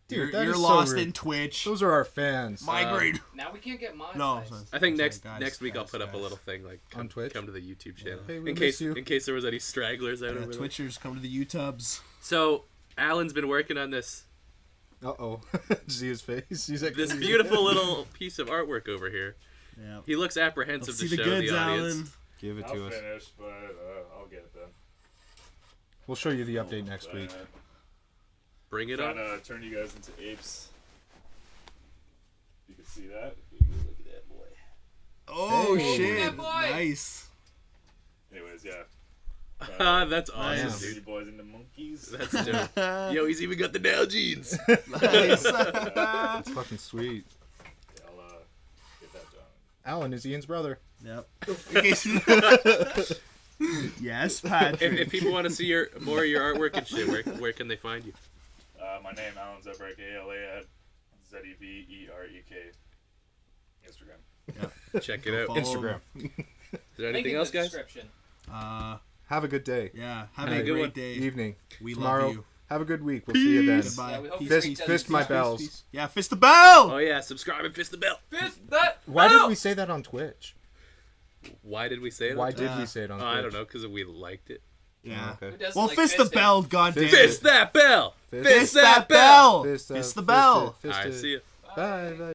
Dude, You're that is so lost rude. in Twitch. Those are our fans. Migrate. Now we can't get monetized. No. I think sorry, next week I'll put up a guys. little thing like On Twitch? come to the YouTube channel Hey, we in miss case you. there was any stragglers out Yeah, over there. Twitchers, come to the YouTubes. So Alan's been working on this Uh-oh. See his face? He's like, this beautiful little piece of artwork over here. Yeah. He looks apprehensive Let's to see the show goods, the audience. Alan. Give it I'll to us. finish, but I'll get it then. We'll show you the update next week. Bring it Trying on. to turn you guys into apes. You can see that. Look at that boy. Oh, Hey. shit. Yeah, boy. Nice. Anyways, yeah. That's awesome, Nice. dude. You boys into monkeys. That's dope. Yo, he's even got the Dow jeans. Nice. That's fucking sweet. Yeah, I'll get that done. Alan is Ian's brother. Yep. Yes, Patrick. if people want to see more of your artwork and shit, where can they find you? My name, Alan Zebrek, ALAZEBEREK. Instagram. Check it out. Follow Instagram. Is there Link anything in else, the guys? description. Have a good day. Yeah. Have Hey, a good great one. day. Evening. We Tomorrow. love you. Have a good week. We'll see you then. Goodbye. Yeah, we hope Peace, your Fist, week fist doesn't my suck. bells. Yeah, fist the bell. Oh yeah, subscribe and fist the bell. Fist that Why bell! did we say that on Twitch? Why did we say it? Why on did Yeah. we say it on Oh, Twitch? I don't know, because we liked it. Yeah. Okay. Who doesn't Well, like fist the fisting? bell, goddamn. Fist Fist that bell. Fist Fist that bell. Fist the bell. Fist All right, it. see ya. Bye. Bye.